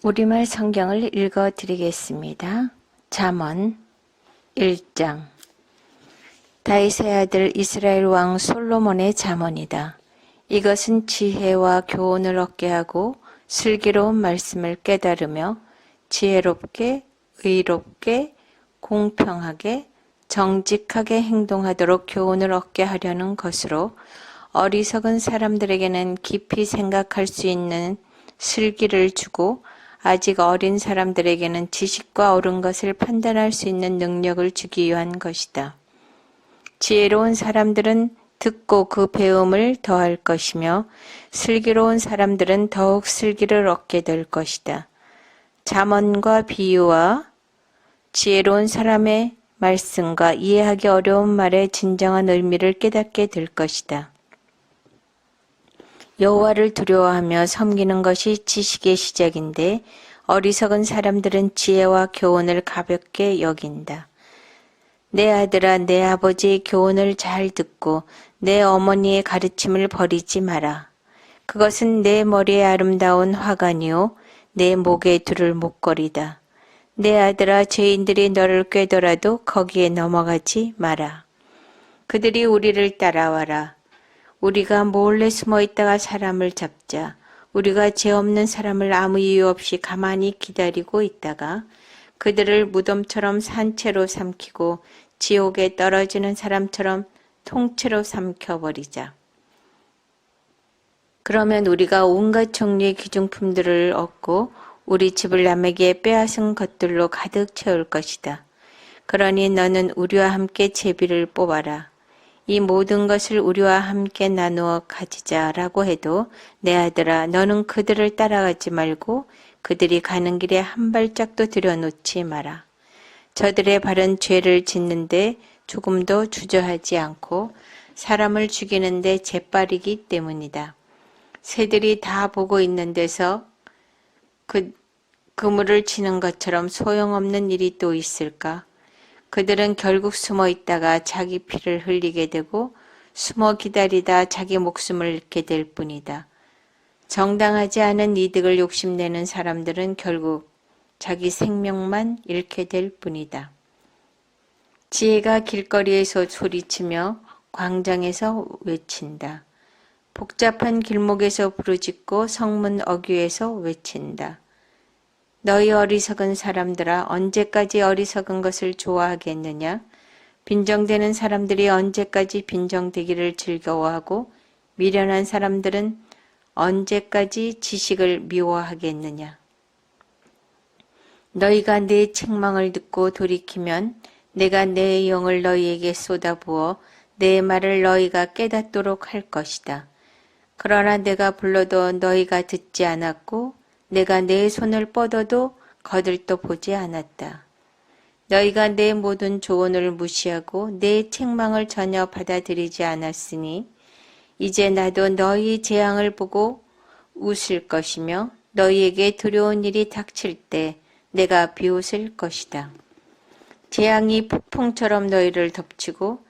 우리말 성경을 읽어 드리겠습니다. 잠언 1장. 다윗의 아들 이스라엘 왕 솔로몬의 잠언이다. 이것은 지혜와 교훈을 얻게 하고 슬기로운 말씀을 깨달으며 지혜롭게, 의롭게, 공평하게, 정직하게 행동하도록 교훈을 얻게 하려는 것으로 어리석은 사람들에게는 깊이 생각할 수 있는 슬기를 주고 아직 어린 사람들에게는 지식과 옳은 것을 판단할 수 있는 능력을 주기 위한 것이다. 지혜로운 사람들은 듣고 그 배움을 더할 것이며 슬기로운 사람들은 더욱 슬기를 얻게 될 것이다. 잠언과 비유와 지혜로운 사람의 말씀과 이해하기 어려운 말의 진정한 의미를 깨닫게 될 것이다. 여호와를 두려워하며 섬기는 것이 지식의 시작인데 어리석은 사람들은 지혜와 교훈을 가볍게 여긴다. 내 아들아, 내 아버지의 교훈을 잘 듣고 내 어머니의 가르침을 버리지 마라. 그것은 내 머리에 아름다운 화관이요 내 목에 두를 목걸이다. 내 아들아, 죄인들이 너를 꾀더라도 거기에 넘어가지 마라. 그들이 우리를 따라와라. 우리가 몰래 숨어 있다가 사람을 잡자. 우리가 죄 없는 사람을 아무 이유 없이 가만히 기다리고 있다가 그들을 무덤처럼 산채로 삼키고 지옥에 떨어지는 사람처럼 통째로 삼켜버리자. 그러면 우리가 온갖 종류의 귀중품들을 얻고 우리 집을 남에게 빼앗은 것들로 가득 채울 것이다. 그러니 너는 우리와 함께 제비를 뽑아라. 이 모든 것을 우리와 함께 나누어 가지자라고 해도 내 아들아, 너는 그들을 따라가지 말고 그들이 가는 길에 한 발짝도 들여놓지 마라. 저들의 발은 죄를 짓는데 조금도 주저하지 않고 사람을 죽이는데 재빠르기 때문이다. 새들이 다 보고 있는 데서 그물을 치는 것처럼 소용없는 일이 또 있을까? 그들은 결국 숨어 있다가 자기 피를 흘리게 되고 숨어 기다리다 자기 목숨을 잃게 될 뿐이다. 정당하지 않은 이득을 욕심내는 사람들은 결국 자기 생명만 잃게 될 뿐이다. 지혜가 길거리에서 소리치며 광장에서 외친다. 복잡한 길목에서 부르짖고 성문 어귀에서 외친다. 너희 어리석은 사람들아, 언제까지 어리석은 것을 좋아하겠느냐? 빈정대는 사람들이 언제까지 빈정대기를 즐거워하고 미련한 사람들은 언제까지 지식을 미워하겠느냐? 너희가 내 책망을 듣고 돌이키면 내가 내 영을 너희에게 쏟아부어 내 말을 너희가 깨닫도록 할 것이다. 그러나 내가 불러도 너희가 듣지 않았고 내가 내 손을 뻗어도 거들떠 보지 않았다. 너희가 내 모든 조언을 무시하고 내 책망을 전혀 받아들이지 않았으니 이제 나도 너희 재앙을 보고 웃을 것이며 너희에게 두려운 일이 닥칠 때 내가 비웃을 것이다. 재앙이 폭풍처럼 너희를 덮치고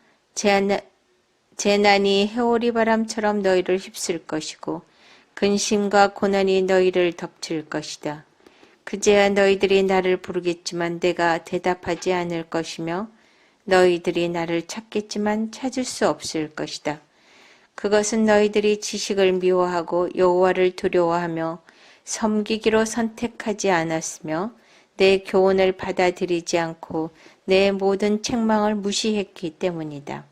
재난이 해오리 바람처럼 너희를 휩쓸 것이고 근심과 고난이 너희를 덮칠 것이다. 그제야 너희들이 나를 부르겠지만 내가 대답하지 않을 것이며 너희들이 나를 찾겠지만 찾을 수 없을 것이다. 그것은 너희들이 지식을 미워하고 여호와를 두려워하며 섬기기로 선택하지 않았으며 내 교훈을 받아들이지 않고 내 모든 책망을 무시했기 때문이다.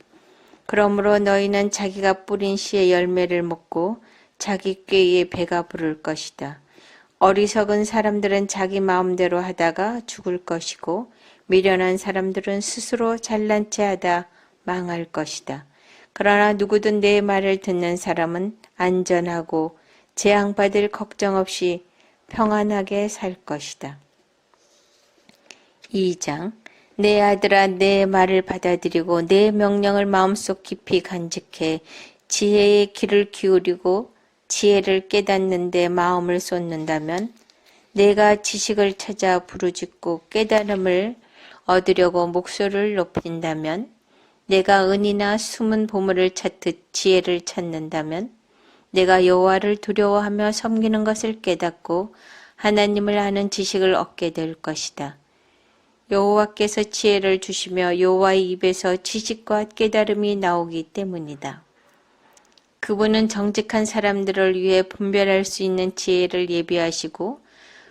그러므로 너희는 자기가 뿌린 씨의 열매를 먹고 자기 꾀에 배가 부를 것이다. 어리석은 사람들은 자기 마음대로 하다가 죽을 것이고 미련한 사람들은 스스로 잘난 체 하다 망할 것이다. 그러나 누구든 내 말을 듣는 사람은 안전하고 재앙받을 걱정 없이 평안하게 살 것이다. 2장. 내 아들아, 내 말을 받아들이고 내 명령을 마음속 깊이 간직해 지혜의 귀를 기울이고 지혜를 깨닫는데 마음을 쏟는다면 내가 지식을 찾아 부르짖고 깨달음을 얻으려고 목소리를 높인다면 내가 은이나 숨은 보물을 찾듯 지혜를 찾는다면 내가 여호와를 두려워하며 섬기는 것을 깨닫고 하나님을 아는 지식을 얻게 될 것이다. 여호와께서 지혜를 주시며 여호와의 입에서 지식과 깨달음이 나오기 때문이다. 그분은 정직한 사람들을 위해 분별할 수 있는 지혜를 예비하시고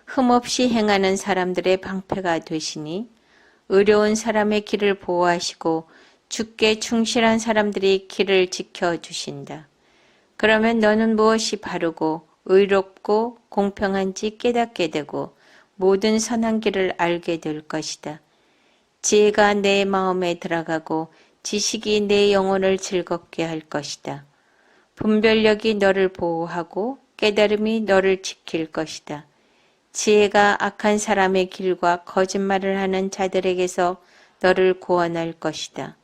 흠없이 행하는 사람들의 방패가 되시니 의로운 사람의 길을 보호하시고 주께 충실한 사람들의 길을 지켜주신다. 그러면 너는 무엇이 바르고 의롭고 공평한지 깨닫게 되고 모든 선한 길을 알게 될 것이다. 지혜가 내 마음에 들어가고 지식이 내 영혼을 즐겁게 할 것이다. 분별력이 너를 보호하고 깨달음이 너를 지킬 것이다. 지혜가 악한 사람의 길과 거짓말을 하는 자들에게서 너를 구원할 것이다.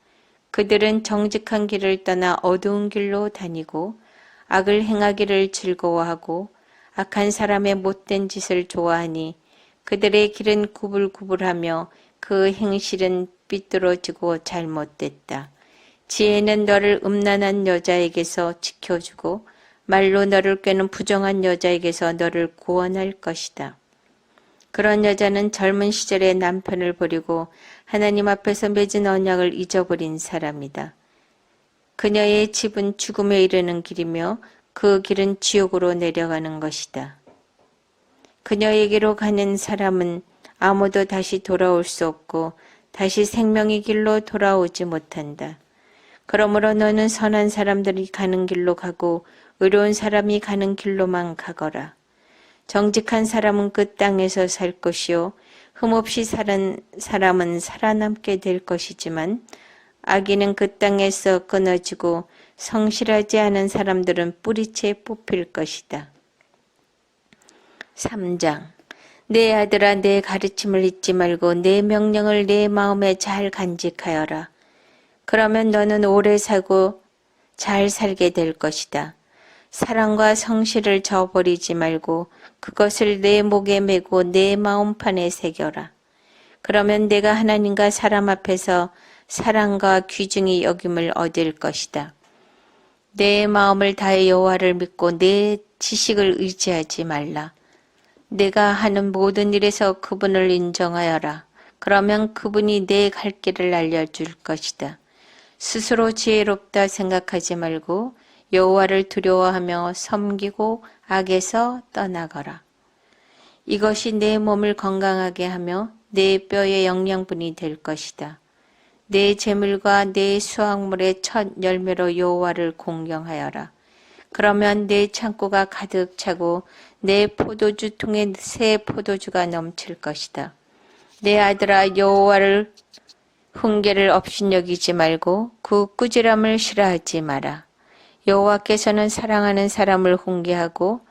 그들은 정직한 길을 떠나 어두운 길로 다니고 악을 행하기를 즐거워하고 악한 사람의 못된 짓을 좋아하니 그들의 길은 구불구불하며 그 행실은 삐뚤어지고 잘못됐다. 지혜는 너를 음란한 여자에게서 지켜주고 말로 너를 꾀는 부정한 여자에게서 너를 구원할 것이다. 그런 여자는 젊은 시절에 남편을 버리고 하나님 앞에서 맺은 언약을 잊어버린 사람이다. 그녀의 집은 죽음에 이르는 길이며 그 길은 지옥으로 내려가는 것이다. 그녀에게로 가는 사람은 아무도 다시 돌아올 수 없고 다시 생명의 길로 돌아오지 못한다. 그러므로 너는 선한 사람들이 가는 길로 가고 의로운 사람이 가는 길로만 가거라. 정직한 사람은 그 땅에서 살 것이요 흠없이 사는 사람은 살아남게 될 것이지만 악인은 그 땅에서 끊어지고 성실하지 않은 사람들은 뿌리채 뽑힐 것이다. 3장. 내 아들아, 내 가르침을 잊지 말고 내 명령을 내 마음에 잘 간직하여라. 그러면 너는 오래 살고 잘 살게 될 것이다. 사랑과 성실을 저버리지 말고 그것을 내 목에 메고 내 마음판에 새겨라. 그러면 내가 하나님과 사람 앞에서 사랑과 귀중히 여김을 얻을 것이다. 내 마음을 다해 여호와를 믿고 내 지식을 의지하지 말라. 내가 하는 모든 일에서 그분을 인정하여라. 그러면 그분이 내 갈 길을 알려줄 것이다. 스스로 지혜롭다 생각하지 말고 여호와를 두려워하며 섬기고 악에서 떠나거라. 이것이 내 몸을 건강하게 하며 내 뼈의 영양분이 될 것이다. 내 재물과 내 수확물의 첫 열매로 여호와를 공경하여라. 그러면 내 창고가 가득 차고 내 포도주 통에 새 포도주가 넘칠 것이다. 내 아들아, 여호와를 훈계를 업신여기지 말고 그 꾸지람을 싫어하지 마라. 여호와께서는 사랑하는 사람을 훈계하고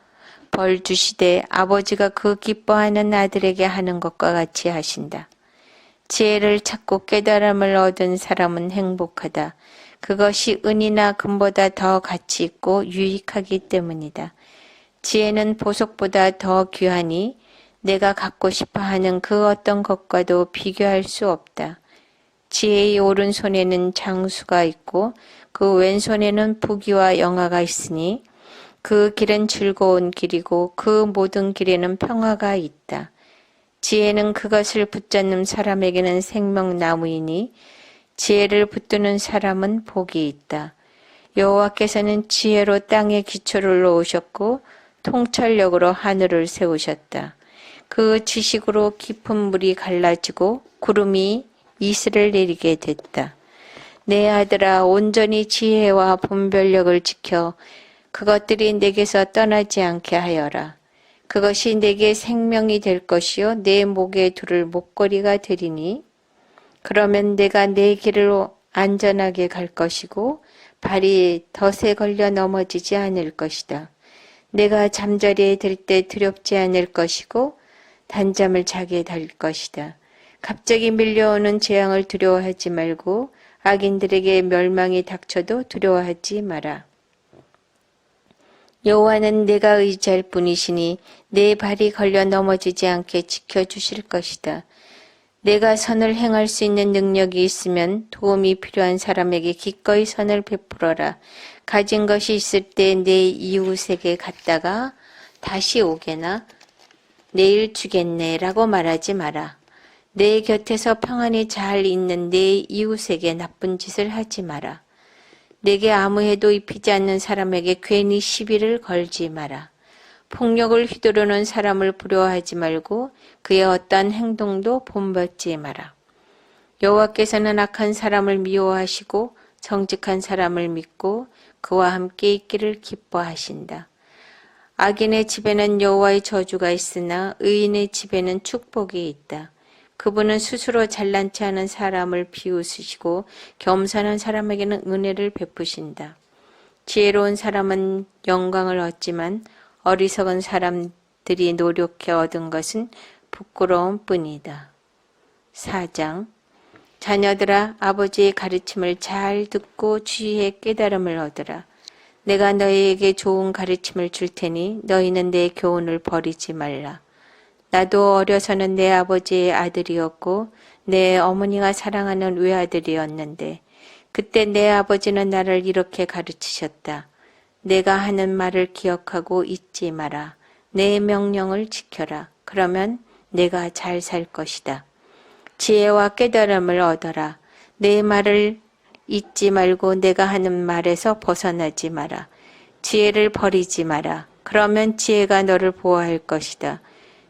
벌 주시되 아버지가 그 기뻐하는 아들에게 하는 것과 같이 하신다. 지혜를 찾고 깨달음을 얻은 사람은 행복하다. 그것이 은이나 금보다 더 가치 있고 유익하기 때문이다. 지혜는 보석보다 더 귀하니 내가 갖고 싶어하는 그 어떤 것과도 비교할 수 없다. 지혜의 오른손에는 장수가 있고 그 왼손에는 부귀와 영화가 있으니 그 길은 즐거운 길이고 그 모든 길에는 평화가 있다. 지혜는 그것을 붙잡는 사람에게는 생명나무이니 지혜를 붙드는 사람은 복이 있다. 여호와께서는 지혜로 땅에 기초를 놓으셨고 통찰력으로 하늘을 세우셨다. 그 지식으로 깊은 물이 갈라지고 구름이 이슬을 내리게 됐다. 내 아들아, 온전히 지혜와 분별력을 지켜 그것들이 내게서 떠나지 않게 하여라. 그것이 내게 생명이 될 것이요 내 목에 두를 목걸이가 되리니 그러면 내가 내 길을 안전하게 갈 것이고 발이 덫에 걸려 넘어지지 않을 것이다. 내가 잠자리에 들 때 두렵지 않을 것이고 단잠을 자게 될 것이다. 갑자기 밀려오는 재앙을 두려워하지 말고 악인들에게 멸망이 닥쳐도 두려워하지 마라. 여호와는 내가 의지할 분이시니 내 발이 걸려 넘어지지 않게 지켜주실 것이다. 내가 선을 행할 수 있는 능력이 있으면 도움이 필요한 사람에게 기꺼이 선을 베풀어라. 가진 것이 있을 때 내 이웃에게 갔다가 다시 오게나 내일 주겠네 라고 말하지 마라. 내 곁에서 평안히 잘 있는 내 이웃에게 나쁜 짓을 하지 마라. 내게 아무 해도 입히지 않는 사람에게 괜히 시비를 걸지 마라. 폭력을 휘두르는 사람을 부러워하지 말고 그의 어떠한 행동도 본받지 마라. 여호와께서는 악한 사람을 미워하시고 정직한 사람을 믿고 그와 함께 있기를 기뻐하신다. 악인의 집에는 여호와의 저주가 있으나 의인의 집에는 축복이 있다. 그분은 스스로 잘난치 않은 사람을 비웃으시고 겸손한 사람에게는 은혜를 베푸신다. 지혜로운 사람은 영광을 얻지만 어리석은 사람들이 노력해 얻은 것은 부끄러움 뿐이다. 4장 자녀들아 아버지의 가르침을 잘 듣고 주의의 깨달음을 얻으라. 내가 너희에게 좋은 가르침을 줄 테니 너희는 내 교훈을 버리지 말라. 나도 어려서는 내 아버지의 아들이었고 내 어머니가 사랑하는 외아들이었는데 그때 내 아버지는 나를 이렇게 가르치셨다. 내가 하는 말을 기억하고 잊지 마라. 내 명령을 지켜라. 그러면 내가 잘 살 것이다. 지혜와 깨달음을 얻어라. 내 말을 잊지 말고 내가 하는 말에서 벗어나지 마라. 지혜를 버리지 마라. 그러면 지혜가 너를 보호할 것이다.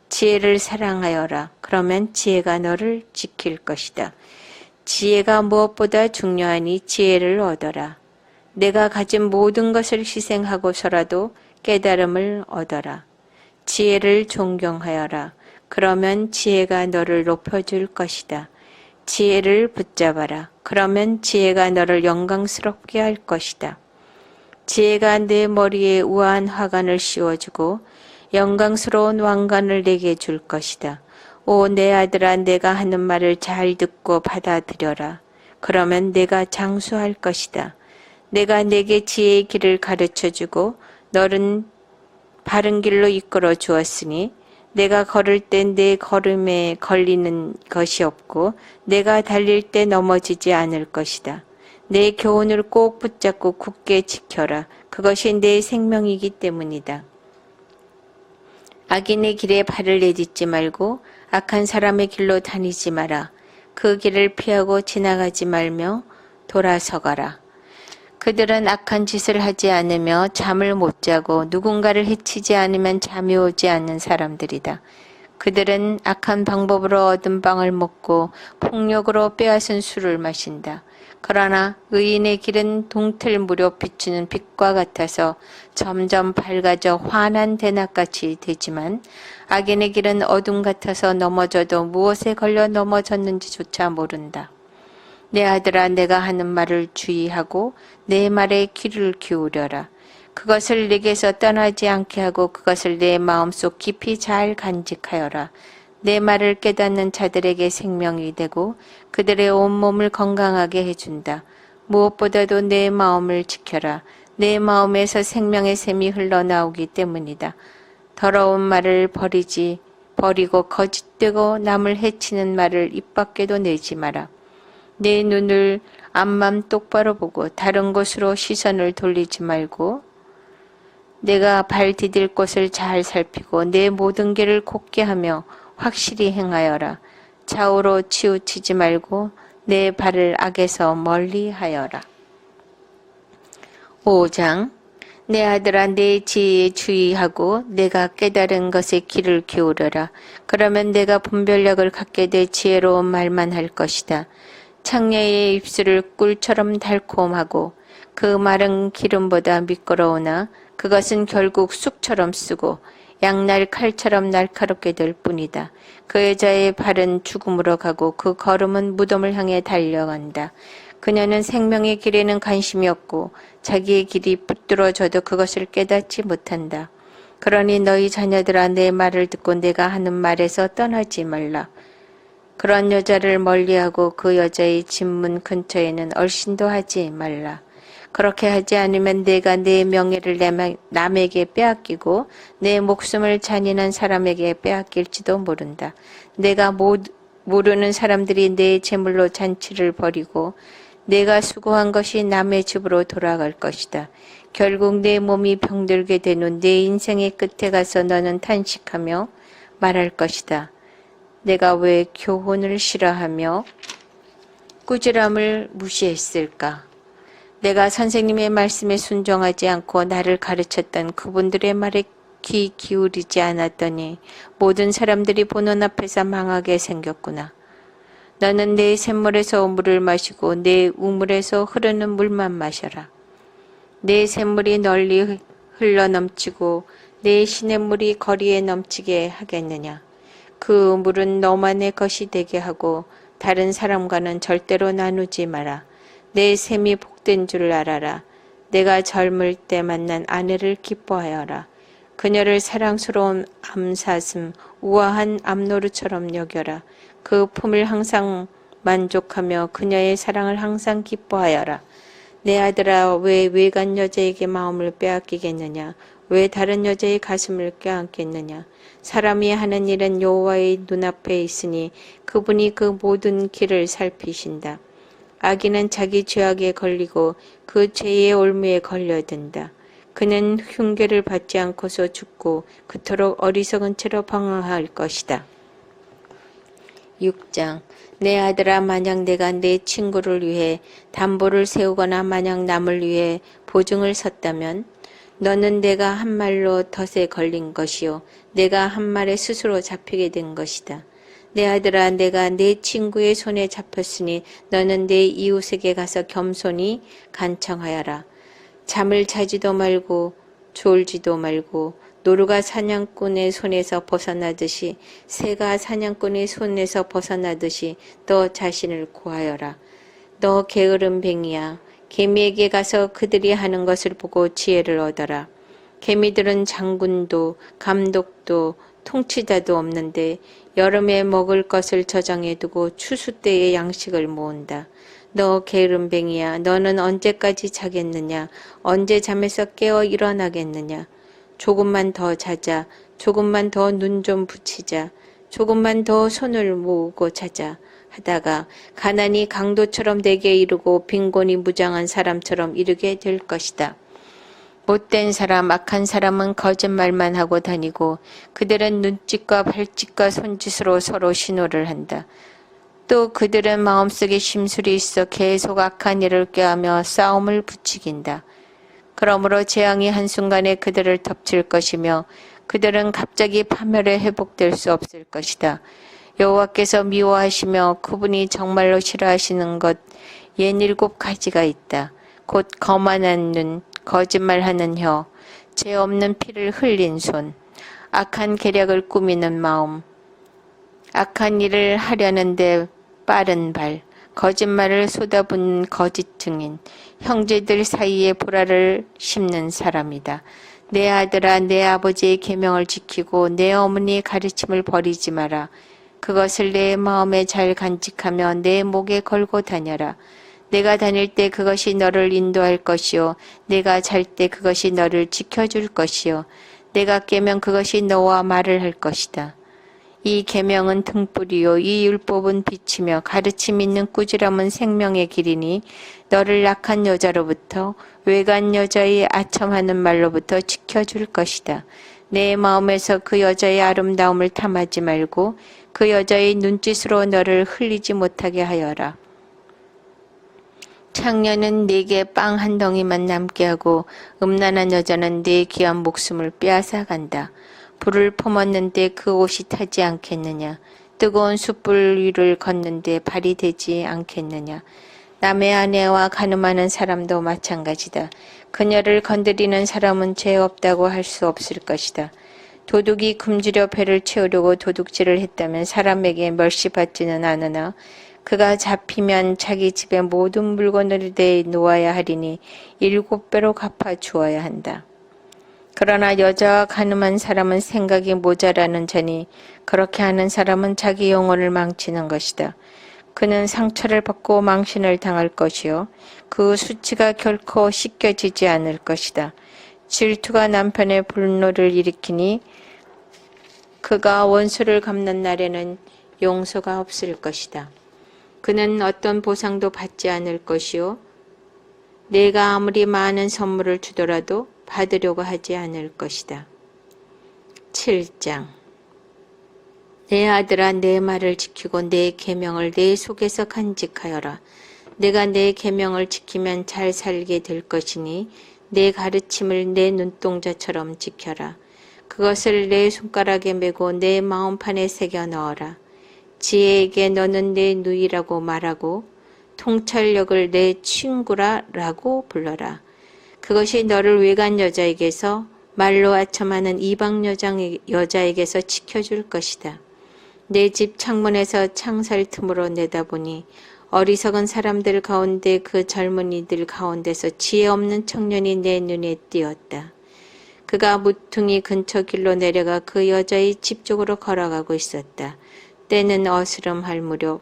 지혜를 사랑하여라. 그러면 지혜가 너를 지킬 것이다. 지혜가 무엇보다 중요하니 지혜를 얻어라. 내가 가진 모든 것을 희생하고서라도 깨달음을 얻어라. 지혜를 존경하여라. 그러면 지혜가 너를 높여줄 것이다. 지혜를 붙잡아라. 그러면 지혜가 너를 영광스럽게 할 것이다. 지혜가 내 머리에 우아한 화관을 씌워주고 영광스러운 왕관을 내게 줄 것이다. 오 내 아들아 내가 하는 말을 잘 듣고 받아들여라. 그러면 내가 장수할 것이다. 내가 내게 지혜의 길을 가르쳐주고 너는 바른 길로 이끌어 주었으니 내가 걸을 때 내 걸음에 걸리는 것이 없고 내가 달릴 때 넘어지지 않을 것이다. 내 교훈을 꼭 붙잡고 굳게 지켜라. 그것이 내 생명이기 때문이다. 악인의 길에 발을 내딛지 말고 악한 사람의 길로 다니지 마라. 그 길을 피하고 지나가지 말며 돌아서가라. 그들은 악한 짓을 하지 않으며 잠을 못 자고 누군가를 해치지 않으면 잠이 오지 않는 사람들이다. 그들은 악한 방법으로 얻은 빵을 먹고 폭력으로 빼앗은 술을 마신다. 그러나 의인의 길은 동틀 무렵 비추는 빛과 같아서 점점 밝아져 환한 대낮같이 되지만 악인의 길은 어둠 같아서 넘어져도 무엇에 걸려 넘어졌는지조차 모른다. 내 아들아 내가 하는 말을 주의하고 내 말에 귀를 기울여라. 그것을 내게서 떠나지 않게 하고 그것을 내 마음속 깊이 잘 간직하여라. 내 말을 깨닫는 자들에게 생명이 되고 그들의 온몸을 건강하게 해준다. 무엇보다도 내 마음을 지켜라. 내 마음에서 생명의 샘이 흘러나오기 때문이다. 더러운 말을 버리고 거짓되고 남을 해치는 말을 입 밖에도 내지 마라. 내 눈을 앞만 똑바로 보고 다른 곳으로 시선을 돌리지 말고 내가 발 디딜 곳을 잘 살피고 내 모든 길을 곧게 하며 확실히 행하여라. 좌우로 치우치지 말고 내 발을 악에서 멀리 하여라. 5장 내 아들아 내 지혜에 주의하고 내가 깨달은 것에 귀를 기울여라. 그러면 내가 분별력을 갖게 돼 지혜로운 말만 할 것이다. 창녀의 입술을 꿀처럼 달콤하고 그 말은 기름보다 미끄러우나 그것은 결국 쑥처럼 쓰고 양날 칼처럼 날카롭게 될 뿐이다. 그 여자의 발은 죽음으로 가고 그 걸음은 무덤을 향해 달려간다. 그녀는 생명의 길에는 관심이 없고 자기의 길이 붙들어져도 그것을 깨닫지 못한다. 그러니 너희 자녀들아 내 말을 듣고 내가 하는 말에서 떠나지 말라. 그런 여자를 멀리하고 그 여자의 집문 근처에는 얼씬도 하지 말라. 그렇게 하지 않으면 내가 내 명예를 남에게 빼앗기고 내 목숨을 잔인한 사람에게 빼앗길지도 모른다. 내가 모르는 사람들이 내 재물로 잔치를 벌이고 내가 수고한 것이 남의 집으로 돌아갈 것이다. 결국 내 몸이 병들게 된 후 내 인생의 끝에 가서 너는 탄식하며 말할 것이다. 내가 왜 교훈을 싫어하며 꾸지람을 무시했을까? 내가 선생님의 말씀에 순종하지 않고 나를 가르쳤던 그분들의 말에 귀 기울이지 않았더니 모든 사람들이 보는 앞에서 망하게 생겼구나. 너는 내 샘물에서 물을 마시고 내 우물에서 흐르는 물만 마셔라. 내 샘물이 널리 흘러넘치고 내 시냇물이 거리에 넘치게 하겠느냐. 그 물은 너만의 것이 되게 하고 다른 사람과는 절대로 나누지 마라. 내 샘이 복된 줄 알아라. 내가 젊을 때 만난 아내를 기뻐하여라. 그녀를 사랑스러운 암사슴, 우아한 암노루처럼 여겨라. 그 품을 항상 만족하며 그녀의 사랑을 항상 기뻐하여라. 내 아들아, 왜 외간 여자에게 마음을 빼앗기겠느냐? 왜 다른 여자의 가슴을 껴안겠느냐? 사람이 하는 일은 여호와의 눈앞에 있으니 그분이 그 모든 길을 살피신다. 악인은 자기 죄악에 걸리고 그 죄의 올무에 걸려든다. 그는 흉계를 받지 않고서 죽고 그토록 어리석은 채로 방황할 것이다. 6장. 내 아들아, 만약 내가 내 친구를 위해 담보를 세우거나 만약 남을 위해 보증을 섰다면 너는 내가 한 말로 덫에 걸린 것이요 내가 한 말에 스스로 잡히게 된 것이다. 내 아들아, 내가 내 친구의 손에 잡혔으니 너는 내 이웃에게 가서 겸손히 간청하여라. 잠을 자지도 말고 졸지도 말고 노루가 사냥꾼의 손에서 벗어나듯이 새가 사냥꾼의 손에서 벗어나듯이 너 자신을 구하여라. 너 게으른 뱅이야. 개미에게 가서 그들이 하는 것을 보고 지혜를 얻어라. 개미들은 장군도 감독도 통치자도 없는데 여름에 먹을 것을 저장해 두고 추수 때에 양식을 모은다. 너 게으름뱅이야. 너는 언제까지 자겠느냐? 언제 잠에서 깨어 일어나겠느냐? 조금만 더 자자. 조금만 더 눈 좀 붙이자. 조금만 더 손을 모으고 자자. 하다가 가난이 강도처럼 내게 이르고 빈곤이 무장한 사람처럼 이르게 될 것이다. 못된 사람, 악한 사람은 거짓말만 하고 다니고 그들은 눈짓과 발짓과 손짓으로 서로 신호를 한다. 또 그들은 마음속에 심술이 있어 계속 악한 일을 꾀하며 싸움을 부추긴다. 그러므로 재앙이 한순간에 그들을 덮칠 것이며 그들은 갑자기 파멸에 회복될 수 없을 것이다. 여호와께서 미워하시며 그분이 정말로 싫어하시는 것 67가지가 있다. 곧 거만한 눈, 거짓말하는 혀, 죄 없는 피를 흘린 손, 악한 계략을 꾸미는 마음, 악한 일을 하려는데 빠른 발, 거짓말을 쏟아붓는 거짓 증인, 형제들 사이에 보라를 심는 사람이다. 내 아들아, 내 아버지의 계명을 지키고 내 어머니의 가르침을 버리지 마라. 그것을 내 마음에 잘 간직하며 내 목에 걸고 다녀라. 내가 다닐 때 그것이 너를 인도할 것이요 내가 잘 때 그것이 너를 지켜줄 것이요 내가 깨면 그것이 너와 말을 할 것이다. 이 계명은 등불이요 이 율법은 빛이며 가르침 있는 꾸지람은 생명의 길이니 너를 악한 여자로부터 외간 여자의 아첨하는 말로부터 지켜줄 것이다. 내 마음에서 그 여자의 아름다움을 탐하지 말고 그 여자의 눈짓으로 너를 흘리지 못하게 하여라. 창녀는 네게 빵 한 덩이만 남게 하고 음란한 여자는 네 귀한 목숨을 빼앗아 간다. 불을 품었는데 그 옷이 타지 않겠느냐. 뜨거운 숯불 위를 걷는데 발이 되지 않겠느냐. 남의 아내와 간음하는 사람도 마찬가지다. 그녀를 건드리는 사람은 죄 없다고 할 수 없을 것이다. 도둑이 굶주려 배를 채우려고 도둑질을 했다면 사람에게 멸시받지는 않으나 그가 잡히면 자기 집의 모든 물건을 내놓아야 하리니 7배로 갚아 주어야 한다. 그러나 여자와 간음한 사람은 생각이 모자라는 자니 그렇게 하는 사람은 자기 영혼을 망치는 것이다. 그는 상처를 받고 망신을 당할 것이요 그 수치가 결코 씻겨지지 않을 것이다. 질투가 남편의 분노를 일으키니 그가 원수를 갚는 날에는 용서가 없을 것이다. 그는 어떤 보상도 받지 않을 것이요 내가 아무리 많은 선물을 주더라도 받으려고 하지 않을 것이다. 7장. 내 아들아, 내 말을 지키고 내 계명을 내 속에서 간직하여라. 내가 내 계명을 지키면 잘 살게 될 것이니 내 가르침을 내 눈동자처럼 지켜라. 그것을 내 손가락에 메고 내 마음판에 새겨 넣어라. 지혜에게 너는 내 누이라고 말하고 통찰력을 내 친구라라고 불러라. 그것이 너를 외간 여자에게서 말로 아첨하는 이방 여자에게서 지켜줄 것이다. 내 집 창문에서 창살 틈으로 내다보니 어리석은 사람들 가운데 그 젊은이들 가운데서 지혜 없는 청년이 내 눈에 띄었다. 그가 무퉁이 근처 길로 내려가 그 여자의 집 쪽으로 걸어가고 있었다. 때는 어스름할 무렵,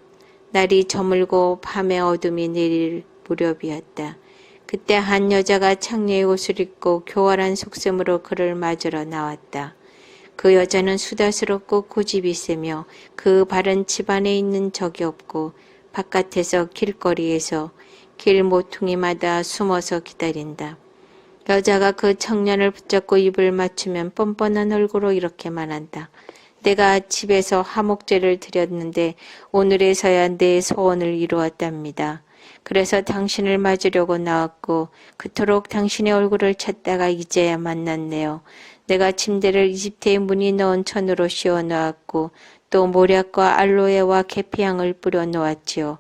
날이 저물고 밤의 어둠이 내릴 무렵이었다. 그때 한 여자가 창녀의 옷을 입고 교활한 속셈으로 그를 맞으러 나왔다. 그 여자는 수다스럽고 고집이 세며 그 바른 집안에 있는 적이 없고 바깥에서 길거리에서 길 모퉁이마다 숨어서 기다린다. 여자가 그 청년을 붙잡고 입을 맞추면 뻔뻔한 얼굴로 이렇게 말한다. 내가 집에서 화목제를 드렸는데 오늘에서야 내 소원을 이루었답니다. 그래서 당신을 맞으려고 나왔고 그토록 당신의 얼굴을 찾다가 이제야 만났네요. 내가 침대를 이집트의 무늬 넣은 천으로 씌워놓았고 또 모략과 알로에와 계피향을 뿌려 놓았지요.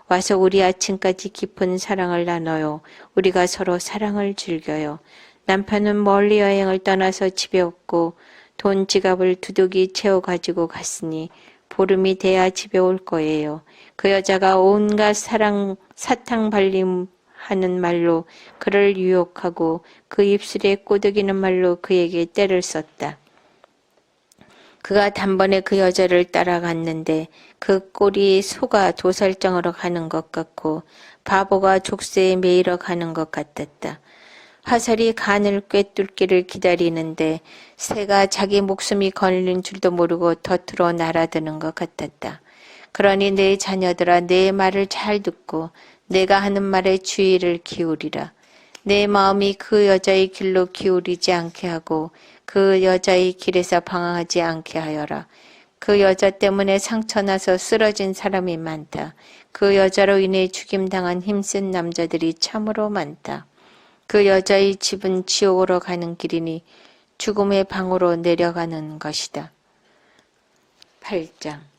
와서 우리 아침까지 깊은 사랑을 나눠요. 우리가 서로 사랑을 즐겨요. 남편은 멀리 여행을 떠나서 집에 없고 돈 지갑을 두둑이 채워 가지고 갔으니 보름이 돼야 집에 올 거예요. 그 여자가 온갖 사탕 발림하는 말로 그를 유혹하고 그 입술에 꼬드기는 말로 그에게 떼를 썼다. 그가 단번에 그 여자를 따라갔는데 그 꼴이 소가 도살장으로 가는 것 같고 바보가 족쇄에 매이러 가는 것 같았다. 화살이 간을 꿰뚫기를 기다리는데 새가 자기 목숨이 걸린 줄도 모르고 덫으로 날아드는 것 같았다. 그러니 내 자녀들아, 내 말을 잘 듣고 내가 하는 말에 주의를 기울이라. 내 마음이 그 여자의 길로 기울이지 않게 하고 그 여자의 길에서 방황하지 않게 하여라. 그 여자 때문에 상처나서 쓰러진 사람이 많다. 그 여자로 인해 죽임당한 힘센 남자들이 참으로 많다. 그 여자의 집은 지옥으로 가는 길이니 죽음의 방으로 내려가는 것이다. 8장.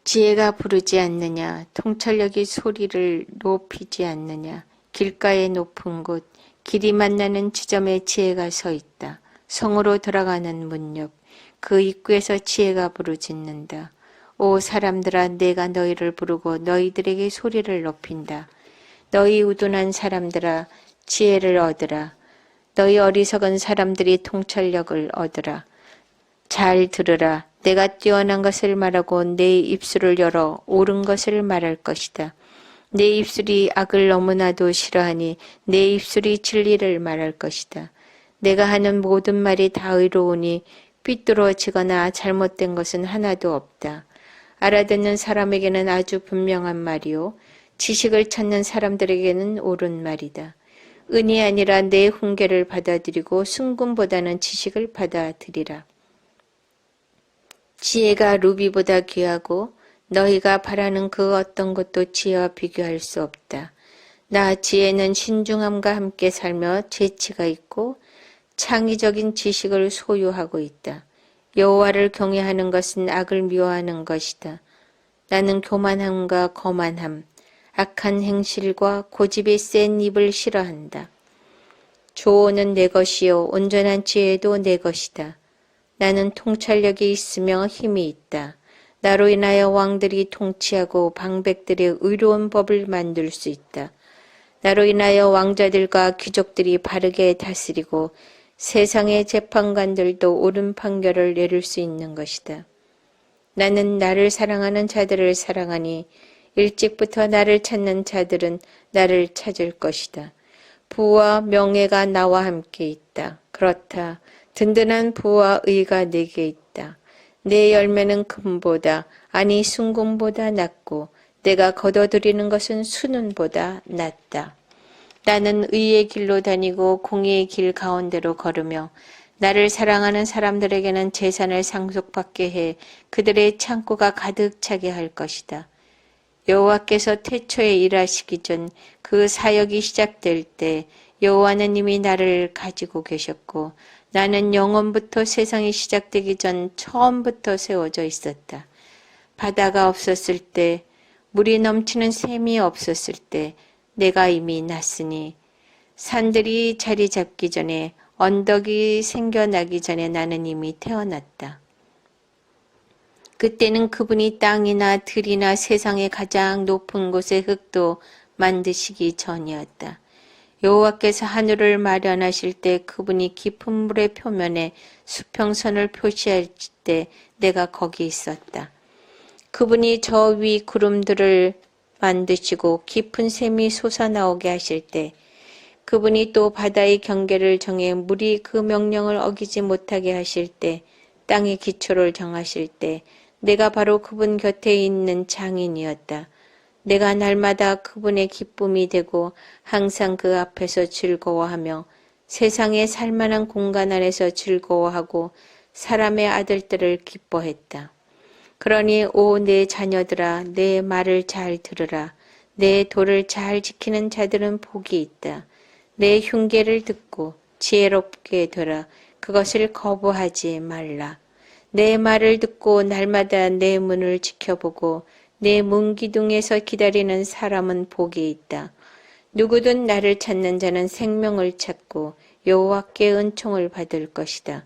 지혜가 부르지 않느냐, 통찰력이 소리를 높이지 않느냐. 길가의 높은 곳, 길이 만나는 지점에 지혜가 서 있다. 성으로 들어가는 문 옆, 그 입구에서 지혜가 부르짖는다. 오 사람들아, 내가 너희를 부르고 너희들에게 소리를 높인다. 너희 우둔한 사람들아, 지혜를 얻으라. 너희 어리석은 사람들이 통찰력을 얻으라. 잘 들으라. 내가 뛰어난 것을 말하고 내 입술을 열어 옳은 것을 말할 것이다. 내 입술이 악을 너무나도 싫어하니 내 입술이 진리를 말할 것이다. 내가 하는 모든 말이 다 의로우니 삐뚤어지거나 잘못된 것은 하나도 없다. 알아듣는 사람에게는 아주 분명한 말이요. 지식을 찾는 사람들에게는 옳은 말이다. 은이 아니라 내 훈계를 받아들이고 순금보다는 지식을 받아들이라. 지혜가 루비보다 귀하고 너희가 바라는 그 어떤 것도 지혜와 비교할 수 없다. 나 지혜는 신중함과 함께 살며 재치가 있고 창의적인 지식을 소유하고 있다. 여호와를 경외하는 것은 악을 미워하는 것이다. 나는 교만함과 거만함, 악한 행실과 고집이 센 입을 싫어한다. 조언은 내 것이요 온전한 지혜도 내 것이다. 나는 통찰력이 있으며 힘이 있다. 나로 인하여 왕들이 통치하고 방백들의 의로운 법을 만들 수 있다. 나로 인하여 왕자들과 귀족들이 바르게 다스리고 세상의 재판관들도 옳은 판결을 내릴 수 있는 것이다. 나는 나를 사랑하는 자들을 사랑하니 일찍부터 나를 찾는 자들은 나를 찾을 것이다. 부와 명예가 나와 함께 있다. 그렇다. 든든한 부와 의가 내게 있다. 내 열매는 금보다 아니 순금보다 낫고 내가 거둬들이는 것은 순은보다 낫다. 나는 의의 길로 다니고 공의의 길 가운데로 걸으며 나를 사랑하는 사람들에게는 재산을 상속받게 해 그들의 창고가 가득 차게 할 것이다. 여호와께서 태초에 일하시기 전 그 사역이 시작될 때 여호와는 이미 나를 가지고 계셨고 나는 영원부터 세상이 시작되기 전 처음부터 세워져 있었다. 바다가 없었을 때, 물이 넘치는 샘이 없었을 때 내가 이미 났으니 산들이 자리 잡기 전에 언덕이 생겨나기 전에 나는 이미 태어났다. 그때는 그분이 땅이나 들이나 세상의 가장 높은 곳의 흙도 만드시기 전이었다. 여호와께서 하늘을 마련하실 때 그분이 깊은 물의 표면에 수평선을 표시할 때 내가 거기 있었다. 그분이 저 위 구름들을 만드시고 깊은 샘이 솟아나오게 하실 때 그분이 또 바다의 경계를 정해 물이 그 명령을 어기지 못하게 하실 때 땅의 기초를 정하실 때 내가 바로 그분 곁에 있는 장인이었다. 내가 날마다 그분의 기쁨이 되고 항상 그 앞에서 즐거워하며 세상에 살만한 공간 안에서 즐거워하고 사람의 아들들을 기뻐했다. 그러니 오 내 자녀들아 내 말을 잘 들으라. 내 도를 잘 지키는 자들은 복이 있다. 내 흉계를 듣고 지혜롭게 되라. 그것을 거부하지 말라. 내 말을 듣고 날마다 내 문을 지켜보고 내 문기둥에서 기다리는 사람은 복이 있다. 누구든 나를 찾는 자는 생명을 찾고 여호와께 은총을 받을 것이다.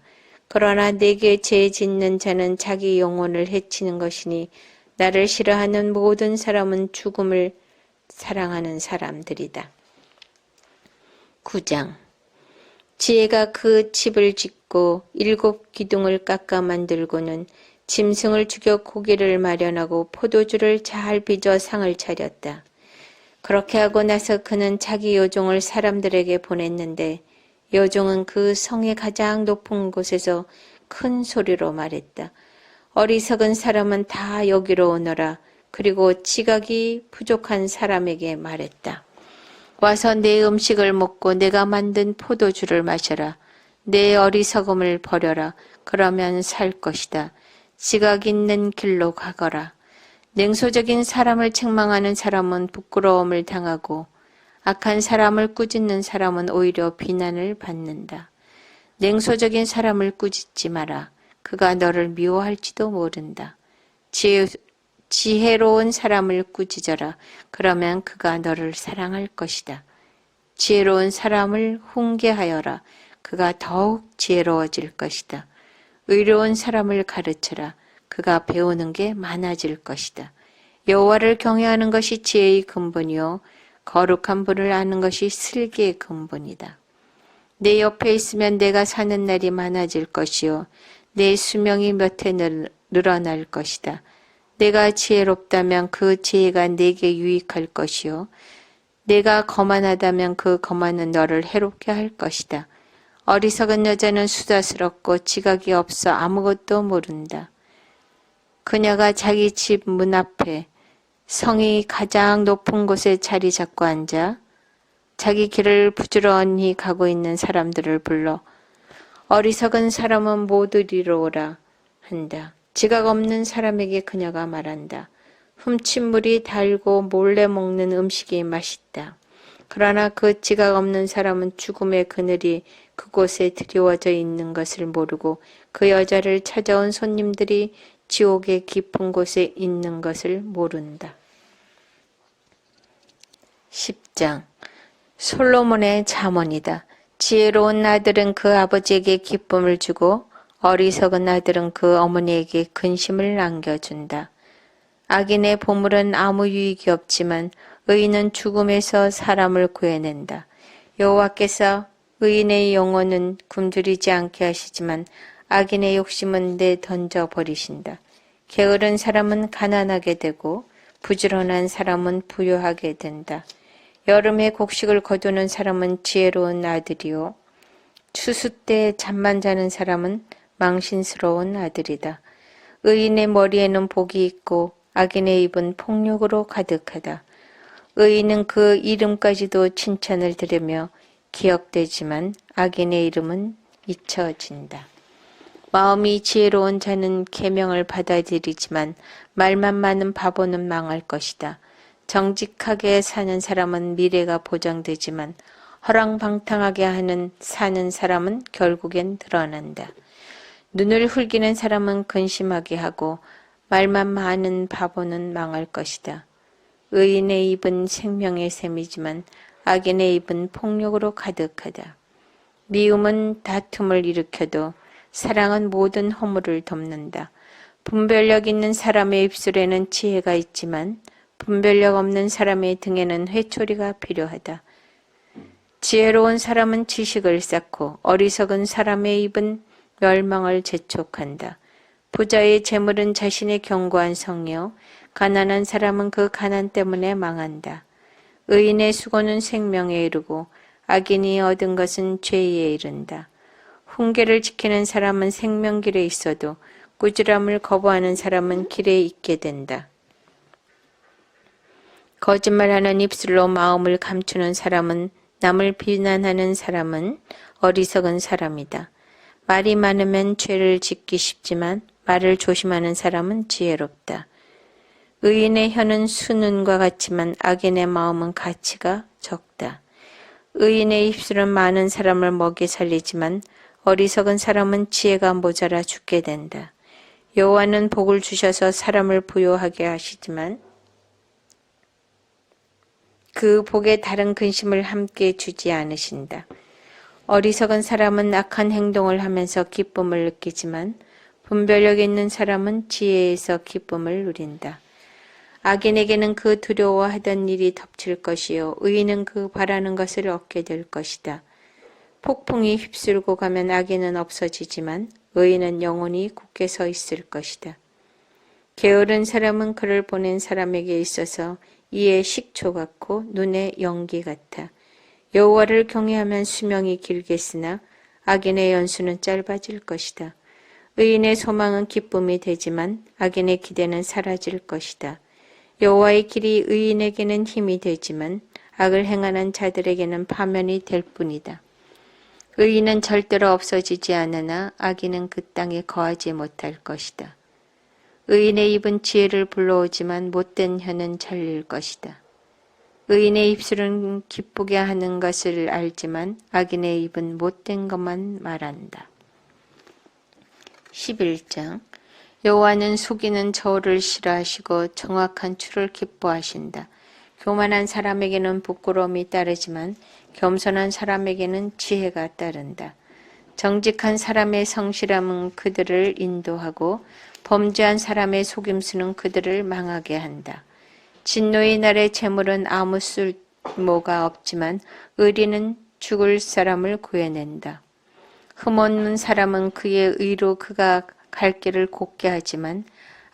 그러나 내게 죄 짓는 자는 자기 영혼을 해치는 것이니 나를 싫어하는 모든 사람은 죽음을 사랑하는 사람들이다. 9장 지혜가 그 집을 짓고 7 기둥을 깎아 만들고는 짐승을 죽여 고기를 마련하고 포도주를 잘 빚어 상을 차렸다. 그렇게 하고 나서 그는 자기 여종을 사람들에게 보냈는데 여종은 그 성의 가장 높은 곳에서 큰 소리로 말했다. 어리석은 사람은 다 여기로 오너라. 그리고 지각이 부족한 사람에게 말했다. 와서 내 음식을 먹고 내가 만든 포도주를 마셔라. 내 어리석음을 버려라. 그러면 살 것이다. 지각 있는 길로 가거라. 냉소적인 사람을 책망하는 사람은 부끄러움을 당하고 악한 사람을 꾸짖는 사람은 오히려 비난을 받는다. 냉소적인 사람을 꾸짖지 마라. 그가 너를 미워할지도 모른다. 지혜로운 사람을 꾸짖어라. 그러면 그가 너를 사랑할 것이다. 지혜로운 사람을 훈계하여라. 그가 더욱 지혜로워질 것이다. 의로운 사람을 가르쳐라. 그가 배우는 게 많아질 것이다. 여호와를 경외하는 것이 지혜의 근본이요 거룩한 분을 아는 것이 슬기의 근본이다. 내 옆에 있으면 내가 사는 날이 많아질 것이요 내 수명이 몇 해 늘어날 것이다. 내가 지혜롭다면 그 지혜가 내게 유익할 것이요 내가 거만하다면 그 거만은 너를 해롭게 할 것이다. 어리석은 여자는 수다스럽고 지각이 없어 아무것도 모른다. 그녀가 자기 집 문 앞에 성이 가장 높은 곳에 자리 잡고 앉아 자기 길을 부지런히 가고 있는 사람들을 불러 어리석은 사람은 모두 이리로 오라 한다. 지각 없는 사람에게 그녀가 말한다. 훔친 물이 달고 몰래 먹는 음식이 맛있다. 그러나 그 지각 없는 사람은 죽음의 그늘이 그곳에 드리워져 있는 것을 모르고 그 여자를 찾아온 손님들이 지옥의 깊은 곳에 있는 것을 모른다. 10장 솔로몬의 잠언이다. 지혜로운 아들은 그 아버지에게 기쁨을 주고 어리석은 아들은 그 어머니에게 근심을 안겨준다. 악인의 보물은 아무 유익이 없지만 의인은 죽음에서 사람을 구해낸다. 여호와께서 의인의 영혼은 굶주리지 않게 하시지만 악인의 욕심은 내던져 버리신다. 게으른 사람은 가난하게 되고 부지런한 사람은 부유하게 된다. 여름에 곡식을 거두는 사람은 지혜로운 아들이요 추수 때 잠만 자는 사람은 망신스러운 아들이다. 의인의 머리에는 복이 있고 악인의 입은 폭력으로 가득하다. 의인은 그 이름까지도 칭찬을 들으며 기억되지만 악인의 이름은 잊혀진다. 마음이 지혜로운 자는 계명을 받아들이지만 말만 많은 바보는 망할 것이다. 정직하게 사는 사람은 미래가 보장되지만 허랑방탕하게 사는 사람은 결국엔 드러난다. 눈을 흘기는 사람은 근심하게 하고 말만 많은 바보는 망할 것이다. 의인의 입은 생명의 샘이지만 악인의 입은 폭력으로 가득하다. 미움은 다툼을 일으켜도 사랑은 모든 허물을 덮는다. 분별력 있는 사람의 입술에는 지혜가 있지만 분별력 없는 사람의 등에는 회초리가 필요하다. 지혜로운 사람은 지식을 쌓고 어리석은 사람의 입은 멸망을 재촉한다. 부자의 재물은 자신의 견고한 성이요 가난한 사람은 그 가난 때문에 망한다. 의인의 수고는 생명에 이르고 악인이 얻은 것은 죄에 이른다. 훈계를 지키는 사람은 생명길에 있어도 꾸지람을 거부하는 사람은 길에 있게 된다. 거짓말하는 입술로 마음을 감추는 사람은 남을 비난하는 사람은 어리석은 사람이다. 말이 많으면 죄를 짓기 쉽지만 말을 조심하는 사람은 지혜롭다. 의인의 혀는 수눈과 같지만 악인의 마음은 가치가 적다. 의인의 입술은 많은 사람을 먹이 살리지만 어리석은 사람은 지혜가 모자라 죽게 된다. 여호와는 복을 주셔서 사람을 부요하게 하시지만 그 복에 다른 근심을 함께 주지 않으신다. 어리석은 사람은 악한 행동을 하면서 기쁨을 느끼지만 분별력 있는 사람은 지혜에서 기쁨을 누린다. 악인에게는 그 두려워하던 일이 덮칠 것이요 의인은 그 바라는 것을 얻게 될 것이다. 폭풍이 휩쓸고 가면 악인은 없어지지만 의인은 영원히 굳게 서 있을 것이다. 게으른 사람은 그를 보낸 사람에게 있어서 이에 식초 같고 눈에 연기 같아. 여호와를 경외하면 수명이 길겠으나 악인의 연수는 짧아질 것이다. 의인의 소망은 기쁨이 되지만 악인의 기대는 사라질 것이다. 여호와의 길이 의인에게는 힘이 되지만 악을 행하는 자들에게는 파면이 될 뿐이다. 의인은 절대로 없어지지 않으나 악인은 그 땅에 거하지 못할 것이다. 의인의 입은 지혜를 불러오지만 못된 혀는 잘릴 것이다. 의인의 입술은 기쁘게 하는 것을 알지만 악인의 입은 못된 것만 말한다. 11장 여호와는 속이는 저울을 싫어하시고 정확한 추를 기뻐하신다. 교만한 사람에게는 부끄러움이 따르지만 겸손한 사람에게는 지혜가 따른다. 정직한 사람의 성실함은 그들을 인도하고 범죄한 사람의 속임수는 그들을 망하게 한다. 진노의 날의 재물은 아무 쓸모가 없지만 의리는 죽을 사람을 구해낸다. 흠없는 사람은 그의 의로 그가 갈 길을 곱게 하지만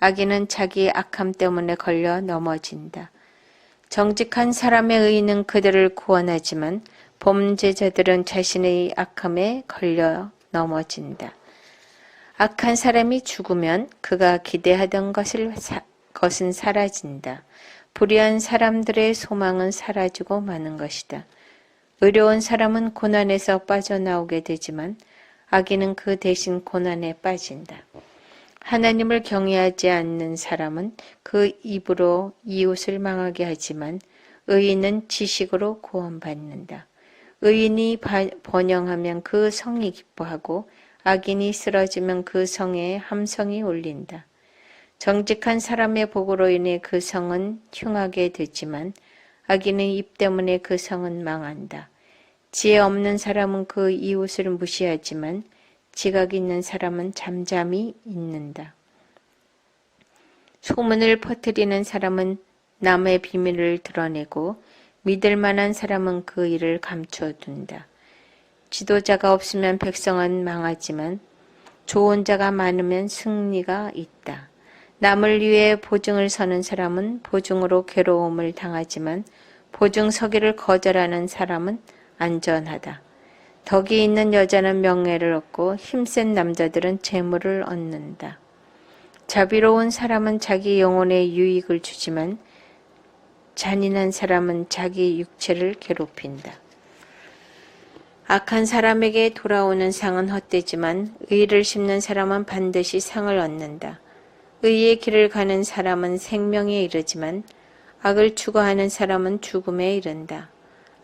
악인은 자기 악함 때문에 걸려 넘어진다. 정직한 사람의 의는 그들을 구원하지만 범죄자들은 자신의 악함에 걸려 넘어진다. 악한 사람이 죽으면 그가 기대하던 것은 사라진다. 불의한 사람들의 소망은 사라지고 마는 것이다. 의로운 사람은 고난에서 빠져나오게 되지만 악인은 그 대신 고난에 빠진다. 하나님을 경외하지 않는 사람은 그 입으로 이웃을 망하게 하지만 의인은 지식으로 구원받는다. 의인이 번영하면 그 성이 기뻐하고 악인이 쓰러지면 그 성에 함성이 울린다. 정직한 사람의 복으로 인해 그 성은 흉하게 되지만 악인의 입 때문에 그 성은 망한다. 지혜 없는 사람은 그 이웃을 무시하지만 지각 있는 사람은 잠잠히 있는다. 소문을 퍼뜨리는 사람은 남의 비밀을 드러내고 믿을 만한 사람은 그 일을 감춰둔다. 지도자가 없으면 백성은 망하지만 좋은 자가 많으면 승리가 있다. 남을 위해 보증을 서는 사람은 보증으로 괴로움을 당하지만 보증 서기를 거절하는 사람은 안전하다. 덕이 있는 여자는 명예를 얻고 힘센 남자들은 재물을 얻는다. 자비로운 사람은 자기 영혼에 유익을 주지만 잔인한 사람은 자기 육체를 괴롭힌다. 악한 사람에게 돌아오는 상은 헛되지만 의를 심는 사람은 반드시 상을 얻는다. 의의 길을 가는 사람은 생명에 이르지만 악을 추구하는 사람은 죽음에 이른다.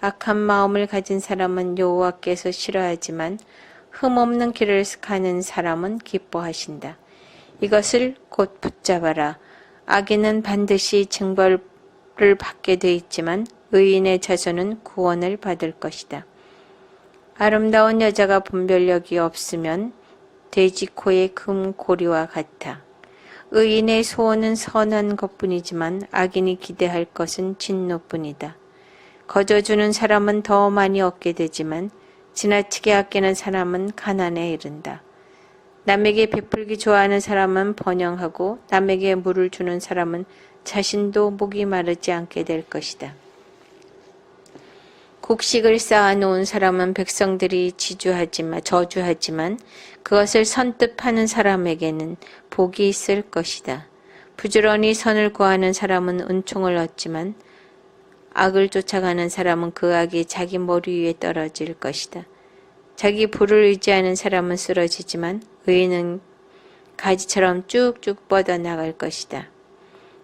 악한 마음을 가진 사람은 여호와께서 싫어하지만 흠없는 길을 가는 사람은 기뻐하신다. 이것을 곧 붙잡아라. 악인은 반드시 징벌을 받게 돼 있지만 의인의 자손은 구원을 받을 것이다. 아름다운 여자가 분별력이 없으면 돼지 코의 금고리와 같아. 의인의 소원은 선한 것뿐이지만 악인이 기대할 것은 진노뿐이다. 거저주는 사람은 더 많이 얻게 되지만 지나치게 아끼는 사람은 가난에 이른다. 남에게 베풀기 좋아하는 사람은 번영하고 남에게 물을 주는 사람은 자신도 목이 마르지 않게 될 것이다. 곡식을 쌓아놓은 사람은 백성들이 저주하지만 그것을 선뜻 파는 사람에게는 복이 있을 것이다. 부지런히 선을 구하는 사람은 은총을 얻지만 악을 쫓아가는 사람은 그 악이 자기 머리 위에 떨어질 것이다. 자기 부를 의지하는 사람은 쓰러지지만 의인은 가지처럼 쭉쭉 뻗어나갈 것이다.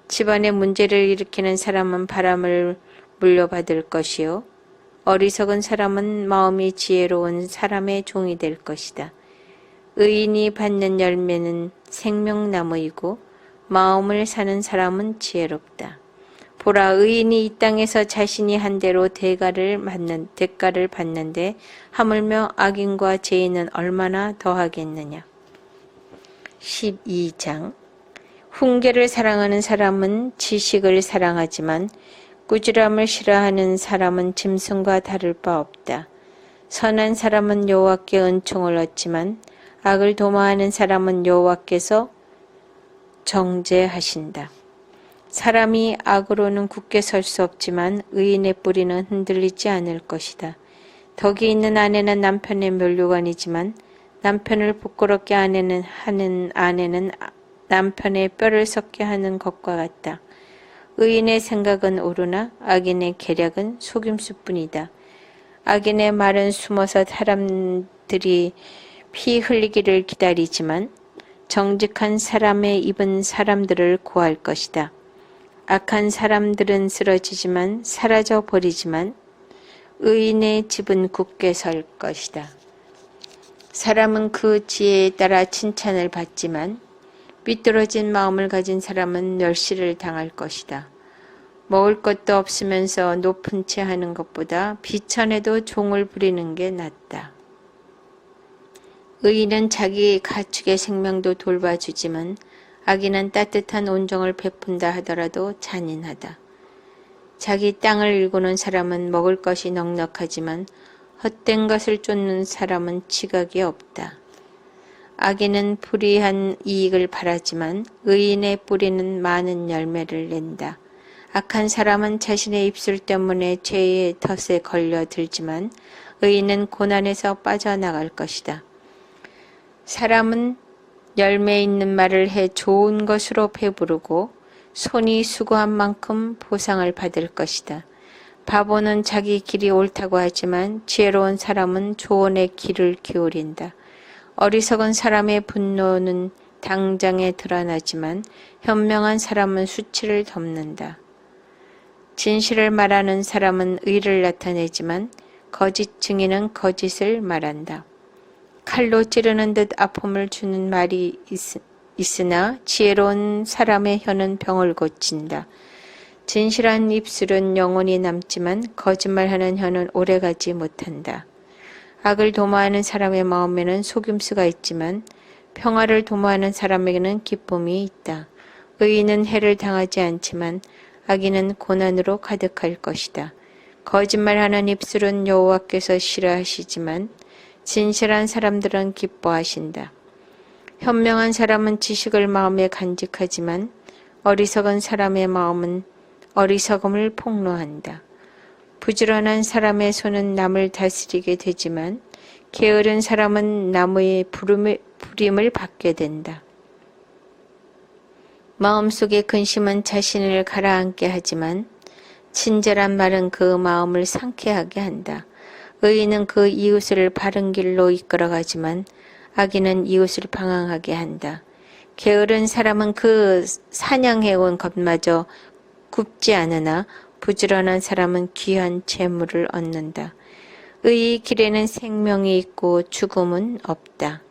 집안에 문제를 일으키는 사람은 바람을 물려받을 것이요 어리석은 사람은 마음이 지혜로운 사람의 종이 될 것이다. 의인이 받는 열매는 생명나무이고 마음을 사는 사람은 지혜롭다. 보라, 의인이 이 땅에서 자신이 한 대로 대가를 받는데 하물며 악인과 죄인은 얼마나 더하겠느냐. 12장. 훈계를 사랑하는 사람은 지식을 사랑하지만 꾸지람을 싫어하는 사람은 짐승과 다를 바 없다. 선한 사람은 여호와께 은총을 얻지만 악을 도모하는 사람은 여호와께서 정죄하신다. 사람이 악으로는 굳게 설 수 없지만 의인의 뿌리는 흔들리지 않을 것이다. 덕이 있는 아내는 남편의 면류관이지만 남편을 부끄럽게 하는 아내는 남편의 뼈를 썩게 하는 것과 같다. 의인의 생각은 옳으나 악인의 계략은 속임수뿐이다. 악인의 말은 숨어서 사람들이 피 흘리기를 기다리지만 정직한 사람의 입은 사람들을 구할 것이다. 악한 사람들은 쓰러지지만 사라져 버리지만 의인의 집은 굳게 설 것이다. 사람은 그 지혜에 따라 칭찬을 받지만 삐뚤어진 마음을 가진 사람은 멸시를 당할 것이다. 먹을 것도 없으면서 높은 채 하는 것보다 비천에도 종을 부리는 게 낫다. 의인은 자기 가축의 생명도 돌봐주지만 악인은 따뜻한 온정을 베푼다 하더라도 잔인하다. 자기 땅을 일구는 사람은 먹을 것이 넉넉하지만 헛된 것을 쫓는 사람은 지각이 없다. 악인은 불이한 이익을 바라지만 의인의 뿌리는 많은 열매를 낸다. 악한 사람은 자신의 입술 때문에 죄의 덫에 걸려들지만 의인은 고난에서 빠져나갈 것이다. 사람은 열매 있는 말을 해 좋은 것으로 배부르고 손이 수고한 만큼 보상을 받을 것이다. 바보는 자기 길이 옳다고 하지만 지혜로운 사람은 조언의 귀를 기울인다. 어리석은 사람의 분노는 당장에 드러나지만 현명한 사람은 수치를 덮는다. 진실을 말하는 사람은 의를 나타내지만 거짓 증인은 거짓을 말한다. 칼로 찌르는 듯 아픔을 주는 말이 있으나 지혜로운 사람의 혀는 병을 고친다. 진실한 입술은 영원히 남지만 거짓말하는 혀는 오래가지 못한다. 악을 도모하는 사람의 마음에는 속임수가 있지만 평화를 도모하는 사람에게는 기쁨이 있다. 의인은 해를 당하지 않지만 악인은 고난으로 가득할 것이다. 거짓말하는 입술은 여호와께서 싫어하시지만 진실한 사람들은 기뻐하신다. 현명한 사람은 지식을 마음에 간직하지만 어리석은 사람의 마음은 어리석음을 폭로한다. 부지런한 사람의 손은 남을 다스리게 되지만 게으른 사람은 남의 부림을 받게 된다. 마음속의 근심은 자신을 가라앉게 하지만 친절한 말은 그 마음을 상쾌하게 한다. 의인은 그 이웃을 바른 길로 이끌어가지만 악인은 이웃을 방황하게 한다. 게으른 사람은 그 사냥해온 것마저 굽지 않으나 부지런한 사람은 귀한 재물을 얻는다. 의의 길에는 생명이 있고 죽음은 없다.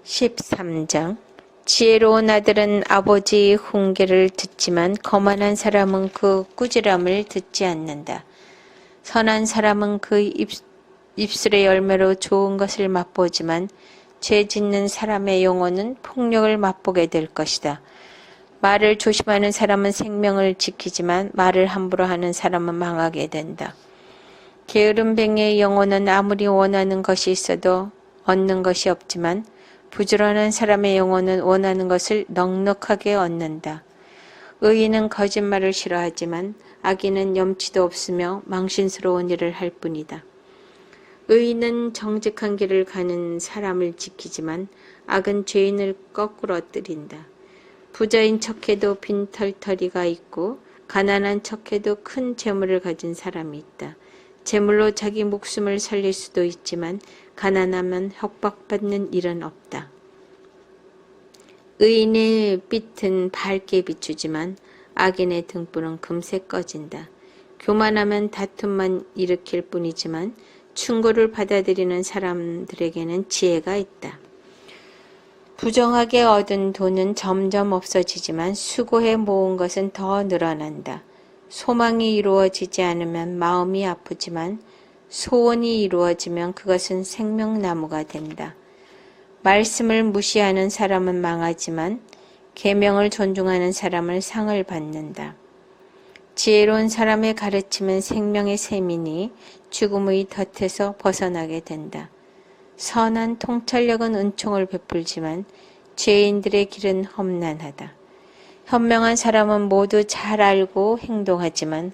13장 지혜로운 아들은 아버지의 훈계를 듣지만 거만한 사람은 그 꾸지람을 듣지 않는다. 선한 사람은 그 입술의 열매로 좋은 것을 맛보지만 죄 짓는 사람의 영혼은 폭력을 맛보게 될 것이다. 말을 조심하는 사람은 생명을 지키지만 말을 함부로 하는 사람은 망하게 된다. 게으른 뱅이의 영혼은 아무리 원하는 것이 있어도 얻는 것이 없지만 부지런한 사람의 영혼은 원하는 것을 넉넉하게 얻는다. 의인은 거짓말을 싫어하지만 악인은 염치도 없으며 망신스러운 일을 할 뿐이다. 의인은 정직한 길을 가는 사람을 지키지만 악은 죄인을 거꾸로 뜨린다. 부자인 척해도 빈털터리가 있고 가난한 척해도 큰 재물을 가진 사람이 있다. 재물로 자기 목숨을 살릴 수도 있지만 가난하면 협박받는 일은 없다. 의인의 빛은 밝게 비추지만 악인의 등불은 금세 꺼진다. 교만하면 다툼만 일으킬 뿐이지만 충고를 받아들이는 사람들에게는 지혜가 있다. 부정하게 얻은 돈은 점점 없어지지만 수고해 모은 것은 더 늘어난다. 소망이 이루어지지 않으면 마음이 아프지만 소원이 이루어지면 그것은 생명나무가 된다. 말씀을 무시하는 사람은 망하지만 계명을 존중하는 사람은 상을 받는다. 지혜로운 사람의 가르침은 생명의 샘이니 죽음의 덫에서 벗어나게 된다. 선한 통찰력은 은총을 베풀지만 죄인들의 길은 험난하다. 현명한 사람은 모두 잘 알고 행동하지만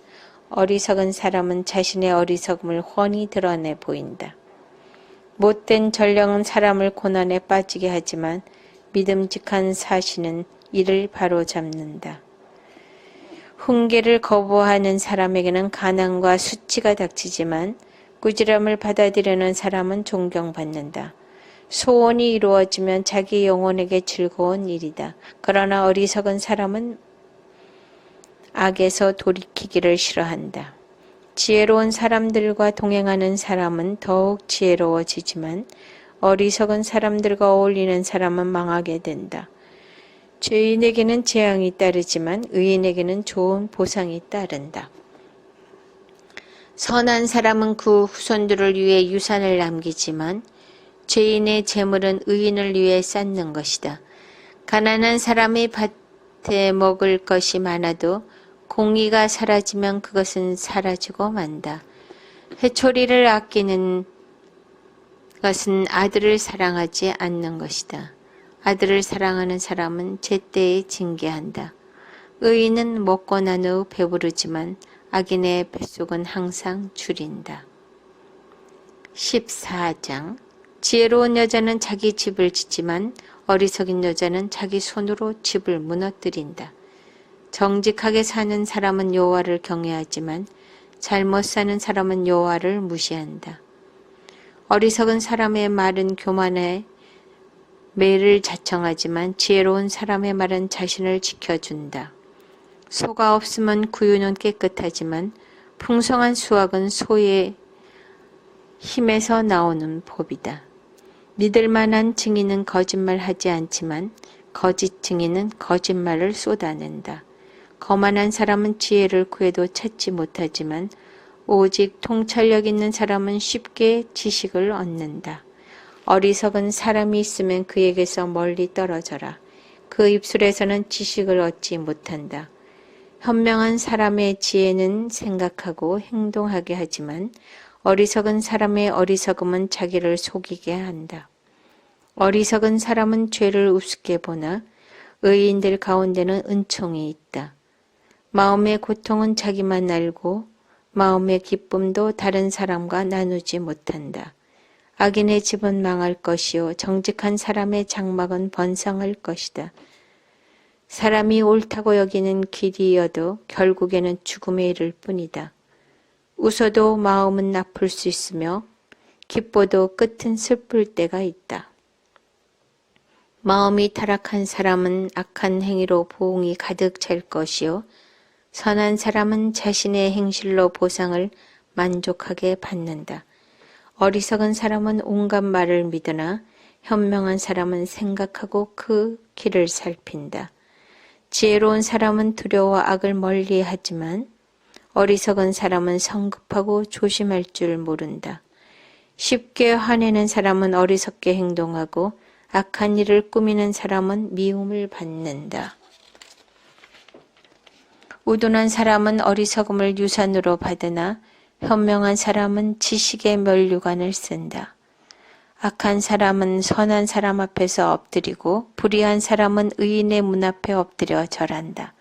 어리석은 사람은 자신의 어리석음을 훤히 드러내 보인다. 못된 전령은 사람을 고난에 빠지게 하지만 믿음직한 사신은 이를 바로잡는다. 훈계를 거부하는 사람에게는 가난과 수치가 닥치지만 꾸지람을 받아들이는 사람은 존경받는다. 소원이 이루어지면 자기 영혼에게 즐거운 일이다. 그러나 어리석은 사람은 악에서 돌이키기를 싫어한다. 지혜로운 사람들과 동행하는 사람은 더욱 지혜로워지지만 어리석은 사람들과 어울리는 사람은 망하게 된다. 죄인에게는 재앙이 따르지만 의인에게는 좋은 보상이 따른다. 선한 사람은 그 후손들을 위해 유산을 남기지만 죄인의 재물은 의인을 위해 쌓는 것이다. 가난한 사람의 밭에 먹을 것이 많아도 공의가 사라지면 그것은 사라지고 만다. 회초리를 아끼는 것은 아들을 사랑하지 않는 것이다. 아들을 사랑하는 사람은 제때에 징계한다. 의인은 먹고 난 후 배부르지만 악인의 뱃속은 항상 줄인다. 14장 지혜로운 여자는 자기 집을 짓지만 어리석은 여자는 자기 손으로 집을 무너뜨린다. 정직하게 사는 사람은 여호와를 경외하지만 잘못 사는 사람은 여호와를 무시한다. 어리석은 사람의 말은 교만해 매를 자청하지만 지혜로운 사람의 말은 자신을 지켜준다. 소가 없으면 구유는 깨끗하지만 풍성한 수확은 소의 힘에서 나오는 법이다. 믿을 만한 증인은 거짓말하지 않지만 거짓 증인은 거짓말을 쏟아낸다. 거만한 사람은 지혜를 구해도 찾지 못하지만 오직 통찰력 있는 사람은 쉽게 지식을 얻는다. 어리석은 사람이 있으면 그에게서 멀리 떨어져라. 그 입술에서는 지식을 얻지 못한다. 현명한 사람의 지혜는 생각하고 행동하게 하지만 어리석은 사람의 어리석음은 자기를 속이게 한다. 어리석은 사람은 죄를 우습게 보나 의인들 가운데는 은총이 있다. 마음의 고통은 자기만 알고 마음의 기쁨도 다른 사람과 나누지 못한다. 악인의 집은 망할 것이요 정직한 사람의 장막은 번성할 것이다. 사람이 옳다고 여기는 길이어도 결국에는 죽음에 이를 뿐이다. 웃어도 마음은 아플 수 있으며 기뻐도 끝은 슬플 때가 있다. 마음이 타락한 사람은 악한 행위로 보응이 가득 찰 것이요 선한 사람은 자신의 행실로 보상을 만족하게 받는다. 어리석은 사람은 온갖 말을 믿으나 현명한 사람은 생각하고 그 길을 살핀다. 지혜로운 사람은 두려워 악을 멀리하지만 어리석은 사람은 성급하고 조심할 줄 모른다. 쉽게 화내는 사람은 어리석게 행동하고 악한 일을 꾸미는 사람은 미움을 받는다. 우둔한 사람은 어리석음을 유산으로 받으나 현명한 사람은 지식의 면류관을 쓴다. 악한 사람은 선한 사람 앞에서 엎드리고 불의한 사람은 의인의 문 앞에 엎드려 절한다.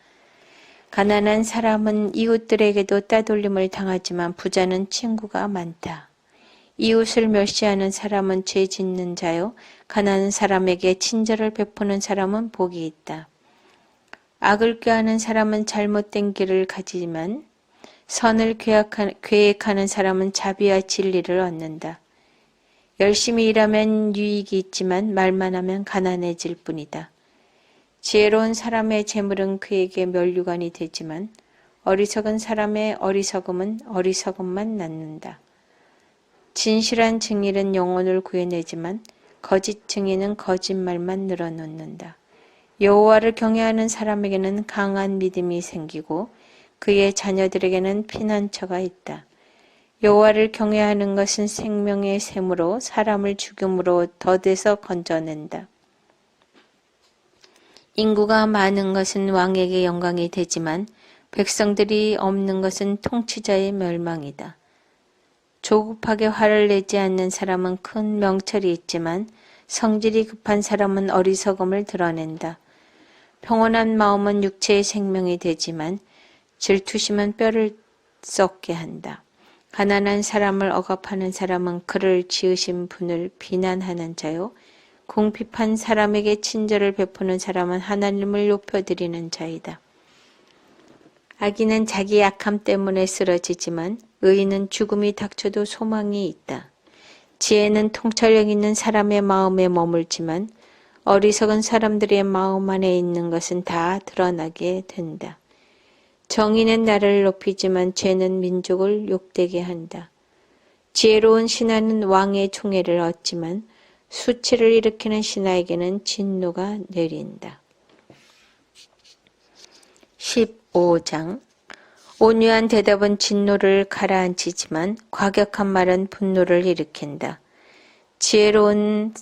가난한 사람은 이웃들에게도 따돌림을 당하지만 부자는 친구가 많다. 이웃을 멸시하는 사람은 죄 짓는 자요 가난한 사람에게 친절을 베푸는 사람은 복이 있다. 악을 꾀하는 사람은 잘못된 길을 가지만 선을 계획하는 사람은 자비와 진리를 얻는다. 열심히 일하면 유익이 있지만 말만 하면 가난해질 뿐이다. 지혜로운 사람의 재물은 그에게 면류관이 되지만 어리석은 사람의 어리석음은 어리석음만 낳는다. 진실한 증인은 영혼을 구해내지만 거짓 증인은 거짓말만 늘어놓는다. 여호와를 경외하는 사람에게는 강한 믿음이 생기고 그의 자녀들에게는 피난처가 있다. 여호와를 경외하는 것은 생명의 샘으로 사람을 죽음으로 덫에서 건져낸다. 인구가 많은 것은 왕에게 영광이 되지만 백성들이 없는 것은 통치자의 멸망이다. 조급하게 화를 내지 않는 사람은 큰 명철이 있지만 성질이 급한 사람은 어리석음을 드러낸다. 평온한 마음은 육체의 생명이 되지만 질투심은 뼈를 썩게 한다. 가난한 사람을 억압하는 사람은 그를 지으신 분을 비난하는 자요. 궁핍한 사람에게 친절을 베푸는 사람은 하나님을 높여드리는 자이다. 악인은 자기 약함 때문에 쓰러지지만 의인은 죽음이 닥쳐도 소망이 있다. 지혜는 통찰력 있는 사람의 마음에 머물지만 어리석은 사람들의 마음 안에 있는 것은 다 드러나게 된다. 정의는 나를 높이지만 죄는 민족을 욕되게 한다. 지혜로운 신하는 왕의 총애를 얻지만 수치를 일으키는 신하에게는 진노가 내린다. 15장 온유한 대답은 진노를 가라앉히지만 과격한 말은 분노를 일으킨다. 지혜로운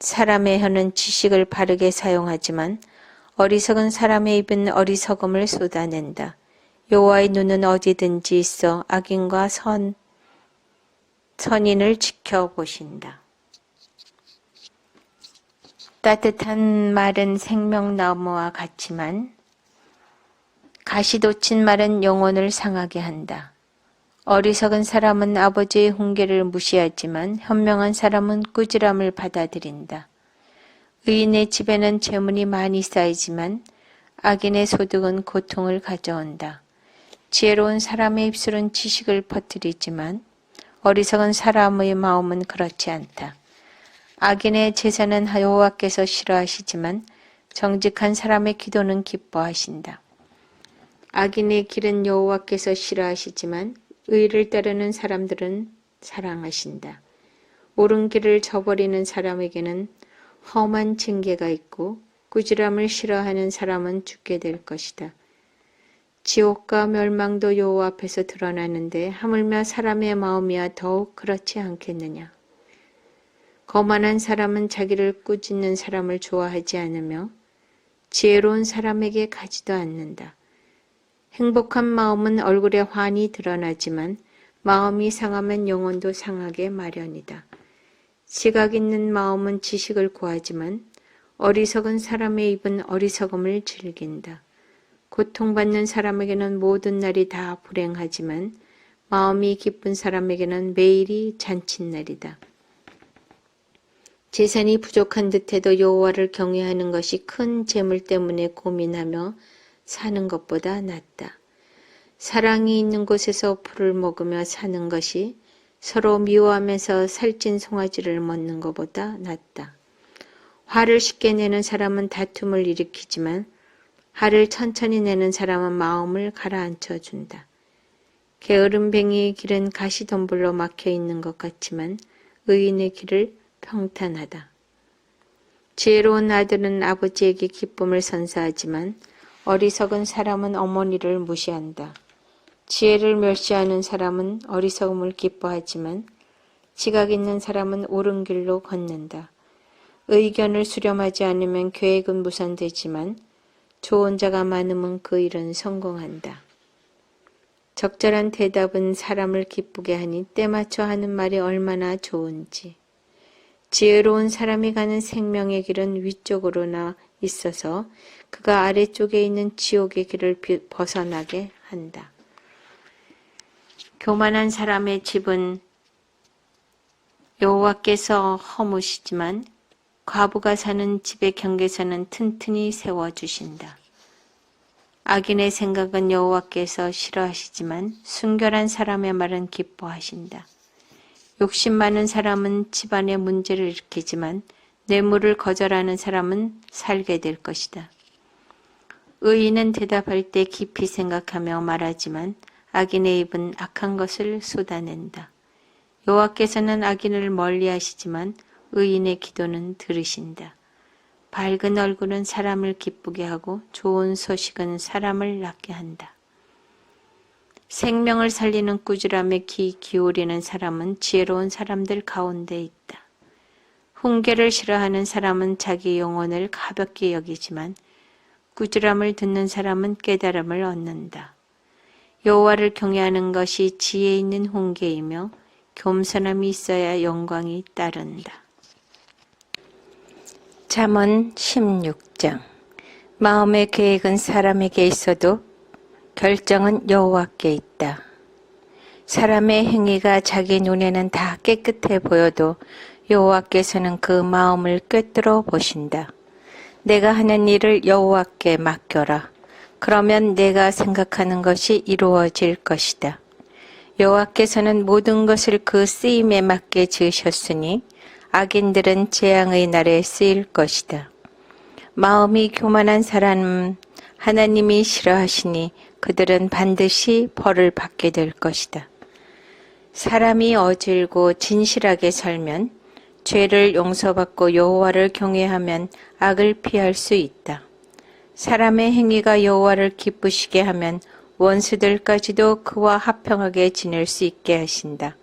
사람의 혀는 지식을 바르게 사용하지만 어리석은 사람의 입은 어리석음을 쏟아낸다. 여호와의 눈은 어디든지 있어 악인과 선인을 지켜보신다. 따뜻한 말은 생명나무와 같지만 가시 돋친 말은 영혼을 상하게 한다. 어리석은 사람은 아버지의 훈계를 무시하지만 현명한 사람은 꾸지람을 받아들인다. 의인의 집에는 재물이 많이 쌓이지만 악인의 소득은 고통을 가져온다. 지혜로운 사람의 입술은 지식을 퍼뜨리지만 어리석은 사람의 마음은 그렇지 않다. 악인의 제사는 여호와께서 싫어하시지만 정직한 사람의 기도는 기뻐하신다. 악인의 길은 여호와께서 싫어하시지만 의를 따르는 사람들은 사랑하신다. 옳은 길을 저버리는 사람에게는 험한 징계가 있고 꾸지람을 싫어하는 사람은 죽게 될 것이다. 지옥과 멸망도 여호와 앞에서 드러나는데 하물며 사람의 마음이야 더욱 그렇지 않겠느냐. 거만한 사람은 자기를 꾸짖는 사람을 좋아하지 않으며 지혜로운 사람에게 가지도 않는다. 행복한 마음은 얼굴에 환히 드러나지만 마음이 상하면 영혼도 상하게 마련이다. 지각 있는 마음은 지식을 구하지만 어리석은 사람의 입은 어리석음을 즐긴다. 고통받는 사람에게는 모든 날이 다 불행하지만 마음이 기쁜 사람에게는 매일이 잔칫날이다. 재산이 부족한 듯해도 여호와를 경외하는 것이 큰 재물 때문에 고민하며 사는 것보다 낫다. 사랑이 있는 곳에서 풀을 먹으며 사는 것이 서로 미워하면서 살찐 송아지를 먹는 것보다 낫다. 화를 쉽게 내는 사람은 다툼을 일으키지만 화를 천천히 내는 사람은 마음을 가라앉혀 준다. 게으름뱅이의 길은 가시덤불로 막혀 있는 것 같지만 의인의 길을 평탄하다. 지혜로운 아들은 아버지에게 기쁨을 선사하지만 어리석은 사람은 어머니를 무시한다. 지혜를 멸시하는 사람은 어리석음을 기뻐하지만 지각 있는 사람은 옳은 길로 걷는다. 의견을 수렴하지 않으면 계획은 무산되지만 좋은 자가 많으면 그 일은 성공한다. 적절한 대답은 사람을 기쁘게 하니 때맞춰 하는 말이 얼마나 좋은지. 지혜로운 사람이 가는 생명의 길은 위쪽으로나 있어서 그가 아래쪽에 있는 지옥의 길을 벗어나게 한다. 교만한 사람의 집은 여호와께서 허무시지만 과부가 사는 집의 경계선은 튼튼히 세워주신다. 악인의 생각은 여호와께서 싫어하시지만 순결한 사람의 말은 기뻐하신다. 욕심 많은 사람은 집안에 문제를 일으키지만 뇌물을 거절하는 사람은 살게 될 것이다. 의인은 대답할 때 깊이 생각하며 말하지만 악인의 입은 악한 것을 쏟아낸다. 여호와께서는 악인을 멀리하시지만 의인의 기도는 들으신다. 밝은 얼굴은 사람을 기쁘게 하고 좋은 소식은 사람을 낫게 한다. 생명을 살리는 꾸지람에 귀 기울이는 사람은 지혜로운 사람들 가운데 있다. 훈계를 싫어하는 사람은 자기 영혼을 가볍게 여기지만 꾸지람을 듣는 사람은 깨달음을 얻는다. 여호와를 경외하는 것이 지혜 있는 훈계이며 겸손함이 있어야 영광이 따른다. 잠언 16장. 마음의 계획은 사람에게 있어도 결정은 여호와께 있다. 사람의 행위가 자기 눈에는 다 깨끗해 보여도 여호와께서는 그 마음을 꿰뚫어 보신다. 내가 하는 일을 여호와께 맡겨라. 그러면 내가 생각하는 것이 이루어질 것이다. 여호와께서는 모든 것을 그 쓰임에 맞게 지으셨으니 악인들은 재앙의 날에 쓰일 것이다. 마음이 교만한 사람은 하나님이 싫어하시니 그들은 반드시 벌을 받게 될 것이다. 사람이 어질고 진실하게 살면 죄를 용서받고 여호와를 경외하면 악을 피할 수 있다. 사람의 행위가 여호와를 기쁘시게 하면 원수들까지도 그와 합평하게 지낼 수 있게 하신다.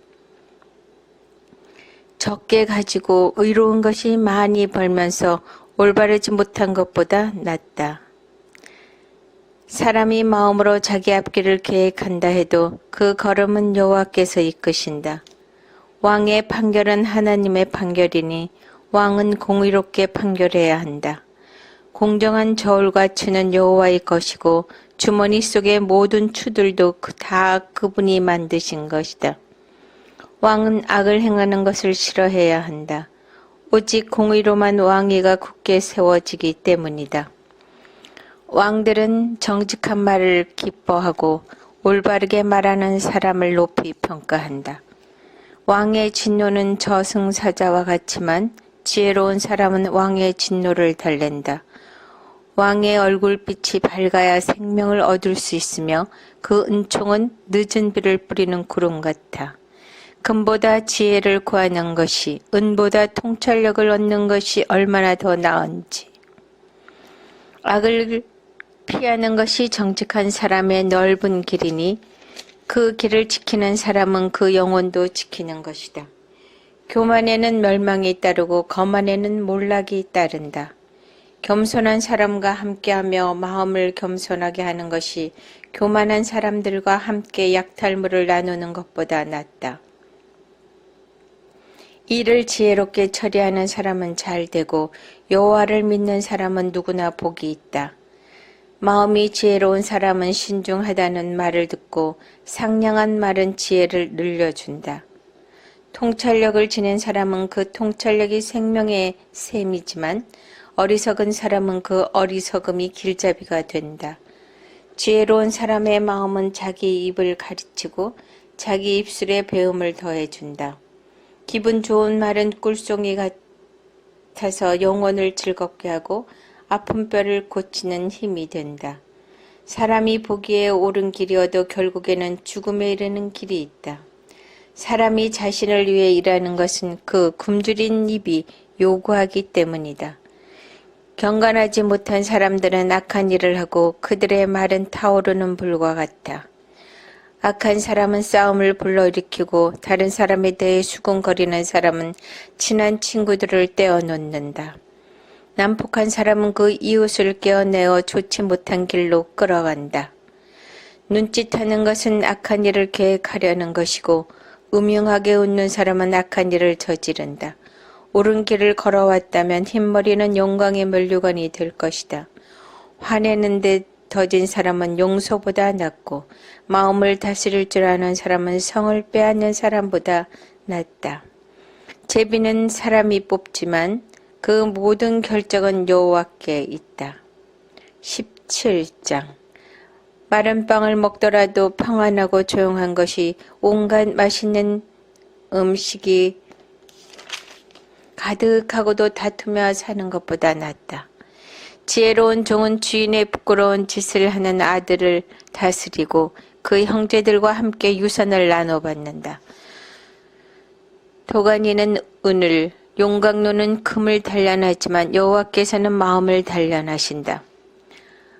적게 가지고 의로운 것이 많이 벌면서 올바르지 못한 것보다 낫다. 사람이 마음으로 자기 앞길을 계획한다 해도 그 걸음은 여호와께서 이끄신다. 왕의 판결은 하나님의 판결이니 왕은 공의롭게 판결해야 한다. 공정한 저울과 추는 여호와의 것이고 주머니 속의 모든 추들도 다 그분이 만드신 것이다. 왕은 악을 행하는 것을 싫어해야 한다. 오직 공의로만 왕위가 굳게 세워지기 때문이다. 왕들은 정직한 말을 기뻐하고 올바르게 말하는 사람을 높이 평가한다. 왕의 진노는 저승사자와 같지만 지혜로운 사람은 왕의 진노를 달랜다. 왕의 얼굴빛이 밝아야 생명을 얻을 수 있으며 그 은총은 늦은 비를 뿌리는 구름 같아. 금보다 지혜를 구하는 것이 은보다 통찰력을 얻는 것이 얼마나 더 나은지. 악을 피하는 것이 정직한 사람의 넓은 길이니 그 길을 지키는 사람은 그 영혼도 지키는 것이다. 교만에는 멸망이 따르고 거만에는 몰락이 따른다. 겸손한 사람과 함께하며 마음을 겸손하게 하는 것이 교만한 사람들과 함께 약탈물을 나누는 것보다 낫다. 일을 지혜롭게 처리하는 사람은 잘 되고 여호와를 믿는 사람은 누구나 복이 있다. 마음이 지혜로운 사람은 신중하다는 말을 듣고 상냥한 말은 지혜를 늘려준다. 통찰력을 지닌 사람은 그 통찰력이 생명의 셈이지만 어리석은 사람은 그 어리석음이 길잡이가 된다. 지혜로운 사람의 마음은 자기 입을 가르치고 자기 입술에 배움을 더해준다. 기분 좋은 말은 꿀송이 같아서 영혼을 즐겁게 하고 아픈 뼈를 고치는 힘이 된다. 사람이 보기에 옳은 길이어도 결국에는 죽음에 이르는 길이 있다. 사람이 자신을 위해 일하는 것은 그 굶주린 입이 요구하기 때문이다. 경건하지 못한 사람들은 악한 일을 하고 그들의 말은 타오르는 불과 같다. 악한 사람은 싸움을 불러일으키고 다른 사람에 대해 수군거리는 사람은 친한 친구들을 떼어놓는다. 난폭한 사람은 그 이웃을 깨어내어 좋지 못한 길로 끌어간다. 눈짓하는 것은 악한 일을 계획하려는 것이고 음흉하게 웃는 사람은 악한 일을 저지른다. 옳은 길을 걸어왔다면 흰머리는 영광의 면류관이 될 것이다. 화내는 데 더딘 사람은 용소보다 낫고 마음을 다스릴 줄 아는 사람은 성을 빼앗는 사람보다 낫다. 제비는 사람이 뽑지만 그 모든 결정은 여호와께 있다. 17장. 마른 빵을 먹더라도 평안하고 조용한 것이 온갖 맛있는 음식이 가득하고도 다투며 사는 것보다 낫다. 지혜로운 종은 주인의 부끄러운 짓을 하는 아들을 다스리고 그 형제들과 함께 유산을 나눠받는다. 도가니는 은을, 용광로는 금을 단련하지만 여호와께서는 마음을 단련하신다.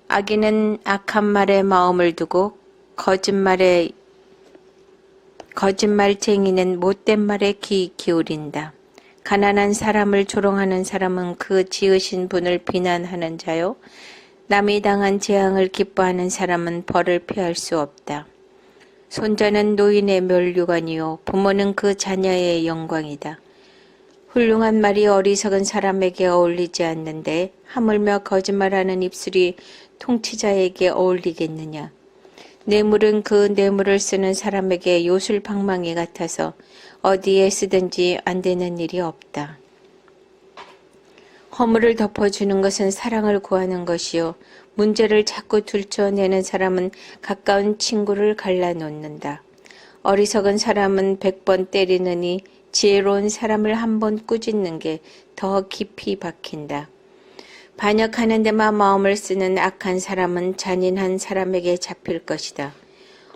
악인은 악한 말에 마음을 두고 거짓말쟁이는 못된 말에 귀 기울인다. 가난한 사람을 조롱하는 사람은 그 지으신 분을 비난하는 자요. 남이 당한 재앙을 기뻐하는 사람은 벌을 피할 수 없다. 손자는 노인의 면류관이요 부모는 그 자녀의 영광이다. 훌륭한 말이 어리석은 사람에게 어울리지 않는데 하물며 거짓말하는 입술이 통치자에게 어울리겠느냐. 뇌물은 그 뇌물을 쓰는 사람에게 요술방망이 같아서 어디에 쓰든지 안 되는 일이 없다. 허물을 덮어주는 것은 사랑을 구하는 것이요 문제를 자꾸 들춰내는 사람은 가까운 친구를 갈라놓는다. 어리석은 사람은 100번 때리느니 지혜로운 사람을 한 번 꾸짖는 게 더 깊이 박힌다. 반역하는 데만 마음을 쓰는 악한 사람은 잔인한 사람에게 잡힐 것이다.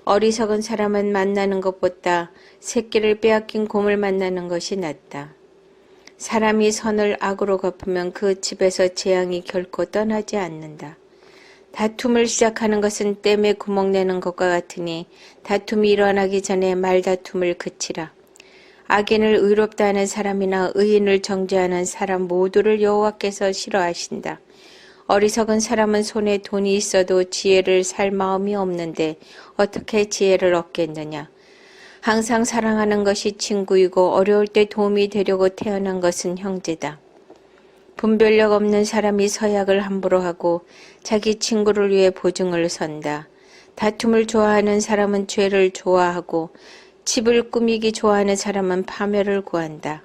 어리석은 사람은 만나는 것보다 새끼를 빼앗긴 곰을 만나는 것이 낫다. 사람이 선을 악으로 갚으면 그 집에서 재앙이 결코 떠나지 않는다. 다툼을 시작하는 것은 댐에 구멍 내는 것과 같으니 다툼이 일어나기 전에 말다툼을 그치라. 악인을 의롭다 하는 사람이나 의인을 정죄하는 사람 모두를 여호와께서 싫어하신다. 어리석은 사람은 손에 돈이 있어도 지혜를 살 마음이 없는데 어떻게 지혜를 얻겠느냐. 항상 사랑하는 것이 친구이고 어려울 때 도움이 되려고 태어난 것은 형제다. 분별력 없는 사람이 서약을 함부로 하고 자기 친구를 위해 보증을 선다. 다툼을 좋아하는 사람은 죄를 좋아하고 집을 꾸미기 좋아하는 사람은 파멸을 구한다.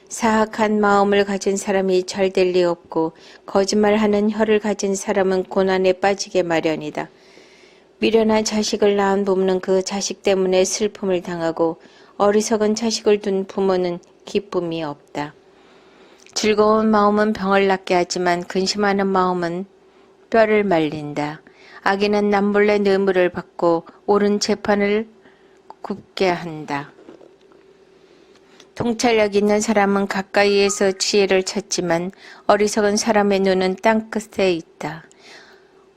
사악한 마음을 가진 사람이 잘 될 리 없고 거짓말하는 혀를 가진 사람은 고난에 빠지게 마련이다. 미련한 자식을 낳은 부모는 그 자식 때문에 슬픔을 당하고 어리석은 자식을 둔 부모는 기쁨이 없다. 즐거운 마음은 병을 낫게 하지만 근심하는 마음은 뼈를 말린다. 악인은 남몰래 뇌물을 받고 옳은 재판을 굽게 한다. 통찰력 있는 사람은 가까이에서 지혜를 찾지만 어리석은 사람의 눈은 땅끝에 있다.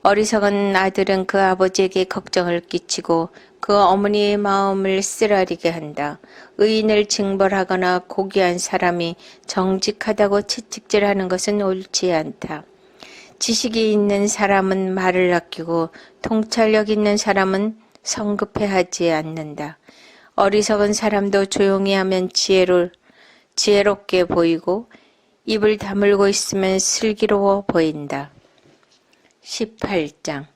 어리석은 아들은 그 아버지에게 걱정을 끼치고 그 어머니의 마음을 쓰라리게 한다. 의인을 징벌하거나 고귀한 사람이 정직하다고 채찍질하는 것은 옳지 않다. 지식이 있는 사람은 말을 아끼고 통찰력 있는 사람은 성급해하지 않는다. 어리석은 사람도 조용히 하면 지혜롭게 보이고 입을 다물고 있으면 슬기로워 보인다. 18장.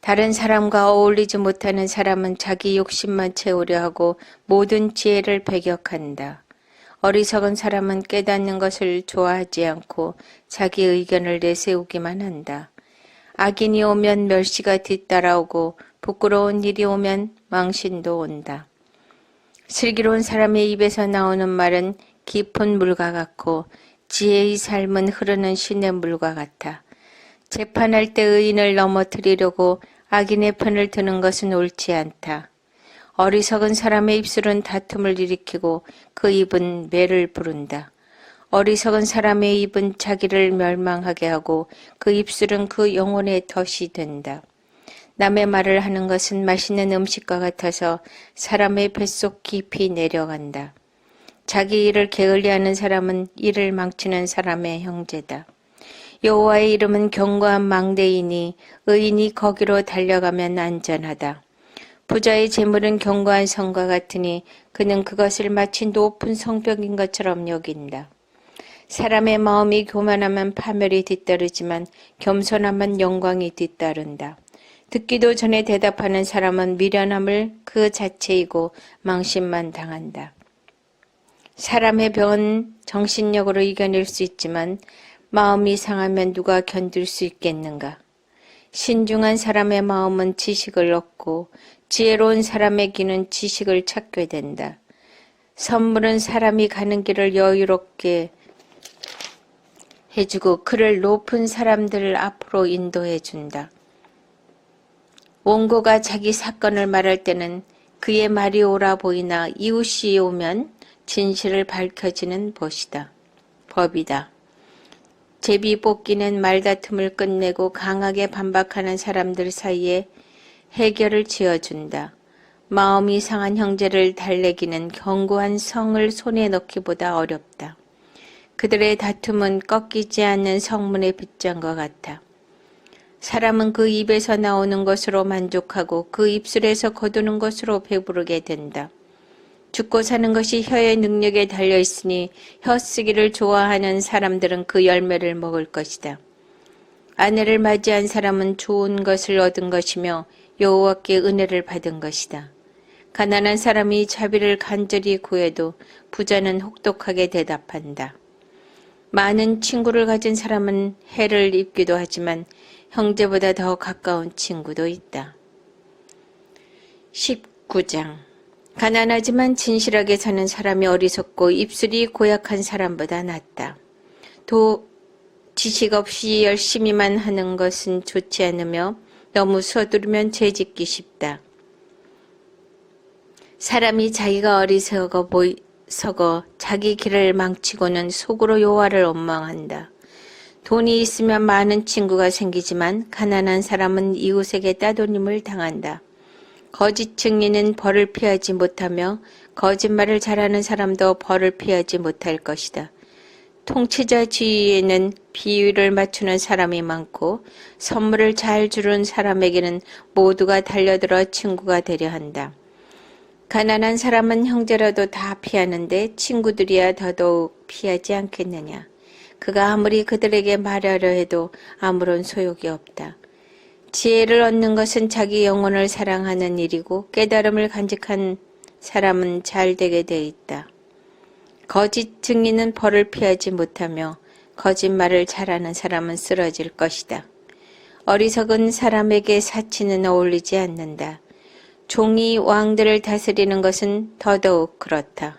다른 사람과 어울리지 못하는 사람은 자기 욕심만 채우려 하고 모든 지혜를 배격한다. 어리석은 사람은 깨닫는 것을 좋아하지 않고 자기 의견을 내세우기만 한다. 악인이 오면 멸시가 뒤따라오고 부끄러운 일이 오면 망신도 온다. 슬기로운 사람의 입에서 나오는 말은 깊은 물과 같고 지혜의 삶은 흐르는 시냇물과 같아. 재판할 때 의인을 넘어뜨리려고 악인의 편을 드는 것은 옳지 않다. 어리석은 사람의 입술은 다툼을 일으키고 그 입은 매를 부른다. 어리석은 사람의 입은 자기를 멸망하게 하고 그 입술은 그 영혼의 덫이 된다. 남의 말을 하는 것은 맛있는 음식과 같아서 사람의 뱃속 깊이 내려간다. 자기 일을 게을리하는 사람은 일을 망치는 사람의 형제다. 여호와의 이름은 견고한 망대이니 의인이 거기로 달려가면 안전하다. 부자의 재물은 견고한 성과 같으니 그는 그것을 마치 높은 성벽인 것처럼 여긴다. 사람의 마음이 교만하면 파멸이 뒤따르지만 겸손하면 영광이 뒤따른다. 듣기도 전에 대답하는 사람은 미련함을 그 자체이고 망신만 당한다. 사람의 병은 정신력으로 이겨낼 수 있지만 마음이 상하면 누가 견딜 수 있겠는가? 신중한 사람의 마음은 지식을 얻고 지혜로운 사람의 귀는 지식을 찾게 된다. 선물은 사람이 가는 길을 여유롭게 해주고 그를 높은 사람들 앞으로 인도해준다. 원고가 자기 사건을 말할 때는 그의 말이 옳아 보이나 이웃이 오면 진실을 밝혀지는 법이다. 제비 뽑기는 말다툼을 끝내고 강하게 반박하는 사람들 사이에 해결을 지어준다. 마음이 상한 형제를 달래기는 견고한 성을 손에 넣기보다 어렵다. 그들의 다툼은 꺾이지 않는 성문의 빗장과 같아. 사람은 그 입에서 나오는 것으로 만족하고 그 입술에서 거두는 것으로 배부르게 된다. 죽고 사는 것이 혀의 능력에 달려있으니 혀 쓰기를 좋아하는 사람들은 그 열매를 먹을 것이다. 아내를 맞이한 사람은 좋은 것을 얻은 것이며 여호와께 은혜를 받은 것이다. 가난한 사람이 자비를 간절히 구해도 부자는 혹독하게 대답한다. 많은 친구를 가진 사람은 해를 입기도 하지만 형제보다 더 가까운 친구도 있다. 19장 가난하지만 진실하게 사는 사람이 어리석고 입술이 고약한 사람보다 낫다. 또 지식 없이 열심히만 하는 것은 좋지 않으며 너무 서두르면 죄짓기 쉽다. 사람이 자기가 어리석어 자기 길을 망치고는 속으로 여호와를 원망한다. 돈이 있으면 많은 친구가 생기지만 가난한 사람은 이웃에게 따돌림을 당한다. 거짓 증인은 벌을 피하지 못하며 거짓말을 잘하는 사람도 벌을 피하지 못할 것이다. 통치자 주위에는 비위를 맞추는 사람이 많고 선물을 잘 주는 사람에게는 모두가 달려들어 친구가 되려 한다. 가난한 사람은 형제라도 다 피하는데 친구들이야 더더욱 피하지 않겠느냐. 그가 아무리 그들에게 말하려 해도 아무런 소용이 없다. 지혜를 얻는 것은 자기 영혼을 사랑하는 일이고 깨달음을 간직한 사람은 잘 되게 돼 있다. 거짓 증인은 벌을 피하지 못하며 거짓말을 잘하는 사람은 쓰러질 것이다. 어리석은 사람에게 사치는 어울리지 않는다. 종이 왕들을 다스리는 것은 더더욱 그렇다.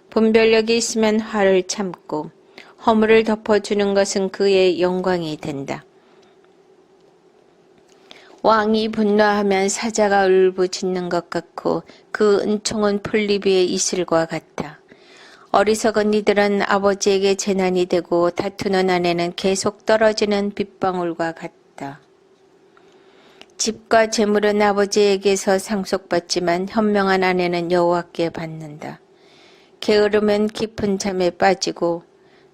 분별력이 있으면 화를 참고 허물을 덮어주는 것은 그의 영광이 된다. 왕이 분노하면 사자가 울부짖는 것 같고 그 은총은 풀잎 위의 이슬과 같아. 어리석은 이들은 아버지에게 재난이 되고 다투는 아내는 계속 떨어지는 빗방울과 같다. 집과 재물은 아버지에게서 상속받지만 현명한 아내는 여호와께 받는다. 게으르면 깊은 잠에 빠지고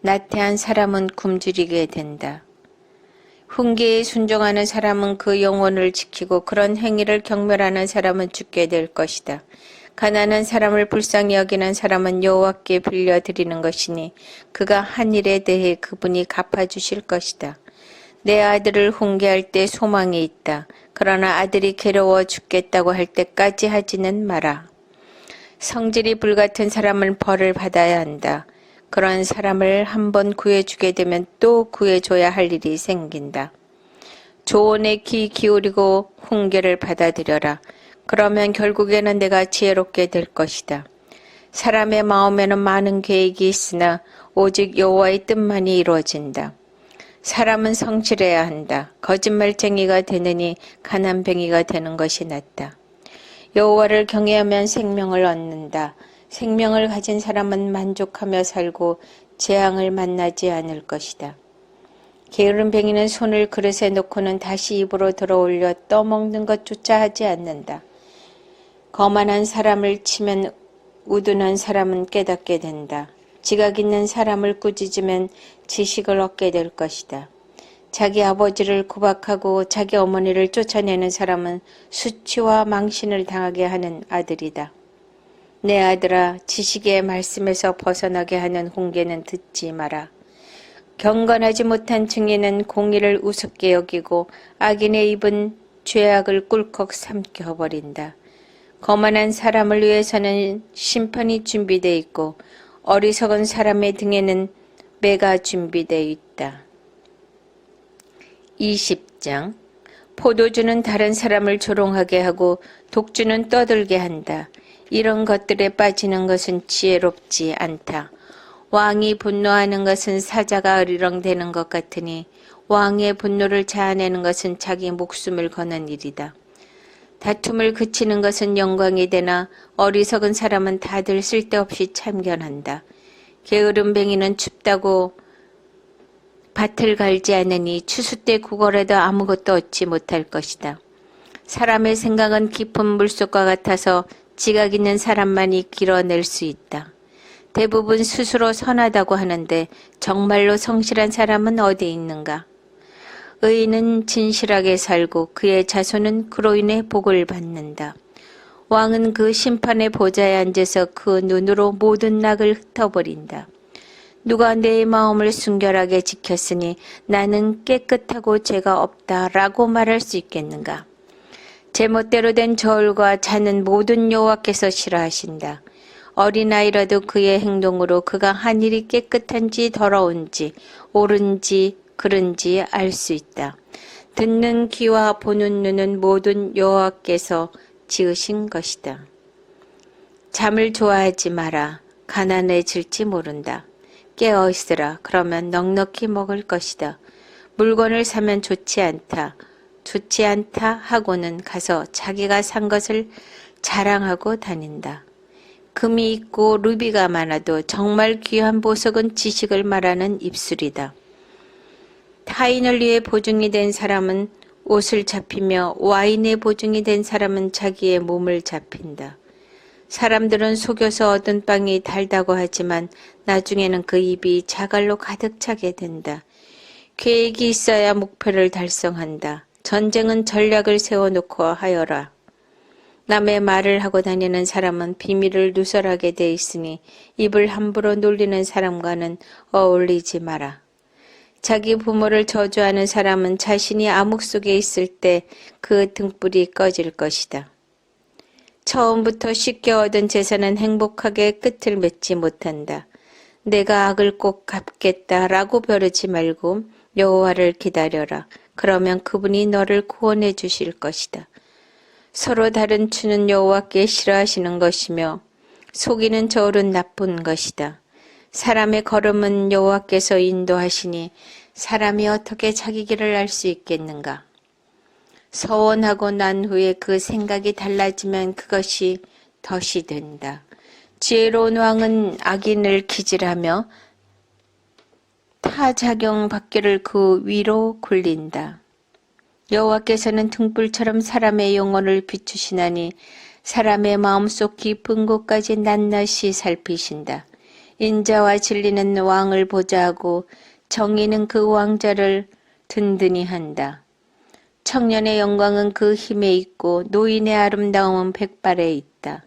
나태한 사람은 굶주리게 된다. 훈계에 순종하는 사람은 그 영혼을 지키고 그런 행위를 경멸하는 사람은 죽게 될 것이다. 가난한 사람을 불쌍히 여기는 사람은 여호와께 빌려드리는 것이니 그가 한 일에 대해 그분이 갚아주실 것이다. 내 아들을 훈계할 때 소망이 있다. 그러나 아들이 괴로워 죽겠다고 할 때까지 하지는 마라. 성질이 불같은 사람은 벌을 받아야 한다. 그런 사람을 한번 구해주게 되면 또 구해줘야 할 일이 생긴다. 조언에 귀 기울이고 훈계를 받아들여라. 그러면 결국에는 내가 지혜롭게 될 것이다. 사람의 마음에는 많은 계획이 있으나 오직 여호와의 뜻만이 이루어진다. 사람은 성실해야 한다. 거짓말쟁이가 되느니 가난뱅이가 되는 것이 낫다. 여호와를 경외하면 생명을 얻는다. 생명을 가진 사람은 만족하며 살고 재앙을 만나지 않을 것이다. 게으름뱅이는 손을 그릇에 놓고는 다시 입으로 들어올려 떠먹는 것조차 하지 않는다. 거만한 사람을 치면 우둔한 사람은 깨닫게 된다. 지각 있는 사람을 꾸짖으면 지식을 얻게 될 것이다. 자기 아버지를 구박하고 자기 어머니를 쫓아내는 사람은 수치와 망신을 당하게 하는 아들이다. 내 아들아, 지식의 말씀에서 벗어나게 하는 훈계는 듣지 마라. 경건하지 못한 증인은 공의를 우습게 여기고 악인의 입은 죄악을 꿀꺽 삼켜버린다. 거만한 사람을 위해서는 심판이 준비되어 있고 어리석은 사람의 등에는 매가 준비되어 있다. 20장. 포도주는 다른 사람을 조롱하게 하고 독주는 떠들게 한다. 이런 것들에 빠지는 것은 지혜롭지 않다. 왕이 분노하는 것은 사자가 어리렁대는 것 같으니 왕의 분노를 자아내는 것은 자기 목숨을 거는 일이다. 다툼을 그치는 것은 영광이 되나 어리석은 사람은 다들 쓸데없이 참견한다. 게으름뱅이는 춥다고 밭을 갈지 않으니 추수 때 구걸해도 아무것도 얻지 못할 것이다. 사람의 생각은 깊은 물속과 같아서 지각 있는 사람만이 길어낼 수 있다. 대부분 스스로 선하다고 하는데 정말로 성실한 사람은 어디 있는가? 의인은 진실하게 살고 그의 자손은 그로 인해 복을 받는다. 왕은 그 심판의 보좌에 앉아서 그 눈으로 모든 낙을 흩어버린다. 누가 내 마음을 순결하게 지켰으니 나는 깨끗하고 죄가 없다라고 말할 수 있겠는가? 제멋대로 된 저울과 잔은 모든 여호와께서 싫어하신다. 어린아이라도 그의 행동으로 그가 한 일이 깨끗한지 더러운지 옳은지 그른지 알 수 있다. 듣는 귀와 보는 눈은 모든 여호와께서 지으신 것이다. 잠을 좋아하지 마라. 가난해질지 모른다. 깨어 있으라. 그러면 넉넉히 먹을 것이다. 물건을 사면 좋지 않다. 좋지 않다 하고는 가서 자기가 산 것을 자랑하고 다닌다. 금이 있고 루비가 많아도 정말 귀한 보석은 지식을 말하는 입술이다. 타인을 위해 보증이 된 사람은 옷을 잡히며 와인의 보증이 된 사람은 자기의 몸을 잡힌다. 사람들은 속여서 얻은 빵이 달다고 하지만 나중에는 그 입이 자갈로 가득 차게 된다. 계획이 있어야 목표를 달성한다. 전쟁은 전략을 세워놓고 하여라. 남의 말을 하고 다니는 사람은 비밀을 누설하게 돼 있으니 입을 함부로 놀리는 사람과는 어울리지 마라. 자기 부모를 저주하는 사람은 자신이 암흑 속에 있을 때 그 등불이 꺼질 것이다. 처음부터 쉽게 얻은 재산은 행복하게 끝을 맺지 못한다. 내가 악을 꼭 갚겠다라고 벼르지 말고 여호와를 기다려라. 그러면 그분이 너를 구원해 주실 것이다. 서로 다른 추는 여호와께 싫어하시는 것이며 속이는 저울은 나쁜 것이다. 사람의 걸음은 여호와께서 인도하시니 사람이 어떻게 자기 길을 알 수 있겠는가? 서원하고 난 후에 그 생각이 달라지면 그것이 덫이 된다. 지혜로운 왕은 악인을 기질하며 타작용 밖에를 그 위로 굴린다. 여호와께서는 등불처럼 사람의 영혼을 비추시나니 사람의 마음속 깊은 곳까지 낱낱이 살피신다. 인자와 진리는 왕을 보좌하고 정의는 그 왕자를 든든히 한다. 청년의 영광은 그 힘에 있고 노인의 아름다움은 백발에 있다.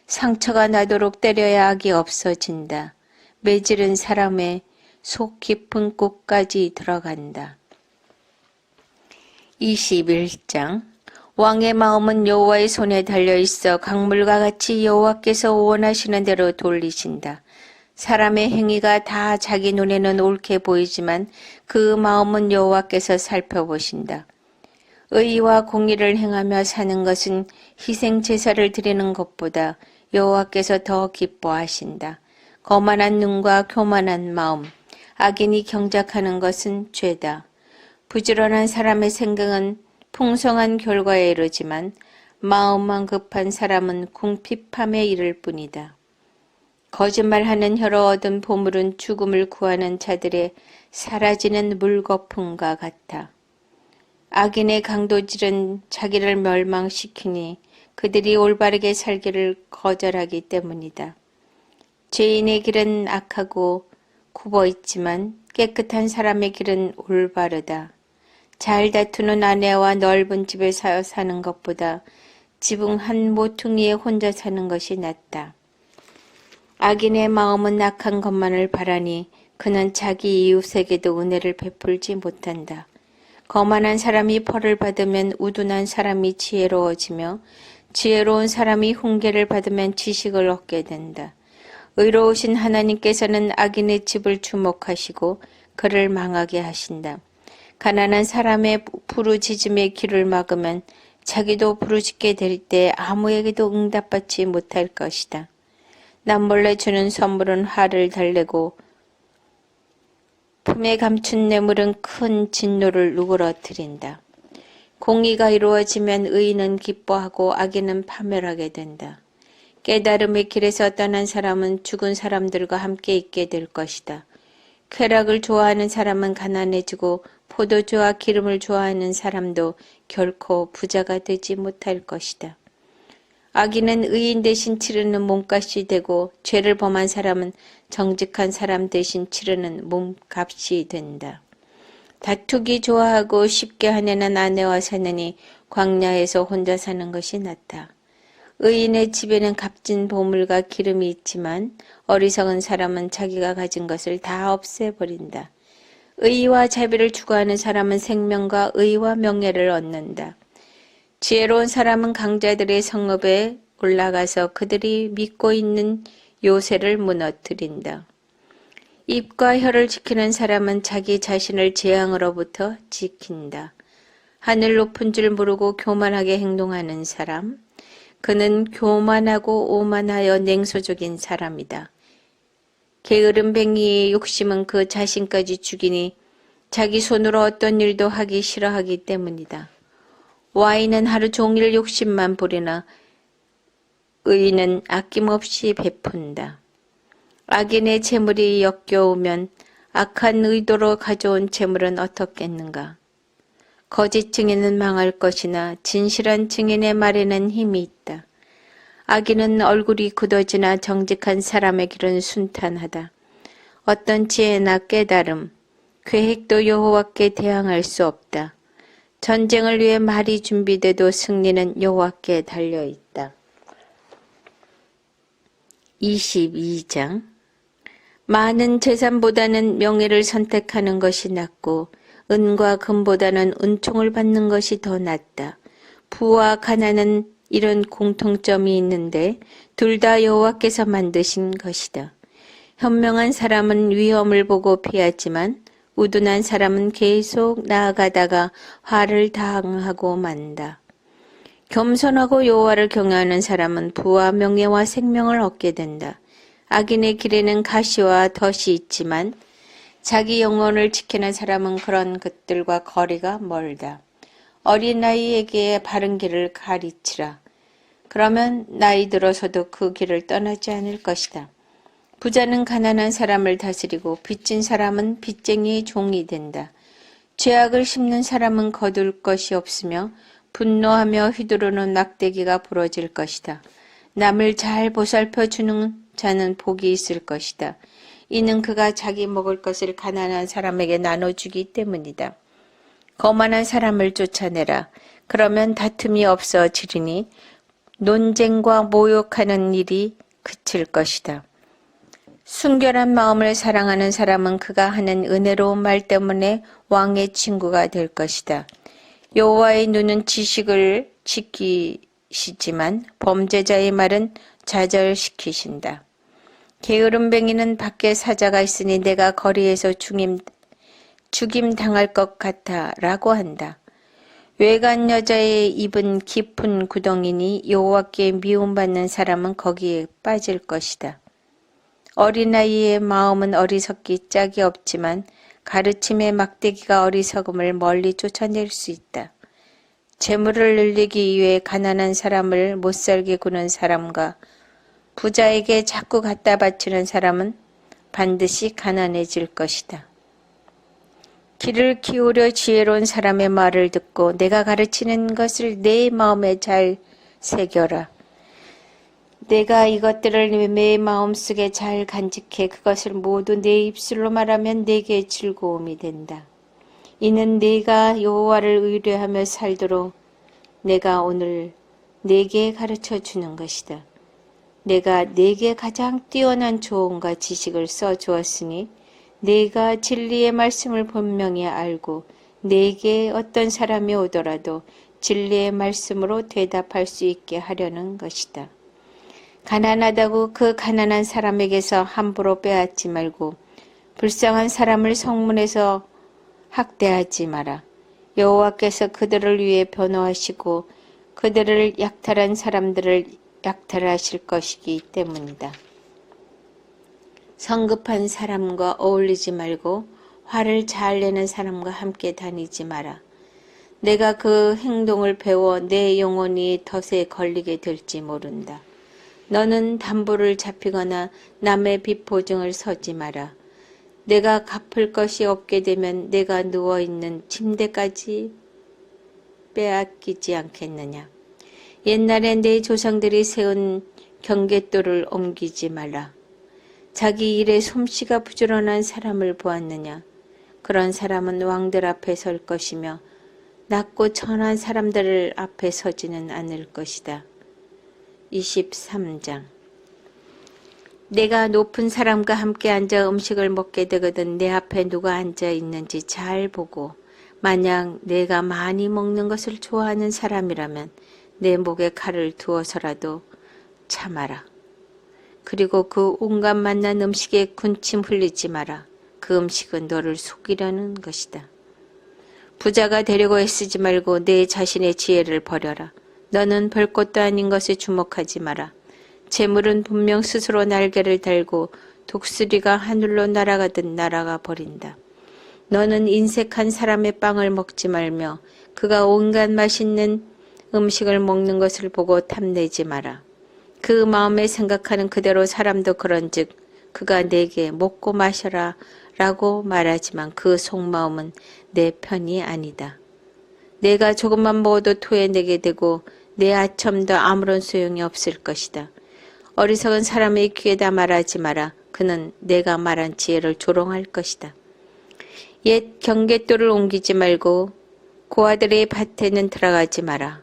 상처가 나도록 때려야 악이 없어진다. 매질은 사람의 속 깊은 곳까지 들어간다. 21장. 왕의 마음은 여호와의 손에 달려있어 강물과 같이 여호와께서 원하시는 대로 돌리신다. 사람의 행위가 다 자기 눈에는 옳게 보이지만 그 마음은 여호와께서 살펴보신다. 의와 공의를 행하며 사는 것은 희생 제사를 드리는 것보다 여호와께서 더 기뻐하신다. 거만한 눈과 교만한 마음, 악인이 경작하는 것은 죄다. 부지런한 사람의 생각은 풍성한 결과에 이르지만 마음만 급한 사람은 궁핍함에 이를 뿐이다. 거짓말하는 혀로 얻은 보물은 죽음을 구하는 자들의 사라지는 물거품과 같아. 악인의 강도질은 자기를 멸망시키니 그들이 올바르게 살기를 거절하기 때문이다. 죄인의 길은 악하고 굽어있지만 깨끗한 사람의 길은 올바르다. 잘 다투는 아내와 넓은 집에 사는 것보다 지붕 한 모퉁이에 혼자 사는 것이 낫다. 악인의 마음은 악한 것만을 바라니 그는 자기 이웃에게도 은혜를 베풀지 못한다. 거만한 사람이 벌을 받으면 우둔한 사람이 지혜로워지며 지혜로운 사람이 훈계를 받으면 지식을 얻게 된다. 의로우신 하나님께서는 악인의 집을 주목하시고 그를 망하게 하신다. 가난한 사람의 부르짖음에 귀를 막으면 자기도 부르짖게 될 때 아무에게도 응답받지 못할 것이다. 남몰래 주는 선물은 화를 달래고 품에 감춘 뇌물은 큰 진노를 누그러뜨린다. 공의가 이루어지면 의인은 기뻐하고 악인은 파멸하게 된다. 깨달음의 길에서 떠난 사람은 죽은 사람들과 함께 있게 될 것이다. 쾌락을 좋아하는 사람은 가난해지고 포도주와 기름을 좋아하는 사람도 결코 부자가 되지 못할 것이다. 악인은 의인 대신 치르는 몸값이 되고 죄를 범한 사람은 정직한 사람 대신 치르는 몸값이 된다. 다투기 좋아하고 쉽게 화내는 아내와 사느니 광야에서 혼자 사는 것이 낫다. 의인의 집에는 값진 보물과 기름이 있지만 어리석은 사람은 자기가 가진 것을 다 없애버린다. 의와 자비를 추구하는 사람은 생명과 의와 명예를 얻는다. 지혜로운 사람은 강자들의 성읍에 올라가서 그들이 믿고 있는 요새를 무너뜨린다. 입과 혀를 지키는 사람은 자기 자신을 재앙으로부터 지킨다. 하늘 높은 줄 모르고 교만하게 행동하는 사람, 그는 교만하고 오만하여 냉소적인 사람이다. 게으름뱅이의 욕심은 그 자신까지 죽이니 자기 손으로 어떤 일도 하기 싫어하기 때문이다. 와인은 하루 종일 욕심만 부리나 의인은 아낌없이 베푼다. 악인의 재물이 역겨우면 악한 의도로 가져온 재물은 어떻겠는가? 거짓 증인은 망할 것이나 진실한 증인의 말에는 힘이 있다. 악인은 얼굴이 굳어지나 정직한 사람의 길은 순탄하다. 어떤 지혜나 깨달음, 계획도 여호와께 대항할 수 없다. 전쟁을 위해 말이 준비돼도 승리는 여호와께 달려있다. 22장 많은 재산보다는 명예를 선택하는 것이 낫고 은과 금보다는 은총을 받는 것이 더 낫다. 부와 가난은 이런 공통점이 있는데 둘 다 여호와께서 만드신 것이다. 현명한 사람은 위험을 보고 피하지만 우둔한 사람은 계속 나아가다가 화를 당하고 만다. 겸손하고 여호와를 경외하는 사람은 부와 명예와 생명을 얻게 된다. 악인의 길에는 가시와 덫이 있지만 자기 영혼을 지키는 사람은 그런 것들과 거리가 멀다. 어린아이에게 바른 길을 가르치라. 그러면 나이 들어서도 그 길을 떠나지 않을 것이다. 부자는 가난한 사람을 다스리고 빚진 사람은 빚쟁이의 종이 된다. 죄악을 심는 사람은 거둘 것이 없으며 분노하며 휘두르는 막대기가 부러질 것이다. 남을 잘 보살펴 주는 자는 복이 있을 것이다. 이는 그가 자기 먹을 것을 가난한 사람에게 나눠주기 때문이다. 거만한 사람을 쫓아내라. 그러면 다툼이 없어지리니 논쟁과 모욕하는 일이 그칠 것이다. 순결한 마음을 사랑하는 사람은 그가 하는 은혜로운 말 때문에 왕의 친구가 될 것이다. 여호와의 눈은 지식을 지키시지만 범죄자의 말은 좌절시키신다. 게으름뱅이는 밖에 사자가 있으니 내가 거리에서 죽임 당할 것 같아 라고 한다. 외간 여자의 입은 깊은 구덩이니 여호와께 미움받는 사람은 거기에 빠질 것이다. 어린아이의 마음은 어리석기 짝이 없지만 가르침의 막대기가 어리석음을 멀리 쫓아낼 수 있다. 재물을 늘리기 위해 가난한 사람을 못살게 구는 사람과 부자에게 자꾸 갖다 바치는 사람은 반드시 가난해질 것이다. 귀를 기울여 지혜로운 사람의 말을 듣고 내가 가르치는 것을 내 마음에 잘 새겨라. 내가 이것들을 내 마음속에 잘 간직해 그것을 모두 내 입술로 말하면 내게 즐거움이 된다. 이는 내가 여호와를 의뢰하며 살도록 내가 오늘 내게 가르쳐 주는 것이다. 내가 내게 가장 뛰어난 조언과 지식을 써 주었으니 내가 진리의 말씀을 분명히 알고 내게 어떤 사람이 오더라도 진리의 말씀으로 대답할 수 있게 하려는 것이다. 가난하다고 그 가난한 사람에게서 함부로 빼앗지 말고 불쌍한 사람을 성문에서 학대하지 마라. 여호와께서 그들을 위해 변호하시고 그들을 약탈한 사람들을 약탈하실 것이기 때문이다. 성급한 사람과 어울리지 말고 화를 잘 내는 사람과 함께 다니지 마라. 내가 그 행동을 배워 내 영혼이 덫에 걸리게 될지 모른다. 너는 담보를 잡히거나 남의 빚 보증을 서지 마라. 내가 갚을 것이 없게 되면 내가 누워있는 침대까지 빼앗기지 않겠느냐. 옛날에 내 조상들이 세운 경계도를 옮기지 말라. 자기 일에 솜씨가 부지런한 사람을 보았느냐. 그런 사람은 왕들 앞에 설 것이며 낮고 천한 사람들 앞에 서지는 않을 것이다. 23장. 내가 높은 사람과 함께 앉아 음식을 먹게 되거든 내 앞에 누가 앉아 있는지 잘 보고 만약 내가 많이 먹는 것을 좋아하는 사람이라면 내 목에 칼을 두어서라도 참아라. 그리고 그 온갖 맛난 음식에 군침 흘리지 마라. 그 음식은 너를 속이려는 것이다. 부자가 되려고 애쓰지 말고 내 자신의 지혜를 버려라. 너는 별것도 아닌 것에 주목하지 마라. 재물은 분명 스스로 날개를 달고 독수리가 하늘로 날아가듯 날아가 버린다. 너는 인색한 사람의 빵을 먹지 말며 그가 온갖 맛있는 음식을 먹는 것을 보고 탐내지 마라. 그 마음에 생각하는 그대로 사람도 그런즉 그가 내게 먹고 마셔라 라고 말하지만 그 속마음은 내 편이 아니다. 내가 조금만 먹어도 토해내게 되고 내 아첨도 아무런 소용이 없을 것이다. 어리석은 사람의 귀에다 말하지 마라. 그는 내가 말한 지혜를 조롱할 것이다. 옛 경계도를 옮기지 말고 고아들의 밭에는 들어가지 마라.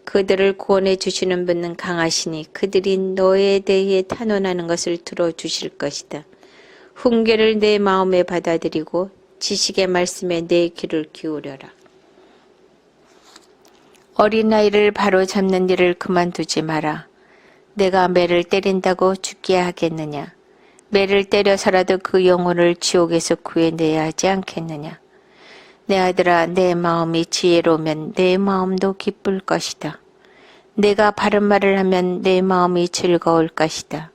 그들을 구원해 주시는 분은 강하시니 그들이 너에 대해 탄원하는 것을 들어주실 것이다. 훈계를 내 마음에 받아들이고 지식의 말씀에 내 귀를 기울여라. 어린아이를 바로 잡는 일을 그만두지 마라. 내가 매를 때린다고 죽게 하겠느냐. 매를 때려서라도 그 영혼을 지옥에서 구해내야 하지 않겠느냐. 내 아들아, 내 마음이 지혜로우면 내 마음도 기쁠 것이다. 내가 바른 말을 하면 내 마음이 즐거울 것이다.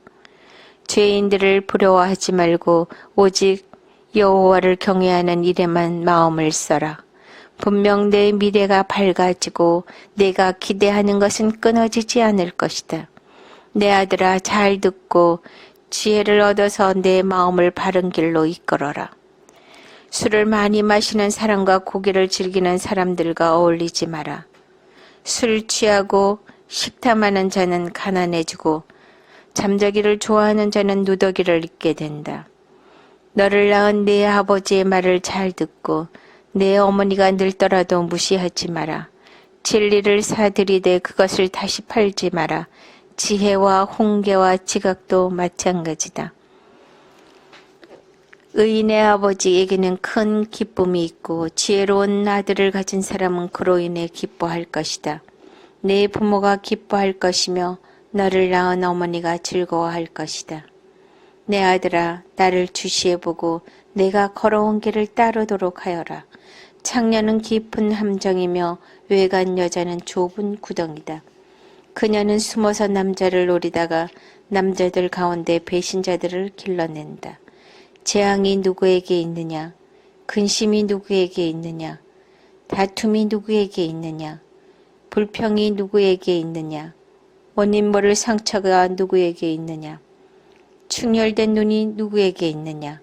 죄인들을 부러워하지 말고 오직 여호와를 경외하는 일에만 마음을 써라. 분명 내 미래가 밝아지고 내가 기대하는 것은 끊어지지 않을 것이다. 내 아들아, 잘 듣고 지혜를 얻어서 내 마음을 바른 길로 이끌어라. 술을 많이 마시는 사람과 고기를 즐기는 사람들과 어울리지 마라. 술 취하고 식탐하는 자는 가난해지고 잠자기를 좋아하는 자는 누더기를 잊게 된다. 너를 낳은 네 아버지의 말을 잘 듣고 내 어머니가 늙더라도 무시하지 마라. 진리를 사들이되 그것을 다시 팔지 마라. 지혜와 훈계와 지각도 마찬가지다. 의인의 아버지에게는 큰 기쁨이 있고 지혜로운 아들을 가진 사람은 그로 인해 기뻐할 것이다. 내 부모가 기뻐할 것이며 너를 낳은 어머니가 즐거워할 것이다. 내 아들아, 나를 주시해보고 내가 걸어온 길을 따르도록 하여라. 창녀는 깊은 함정이며 외간 여자는 좁은 구덩이다. 그녀는 숨어서 남자를 노리다가 남자들 가운데 배신자들을 길러낸다. 재앙이 누구에게 있느냐? 근심이 누구에게 있느냐? 다툼이 누구에게 있느냐? 불평이 누구에게 있느냐? 원인 모를 상처가 누구에게 있느냐? 충혈된 눈이 누구에게 있느냐?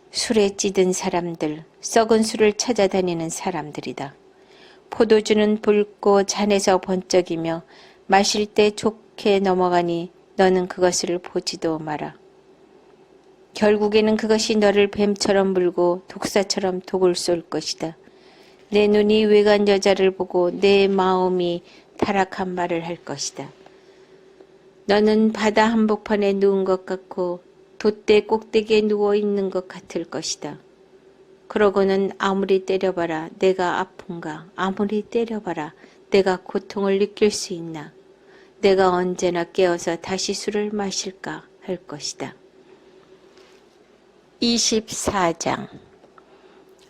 술에 찌든 사람들, 썩은 술을 찾아다니는 사람들이다. 포도주는 붉고 잔에서 번쩍이며 마실 때 좋게 넘어가니 너는 그것을 보지도 마라. 결국에는 그것이 너를 뱀처럼 물고 독사처럼 독을 쏠 것이다. 내 눈이 외간 여자를 보고 내 마음이 타락한 말을 할 것이다. 너는 바다 한복판에 누운 것 같고 돛대 꼭대기에 누워있는 것 같을 것이다. 그러고는 아무리 때려봐라 내가 아픈가, 아무리 때려봐라 내가 고통을 느낄 수 있나, 내가 언제나 깨어서 다시 술을 마실까 할 것이다. 24장.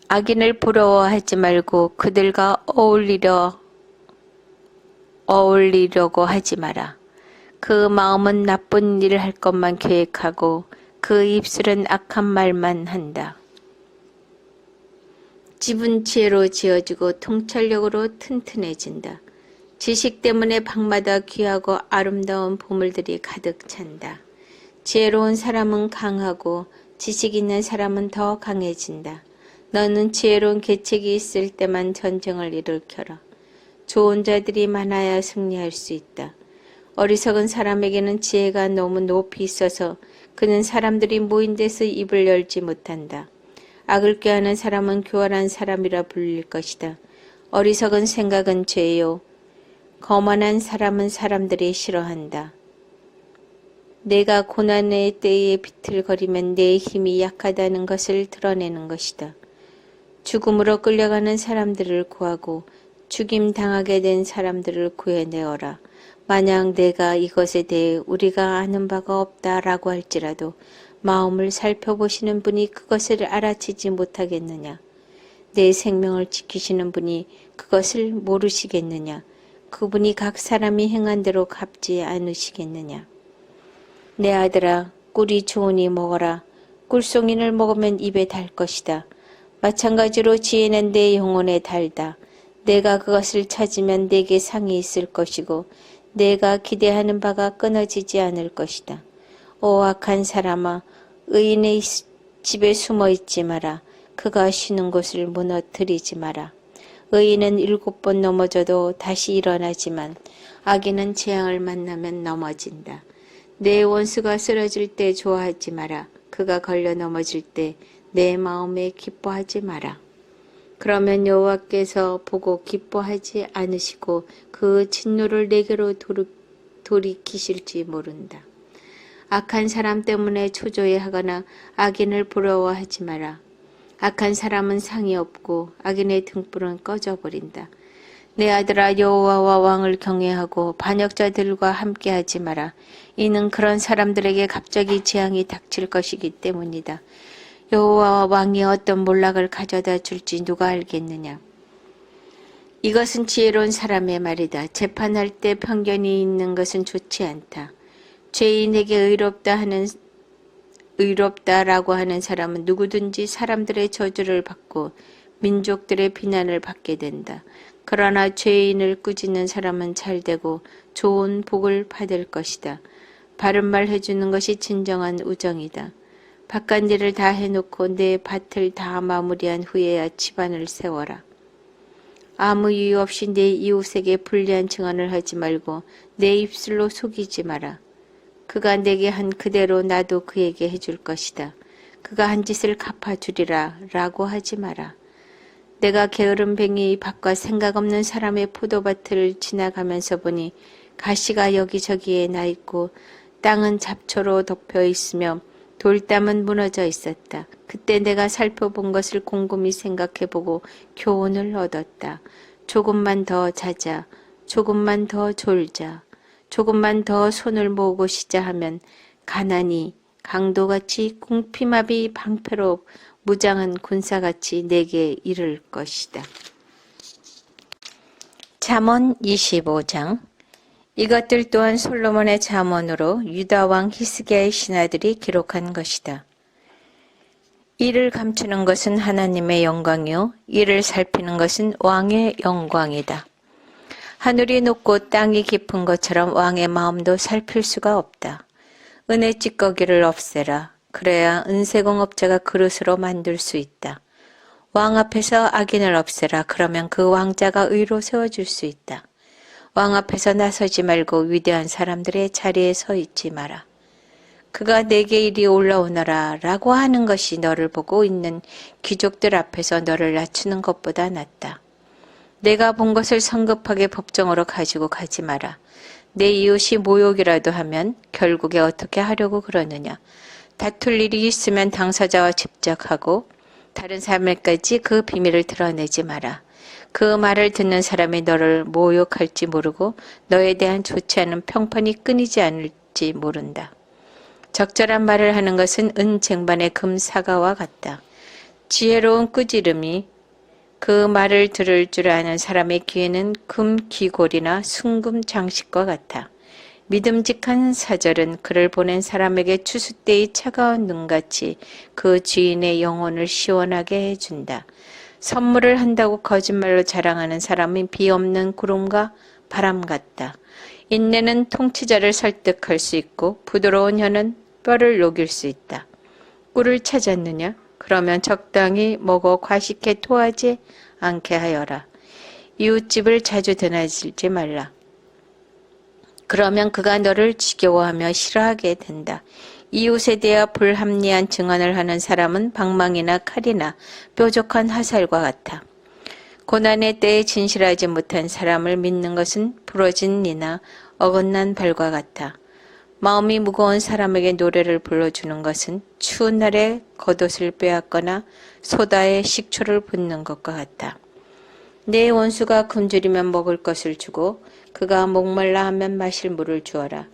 악인을 부러워하지 말고 그들과 어울리려고 하지 마라. 그 마음은 나쁜 일을 할 것만 계획하고 그 입술은 악한 말만 한다. 집은 지혜로 지어지고 통찰력으로 튼튼해진다. 지식 때문에 방마다 귀하고 아름다운 보물들이 가득 찬다. 지혜로운 사람은 강하고 지식 있는 사람은 더 강해진다. 너는 지혜로운 계책이 있을 때만 전쟁을 일으켜라. 좋은 자들이 많아야 승리할 수 있다. 어리석은 사람에게는 지혜가 너무 높이 있어서 그는 사람들이 모인 데서 입을 열지 못한다. 악을 꾀하는 사람은 교활한 사람이라 불릴 것이다. 어리석은 생각은 죄요. 거만한 사람은 사람들이 싫어한다. 내가 고난의 때에 비틀거리면 내 힘이 약하다는 것을 드러내는 것이다. 죽음으로 끌려가는 사람들을 구하고 죽임 당하게 된 사람들을 구해내어라. 만약 내가 이것에 대해 우리가 아는 바가 없다라고 할지라도 마음을 살펴보시는 분이 그것을 알아채지 못하겠느냐? 내 생명을 지키시는 분이 그것을 모르시겠느냐? 그분이 각 사람이 행한 대로 갚지 않으시겠느냐? 내 아들아, 꿀이 좋으니 먹어라. 꿀송이를 먹으면 입에 달 것이다. 마찬가지로 지혜는 내 영혼에 달다. 내가 그것을 찾으면 내게 상이 있을 것이고 내가 기대하는 바가 끊어지지 않을 것이다. 오 악한 사람아, 의인의 집에 숨어 있지 마라. 그가 쉬는 곳을 무너뜨리지 마라. 의인은 7번 넘어져도 다시 일어나지만 악인은 재앙을 만나면 넘어진다. 내 원수가 쓰러질 때 좋아하지 마라. 그가 걸려 넘어질 때 내 마음에 기뻐하지 마라. 그러면 여호와께서 보고 기뻐하지 않으시고 그 진노를 내게로 돌이키실지 모른다. 악한 사람 때문에 초조해하거나 악인을 부러워하지 마라. 악한 사람은 상이 없고 악인의 등불은 꺼져버린다. 내 아들아, 여호와와 왕을 경외하고 반역자들과 함께하지 마라. 이는 그런 사람들에게 갑자기 재앙이 닥칠 것이기 때문이다. 여호와와 왕이 어떤 몰락을 가져다 줄지 누가 알겠느냐. 이것은 지혜로운 사람의 말이다. 재판할 때 편견이 있는 것은 좋지 않다. 죄인에게 의롭다라고 하는 사람은 누구든지 사람들의 저주를 받고 민족들의 비난을 받게 된다. 그러나 죄인을 꾸짖는 사람은 잘되고 좋은 복을 받을 것이다. 바른 말 해주는 것이 진정한 우정이다. 바깥 일을 다 해놓고 내 밭을 다 마무리한 후에야 집안을 세워라. 아무 이유 없이 내 이웃에게 불리한 증언을 하지 말고 내 입술로 속이지 마라. 그가 내게 한 그대로 나도 그에게 해줄 것이다. 그가 한 짓을 갚아주리라 라고 하지 마라. 내가 게으른 뱅이 밭과 생각 없는 사람의 포도밭을 지나가면서 보니 가시가 여기저기에 나 있고 땅은 잡초로 덮여 있으며 돌담은 무너져 있었다. 그때 내가 살펴본 것을 곰곰이 생각해보고 교훈을 얻었다. 조금만 더 자자, 조금만 더 졸자, 조금만 더 손을 모으고 쉬자 하면 가난이 강도같이 궁핍합이 방패로 무장한 군사같이 내게 이를 것이다. 잠언 25장. 이것들 또한 솔로몬의 잠언으로 유다 왕 히스기야의 신하들이 기록한 것이다. 이를 감추는 것은 하나님의 영광이요 이를 살피는 것은 왕의 영광이다. 하늘이 높고 땅이 깊은 것처럼 왕의 마음도 살필 수가 없다. 은혜 찌꺼기를 없애라. 그래야 은세공업자가 그릇으로 만들 수 있다. 왕 앞에서 악인을 없애라. 그러면 그 왕자가 의로 세워줄 수 있다. 왕 앞에서 나서지 말고 위대한 사람들의 자리에 서 있지 마라. 그가 내게 이리 올라오너라 라고 하는 것이 너를 보고 있는 귀족들 앞에서 너를 낮추는 것보다 낫다. 내가 본 것을 성급하게 법정으로 가지고 가지 마라. 내 이웃이 모욕이라도 하면 결국에 어떻게 하려고 그러느냐. 다툴 일이 있으면 당사자와 집적하고 다른 사람에게까지 그 비밀을 드러내지 마라. 그 말을 듣는 사람이 너를 모욕할지 모르고 너에 대한 좋지 않은 평판이 끊이지 않을지 모른다. 적절한 말을 하는 것은 은 쟁반의 금 사과와 같다. 지혜로운 꾸지름이 그 말을 들을 줄 아는 사람의 귀에는 금 귀골이나 순금 장식과 같아. 믿음직한 사절은 그를 보낸 사람에게 추수 때의 차가운 눈같이 그 주인의 영혼을 시원하게 해준다. 선물을 한다고 거짓말로 자랑하는 사람이 비 없는 구름과 바람 같다. 인내는 통치자를 설득할 수 있고 부드러운 혀는 뼈를 녹일 수 있다. 꿀을 찾았느냐? 그러면 적당히 먹어 과식해 토하지 않게 하여라. 이웃집을 자주 드나들지 말라. 그러면 그가 너를 지겨워하며 싫어하게 된다. 이웃에 대해 불합리한 증언을 하는 사람은 방망이나 칼이나 뾰족한 화살과 같아. 고난의 때에 진실하지 못한 사람을 믿는 것은 부러진 이나 어긋난 발과 같아. 마음이 무거운 사람에게 노래를 불러주는 것은 추운 날에 겉옷을 빼앗거나 소다에 식초를 붓는 것과 같다. 내 원수가 굶주리면 먹을 것을 주고 그가 목말라 하면 마실 물을 주어라.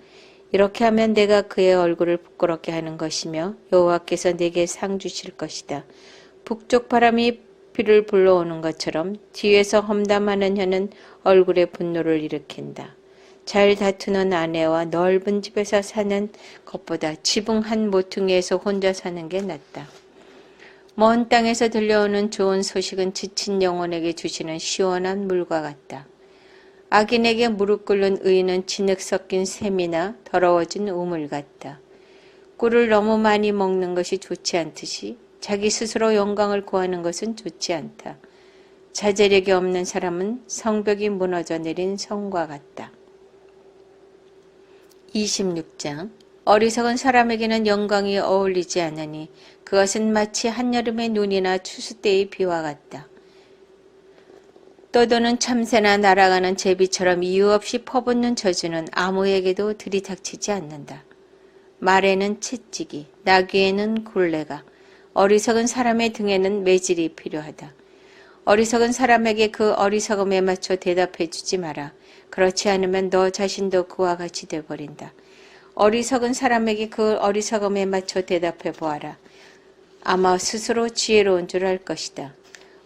이렇게 하면 내가 그의 얼굴을 부끄럽게 하는 것이며 여호와께서 내게 상 주실 것이다. 북쪽 바람이 비를 불러오는 것처럼 뒤에서 험담하는 혀는 얼굴에 분노를 일으킨다. 잘 다투는 아내와 넓은 집에서 사는 것보다 지붕 한 모퉁이에서 혼자 사는 게 낫다. 먼 땅에서 들려오는 좋은 소식은 지친 영혼에게 주시는 시원한 물과 같다. 악인에게 무릎 꿇는 의인은 진흙 섞인 샘이나 더러워진 우물 같다. 꿀을 너무 많이 먹는 것이 좋지 않듯이 자기 스스로 영광을 구하는 것은 좋지 않다. 자제력이 없는 사람은 성벽이 무너져 내린 성과 같다. 26장. 어리석은 사람에게는 영광이 어울리지 않으니 그것은 마치 한여름의 눈이나 추수 때의 비와 같다. 떠도는 참새나 날아가는 제비처럼 이유 없이 퍼붓는 저주는 아무에게도 들이닥치지 않는다. 말에는 채찍이, 나귀에는 굴레가, 어리석은 사람의 등에는 매질이 필요하다. 어리석은 사람에게 그 어리석음에 맞춰 대답해 주지 마라. 그렇지 않으면 너 자신도 그와 같이 되어버린다. 어리석은 사람에게 그 어리석음에 맞춰 대답해 보아라. 아마 스스로 지혜로운 줄 알 것이다.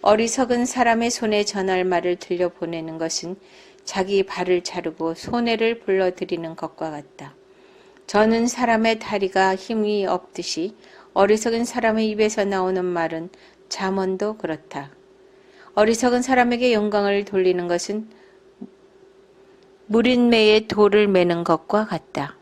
어리석은 사람의 손에 전할 말을 들려보내는 것은 자기 발을 자르고 손해를 불러들이는 것과 같다. 저는 사람의 다리가 힘이 없듯이 어리석은 사람의 입에서 나오는 말은 잠언도 그렇다. 어리석은 사람에게 영광을 돌리는 것은 무린매에 돌을 매는 것과 같다.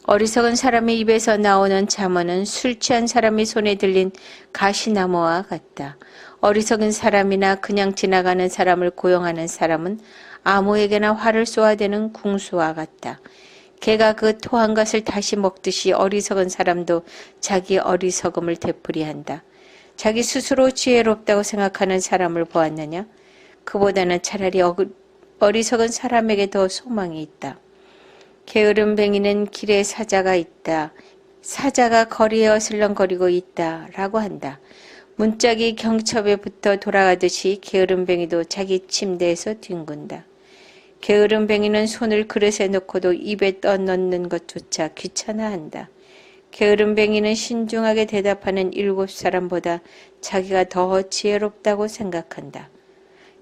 어리석은 사람의 입에서 나오는 잠언은 술 취한 사람의 손에 들린 가시나무와 같다. 어리석은 사람이나 그냥 지나가는 사람을 고용하는 사람은 아무에게나 활을 쏘아대는 궁수와 같다. 개가 그 토한 것을 다시 먹듯이 어리석은 사람도 자기 어리석음을 되풀이한다. 자기 스스로 지혜롭다고 생각하는 사람을 보았느냐? 그보다는 차라리 어리석은 사람에게 더 소망이 있다. 게으름뱅이는 길에 사자가 있다. 사자가 거리에 어슬렁거리고 있다. 라고 한다. 문짝이 경첩에 붙어 돌아가듯이 게으름뱅이도 자기 침대에서 뒹군다. 게으름뱅이는 손을 그릇에 넣고도 입에 떠넣는 것조차 귀찮아한다. 게으름뱅이는 신중하게 대답하는 7사람보다 자기가 더 지혜롭다고 생각한다.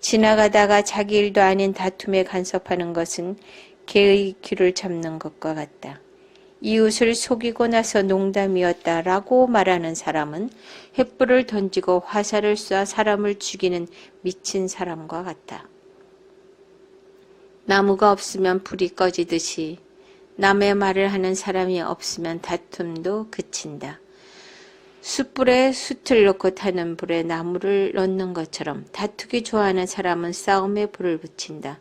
지나가다가 자기 일도 아닌 다툼에 간섭하는 것은 개의 귀를 잡는 것과 같다. 이웃을 속이고 나서 농담이었다라고 말하는 사람은 횃불을 던지고 화살을 쏴 사람을 죽이는 미친 사람과 같다. 나무가 없으면 불이 꺼지듯이 남의 말을 하는 사람이 없으면 다툼도 그친다. 숯불에 숯을 넣고 타는 불에 나무를 넣는 것처럼 다투기 좋아하는 사람은 싸움에 불을 붙인다.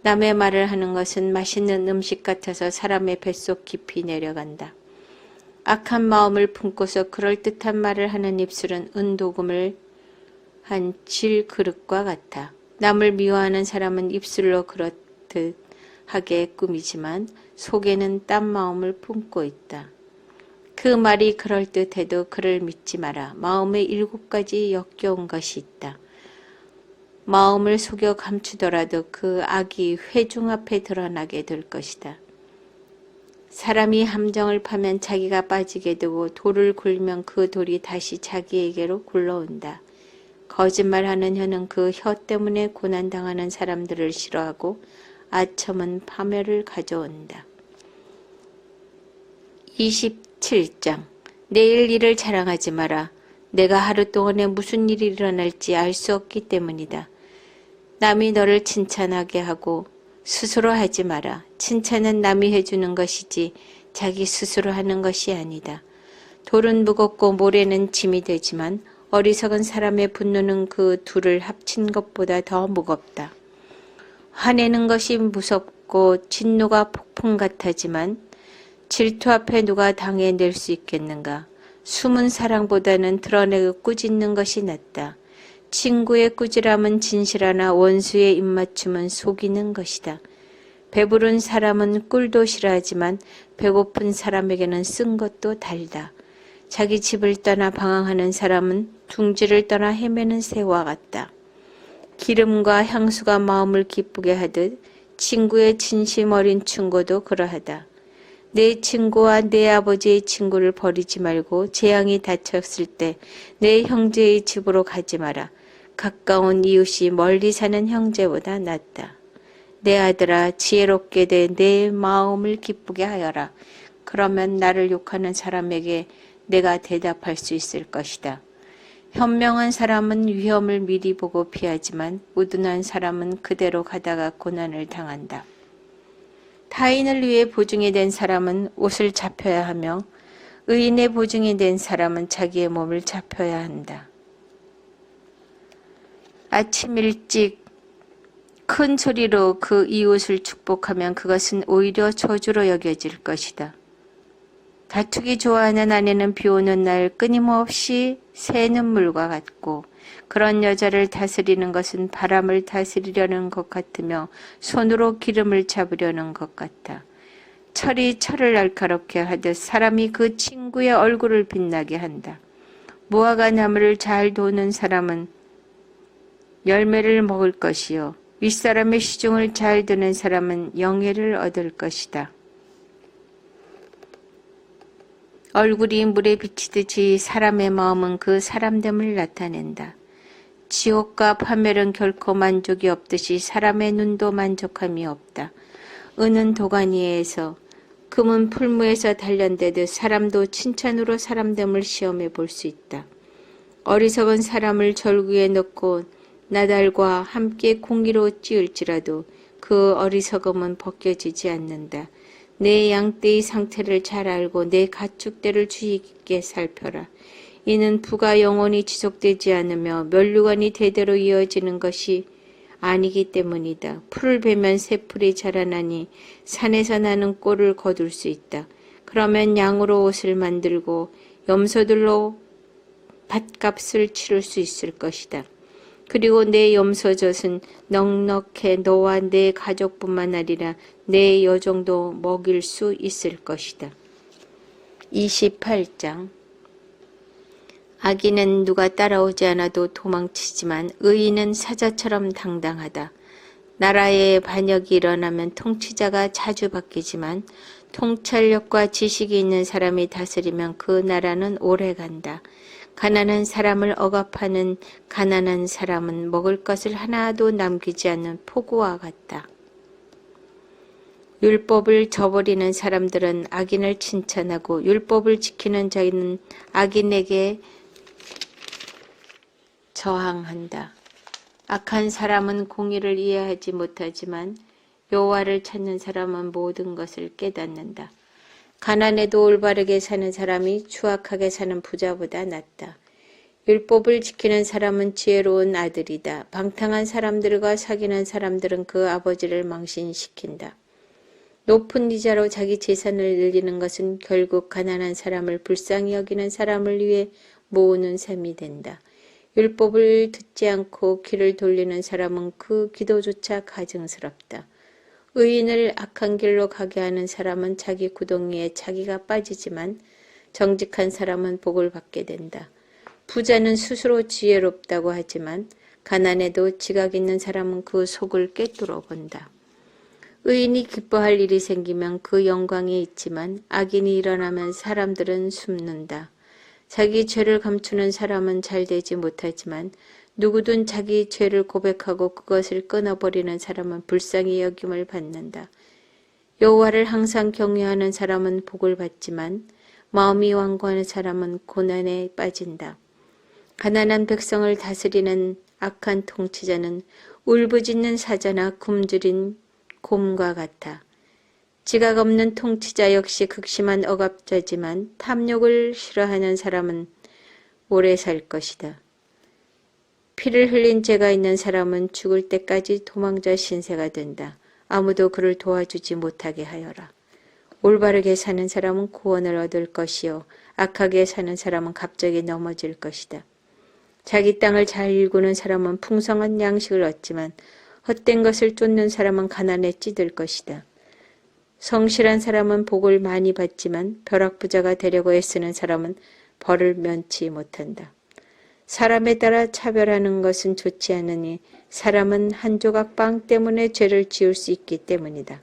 남의 말을 하는 것은 맛있는 음식 같아서 사람의 뱃속 깊이 내려간다. 악한 마음을 품고서 그럴듯한 말을 하는 입술은 은도금을 한 질 그릇과 같아. 남을 미워하는 사람은 입술로 그렇듯하게 꾸미지만 속에는 딴 마음을 품고 있다. 그 말이 그럴듯해도 그를 믿지 마라. 마음에 7가지 역겨운 것이 있다. 마음을 속여 감추더라도 그 악이 회중 앞에 드러나게 될 것이다. 사람이 함정을 파면 자기가 빠지게 되고 돌을 굴면 그 돌이 다시 자기에게로 굴러온다. 거짓말하는 혀는 그 혀 때문에 고난당하는 사람들을 싫어하고 아첨은 파멸을 가져온다. 27장 내일 일을 자랑하지 마라. 내가 하루 동안에 무슨 일이 일어날지 알 수 없기 때문이다. 남이 너를 칭찬하게 하고 스스로 하지 마라. 칭찬은 남이 해주는 것이지 자기 스스로 하는 것이 아니다. 돌은 무겁고 모래는 짐이 되지만 어리석은 사람의 분노는 그 둘을 합친 것보다 더 무겁다. 화내는 것이 무섭고 진노가 폭풍 같아지만 질투 앞에 누가 당해낼 수 있겠는가. 숨은 사랑보다는 드러내고 꾸짖는 것이 낫다. 친구의 꾸지람은 진실하나 원수의 입맞춤은 속이는 것이다. 배부른 사람은 꿀도 싫어하지만 배고픈 사람에게는 쓴 것도 달다. 자기 집을 떠나 방황하는 사람은 둥지를 떠나 헤매는 새와 같다. 기름과 향수가 마음을 기쁘게 하듯 친구의 진심 어린 충고도 그러하다. 내 친구와 내 아버지의 친구를 버리지 말고 재앙이 닥쳤을 때 내 형제의 집으로 가지 마라. 가까운 이웃이 멀리 사는 형제보다 낫다. 내 아들아 지혜롭게 돼 내 마음을 기쁘게 하여라. 그러면 나를 욕하는 사람에게 내가 대답할 수 있을 것이다. 현명한 사람은 위험을 미리 보고 피하지만 우둔한 사람은 그대로 가다가 고난을 당한다. 타인을 위해 보증이 된 사람은 옷을 잡혀야 하며 의인의 보증이 된 사람은 자기의 몸을 잡혀야 한다. 아침 일찍 큰 소리로 그 이웃을 축복하면 그것은 오히려 저주로 여겨질 것이다. 다투기 좋아하는 아내는 비 오는 날 끊임없이 새는 물과 같고 그런 여자를 다스리는 것은 바람을 다스리려는 것 같으며 손으로 기름을 잡으려는 것 같다. 철이 철을 날카롭게 하듯 사람이 그 친구의 얼굴을 빛나게 한다. 무화과 나무를 잘 도는 사람은 열매를 먹을 것이요 윗사람의 시중을 잘 드는 사람은 영예를 얻을 것이다. 얼굴이 물에 비치듯이 사람의 마음은 그 사람됨을 나타낸다. 지옥과 파멸은 결코 만족이 없듯이 사람의 눈도 만족함이 없다. 은은 도가니에서 금은 풀무에서 단련되듯 사람도 칭찬으로 사람됨을 시험해 볼 수 있다. 어리석은 사람을 절구에 넣고 나달과 함께 공의로 찌을지라도 그 어리석음은 벗겨지지 않는다. 내 양떼의 상태를 잘 알고 내 가축대를 주의 깊게 살펴라. 이는 부가 영원히 지속되지 않으며 면류관이 대대로 이어지는 것이 아니기 때문이다. 풀을 베면 새풀이 자라나니 산에서 나는 꼴을 거둘 수 있다. 그러면 양으로 옷을 만들고 염소들로 밭값을 치를 수 있을 것이다. 그리고 내 염소젖은 넉넉해 너와 내 가족뿐만 아니라 내 여종도 먹일 수 있을 것이다. 28장 악인은 누가 따라오지 않아도 도망치지만 의인은 사자처럼 당당하다. 나라에 반역이 일어나면 통치자가 자주 바뀌지만 통찰력과 지식이 있는 사람이 다스리면 그 나라는 오래 간다. 가난한 사람을 억압하는 가난한 사람은 먹을 것을 하나도 남기지 않는 폭우와 같다. 율법을 저버리는 사람들은 악인을 칭찬하고 율법을 지키는 자는 악인에게 저항한다. 악한 사람은 공의를 이해하지 못하지만 여호와를 찾는 사람은 모든 것을 깨닫는다. 가난해도 올바르게 사는 사람이 추악하게 사는 부자보다 낫다. 율법을 지키는 사람은 지혜로운 아들이다. 방탕한 사람들과 사귀는 사람들은 그 아버지를 망신시킨다. 높은 이자로 자기 재산을 늘리는 것은 결국 가난한 사람을 불쌍히 여기는 사람을 위해 모으는 셈이 된다. 율법을 듣지 않고 귀를 돌리는 사람은 그 기도조차 가증스럽다. 의인을 악한 길로 가게 하는 사람은 자기 구덩이에 자기가 빠지지만 정직한 사람은 복을 받게 된다. 부자는 스스로 지혜롭다고 하지만 가난해도 지각 있는 사람은 그 속을 꿰뚫어 본다. 의인이 기뻐할 일이 생기면 그 영광이 있지만 악인이 일어나면 사람들은 숨는다. 자기 죄를 감추는 사람은 잘 되지 못하지만 누구든 자기 죄를 고백하고 그것을 끊어버리는 사람은 불쌍히 여김을 받는다. 여호와를 항상 경외하는 사람은 복을 받지만 마음이 완고한 사람은 고난에 빠진다. 가난한 백성을 다스리는 악한 통치자는 울부짖는 사자나 굶주린 곰과 같아. 지각 없는 통치자 역시 극심한 억압자지만 탐욕을 싫어하는 사람은 오래 살 것이다. 피를 흘린 죄가 있는 사람은 죽을 때까지 도망자 신세가 된다. 아무도 그를 도와주지 못하게 하여라. 올바르게 사는 사람은 구원을 얻을 것이요 악하게 사는 사람은 갑자기 넘어질 것이다. 자기 땅을 잘 일구는 사람은 풍성한 양식을 얻지만 헛된 것을 쫓는 사람은 가난에 찌들 것이다. 성실한 사람은 복을 많이 받지만 벼락부자가 되려고 애쓰는 사람은 벌을 면치 못한다. 사람에 따라 차별하는 것은 좋지 않으니 사람은 한 조각 빵 때문에 죄를 지을 수 있기 때문이다.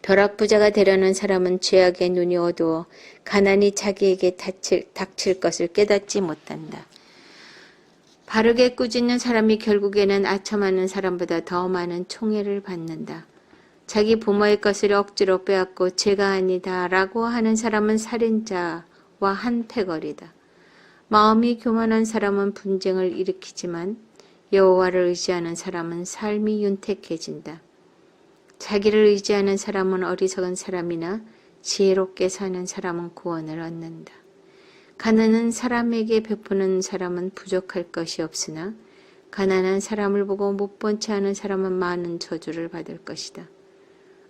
벼락부자가 되려는 사람은 죄악의 눈이 어두워 가난이 자기에게 닥칠 것을 깨닫지 못한다. 바르게 꾸짖는 사람이 결국에는 아첨하는 사람보다 더 많은 총애를 받는다. 자기 부모의 것을 억지로 빼앗고 죄가 아니다 라고 하는 사람은 살인자와 한 패거리다. 마음이 교만한 사람은 분쟁을 일으키지만 여호와를 의지하는 사람은 삶이 윤택해진다. 자기를 의지하는 사람은 어리석은 사람이나 지혜롭게 사는 사람은 구원을 얻는다. 가난한 사람에게 베푸는 사람은 부족할 것이 없으나 가난한 사람을 보고 못 본 채 하는 사람은 많은 저주를 받을 것이다.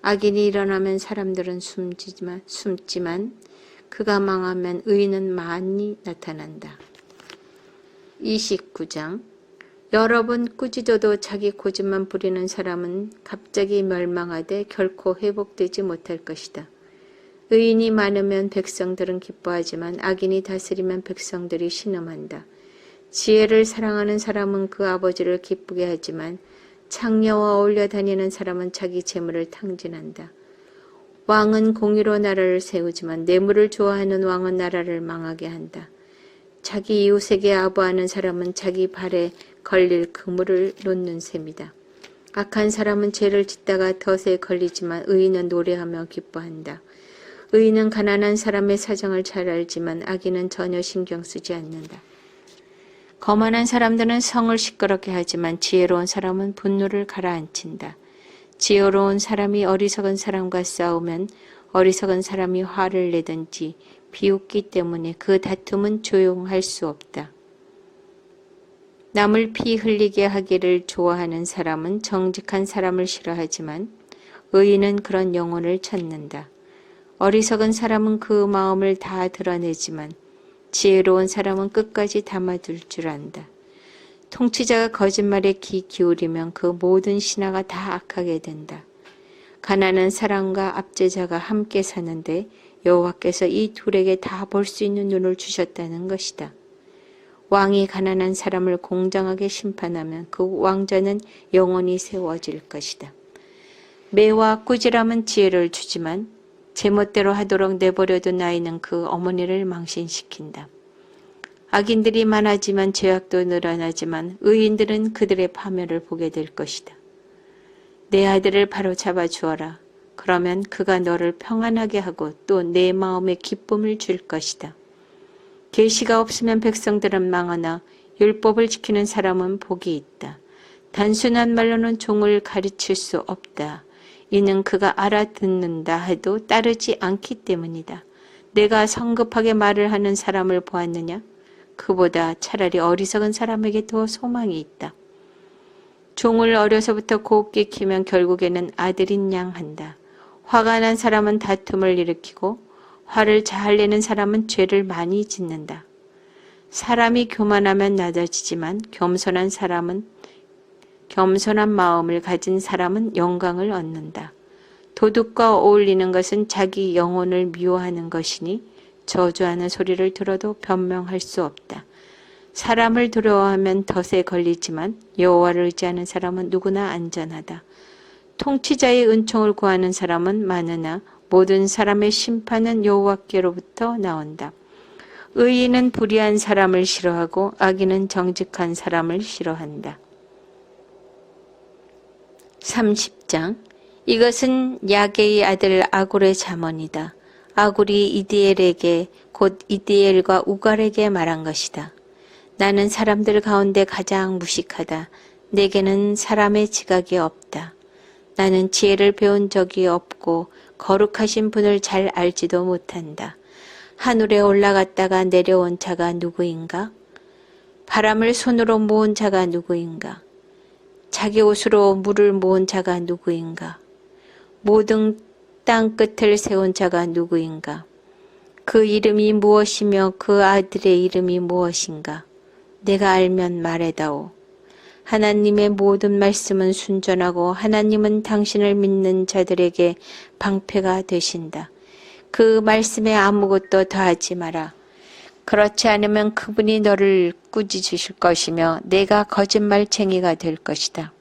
악인이 일어나면 사람들은 숨지만 그가 망하면 의인은 많이 나타난다. 29장 여러 번 꾸짖어도 자기 고집만 부리는 사람은 갑자기 멸망하되 결코 회복되지 못할 것이다. 의인이 많으면 백성들은 기뻐하지만 악인이 다스리면 백성들이 신음한다. 지혜를 사랑하는 사람은 그 아버지를 기쁘게 하지만 창녀와 어울려 다니는 사람은 자기 재물을 탕진한다. 왕은 공의로 나라를 세우지만 뇌물을 좋아하는 왕은 나라를 망하게 한다. 자기 이웃에게 아부하는 사람은 자기 발에 걸릴 그물을 놓는 셈이다. 악한 사람은 죄를 짓다가 덫에 걸리지만 의인은 노래하며 기뻐한다. 의인은 가난한 사람의 사정을 잘 알지만 악인은 전혀 신경 쓰지 않는다. 거만한 사람들은 성을 시끄럽게 하지만 지혜로운 사람은 분노를 가라앉힌다. 지혜로운 사람이 어리석은 사람과 싸우면 어리석은 사람이 화를 내든지 비웃기 때문에 그 다툼은 조용할 수 없다. 남을 피 흘리게 하기를 좋아하는 사람은 정직한 사람을 싫어하지만 의인은 그런 영혼을 찾는다. 어리석은 사람은 그 마음을 다 드러내지만 지혜로운 사람은 끝까지 담아둘 줄 안다. 통치자가 거짓말에 귀 기울이면 그 모든 신하가 다 악하게 된다. 가난한 사람과 압제자가 함께 사는데 여호와께서 이 둘에게 다 볼 수 있는 눈을 주셨다는 것이다. 왕이 가난한 사람을 공정하게 심판하면 그 왕자는 영원히 세워질 것이다. 매와 꾸지람은 지혜를 주지만 제멋대로 하도록 내버려둔 아이는 그 어머니를 망신시킨다. 악인들이 많아지면 죄악도 늘어나지만 의인들은 그들의 파멸을 보게 될 것이다. 내 아들을 바로 잡아 주어라. 그러면 그가 너를 평안하게 하고 또 내 마음에 기쁨을 줄 것이다. 계시가 없으면 백성들은 망하나 율법을 지키는 사람은 복이 있다. 단순한 말로는 종을 가르칠 수 없다. 이는 그가 알아듣는다 해도 따르지 않기 때문이다. 내가 성급하게 말을 하는 사람을 보았느냐? 그보다 차라리 어리석은 사람에게 더 소망이 있다. 종을 어려서부터 곱게 키우면 결국에는 아들인 양 한다. 화가 난 사람은 다툼을 일으키고 화를 잘 내는 사람은 죄를 많이 짓는다. 사람이 교만하면 낮아지지만 겸손한 마음을 가진 사람은 영광을 얻는다. 도둑과 어울리는 것은 자기 영혼을 미워하는 것이니 저주하는 소리를 들어도 변명할 수 없다. 사람을 두려워하면 덫에 걸리지만 여호와를 의지하는 사람은 누구나 안전하다. 통치자의 은총을 구하는 사람은 많으나 모든 사람의 심판은 여호와께로부터 나온다. 의인은 불의한 사람을 싫어하고 악인은 정직한 사람을 싫어한다. 30장 이것은 야게의 아들 아굴의 잠언이다. 아굴이 이디엘에게 곧 이디엘과 우갈에게 말한 것이다. 나는 사람들 가운데 가장 무식하다. 내게는 사람의 지각이 없다. 나는 지혜를 배운 적이 없고 거룩하신 분을 잘 알지도 못한다. 하늘에 올라갔다가 내려온 자가 누구인가? 바람을 손으로 모은 자가 누구인가? 자기 옷으로 물을 모은 자가 누구인가? 모든 땅 끝을 세운 자가 누구인가? 그 이름이 무엇이며 그 아들의 이름이 무엇인가? 내가 알면 말해다오. 하나님의 모든 말씀은 순전하고 하나님은 당신을 믿는 자들에게 방패가 되신다. 그 말씀에 아무것도 더하지 마라. 그렇지 않으면 그분이 너를 꾸짖으실 것이며 내가 거짓말쟁이가 될 것이다.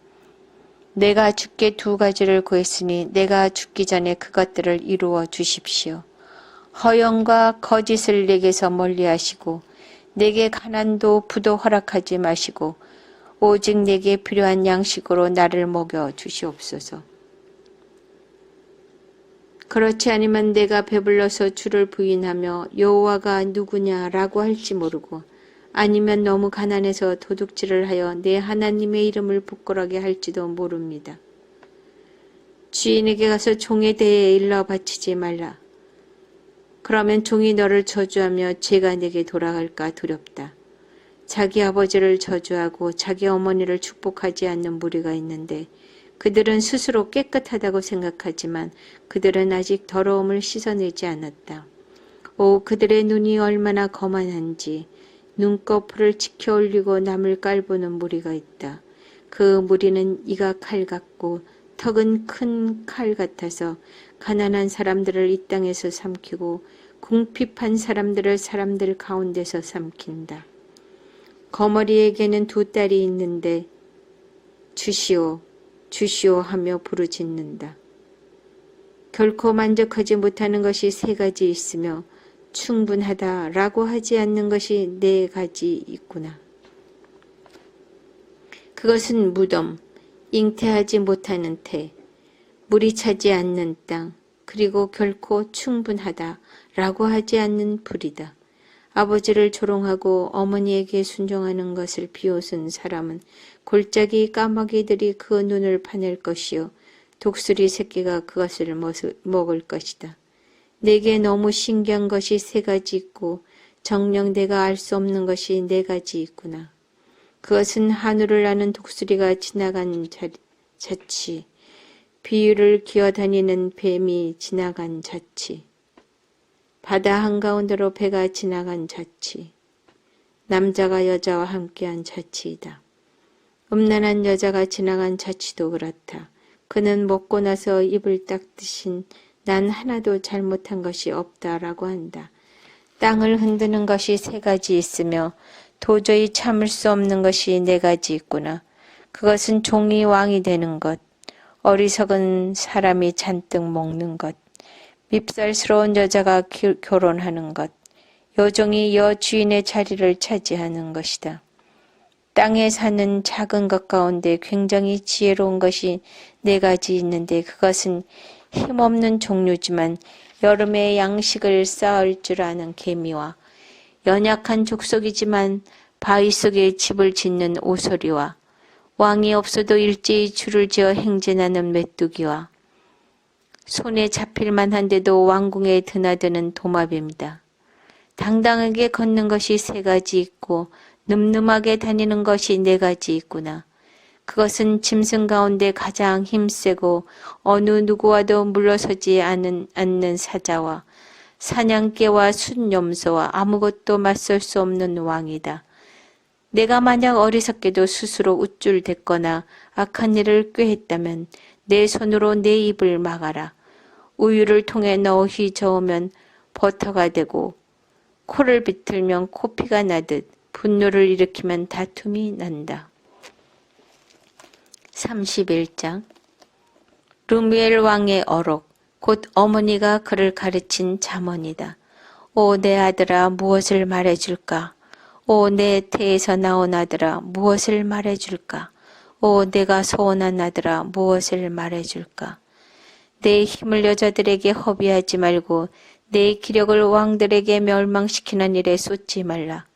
내가 주께 두 가지를 구했으니 내가 죽기 전에 그것들을 이루어 주십시오. 허영과 거짓을 내게서 멀리하시고 내게 가난도 부도 허락하지 마시고 오직 내게 필요한 양식으로 나를 먹여 주시옵소서. 그렇지 않으면 내가 배불러서 주를 부인하며 여호와가 누구냐라고 할지 모르고 아니면 너무 가난해서 도둑질을 하여 내 하나님의 이름을 부끄러게 할지도 모릅니다. 주인에게 가서 종에 대해 일러 바치지 말라. 그러면 종이 너를 저주하며 죄가 내게 돌아갈까 두렵다. 자기 아버지를 저주하고 자기 어머니를 축복하지 않는 무리가 있는데 그들은 스스로 깨끗하다고 생각하지만 그들은 아직 더러움을 씻어내지 않았다. 오, 그들의 눈이 얼마나 거만한지 눈꺼풀을 치켜 올리고 남을 깔보는 무리가 있다. 그 무리는 이가 칼 같고 턱은 큰 칼 같아서 가난한 사람들을 이 땅에서 삼키고 궁핍한 사람들을 사람들 가운데서 삼킨다. 거머리에게는 두 딸이 있는데 주시오, 주시오 하며 부르짖는다. 결코 만족하지 못하는 것이 세 가지 있으며 충분하다라고 하지 않는 것이 네 가지 있구나. 그것은 무덤, 잉태하지 못하는 태, 물이 차지 않는 땅, 그리고 결코 충분하다라고 하지 않는 불이다. 아버지를 조롱하고 어머니에게 순종하는 것을 비웃은 사람은 골짜기 까마귀들이 그 눈을 파낼 것이요 독수리 새끼가 그것을 먹을 것이다. 내게 너무 신기한 것이 세 가지 있고 정녕 내가 알 수 없는 것이 네 가지 있구나. 그것은 하늘을 나는 독수리가 지나간 자치, 비유를 기어다니는 뱀이 지나간 자치, 바다 한가운데로 배가 지나간 자치, 남자가 여자와 함께한 자치이다. 음란한 여자가 지나간 자치도 그렇다. 그는 먹고 나서 입을 닦듯이 난 하나도 잘못한 것이 없다라고 한다. 땅을 흔드는 것이 세 가지 있으며 도저히 참을 수 없는 것이 네 가지 있구나. 그것은 종이 왕이 되는 것, 어리석은 사람이 잔뜩 먹는 것, 밉살스러운 여자가 결혼하는 것, 여종이 여주인의 자리를 차지하는 것이다. 땅에 사는 작은 것 가운데 굉장히 지혜로운 것이 4가지 있는데 그것은 힘없는 종류지만 여름에 양식을 쌓을 줄 아는 개미와 연약한 족속이지만 바위 속에 집을 짓는 오소리와 왕이 없어도 일제히 줄을 지어 행진하는 메뚜기와 손에 잡힐 만한데도 왕궁에 드나드는 도마뱀이다. 당당하게 걷는 것이 3가지 있고 늠름하게 다니는 것이 4가지 있구나. 그것은 짐승 가운데 가장 힘세고 어느 누구와도 물러서지 않는 사자와 사냥개와 순염소와 아무것도 맞설 수 없는 왕이다. 내가 만약 어리석게도 스스로 우쭐댔거나 악한 일을 꾀했다면 내 손으로 내 입을 막아라. 우유를 통에 넣어 휘저으면 버터가 되고 코를 비틀면 코피가 나듯 분노를 일으키면 다툼이 난다. 31장 르무엘 왕의 어록, 곧 어머니가 그를 가르친 잠언이다. 오 내 아들아 무엇을 말해줄까? 오 내 태에서 나온 아들아 무엇을 말해줄까? 오 내가 소원한 아들아 무엇을 말해줄까? 내 힘을 여자들에게 허비하지 말고 내 기력을 왕들에게 멸망시키는 일에 쏟지 말라.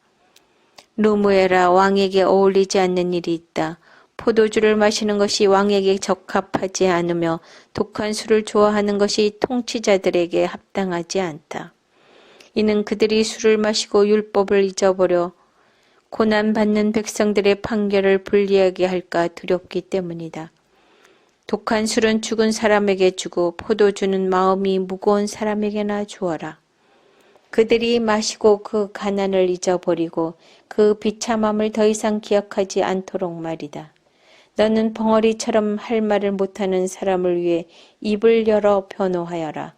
르무엘아 왕에게 어울리지 않는 일이 있다. 포도주를 마시는 것이 왕에게 적합하지 않으며 독한 술을 좋아하는 것이 통치자들에게 합당하지 않다. 이는 그들이 술을 마시고 율법을 잊어버려 고난받는 백성들의 판결을 불리하게 할까 두렵기 때문이다. 독한 술은 죽은 사람에게 주고 포도주는 마음이 무거운 사람에게나 주어라. 그들이 마시고 그 가난을 잊어버리고 그 비참함을 더 이상 기억하지 않도록 말이다. 너는 벙어리처럼 할 말을 못하는 사람을 위해 입을 열어 변호하여라.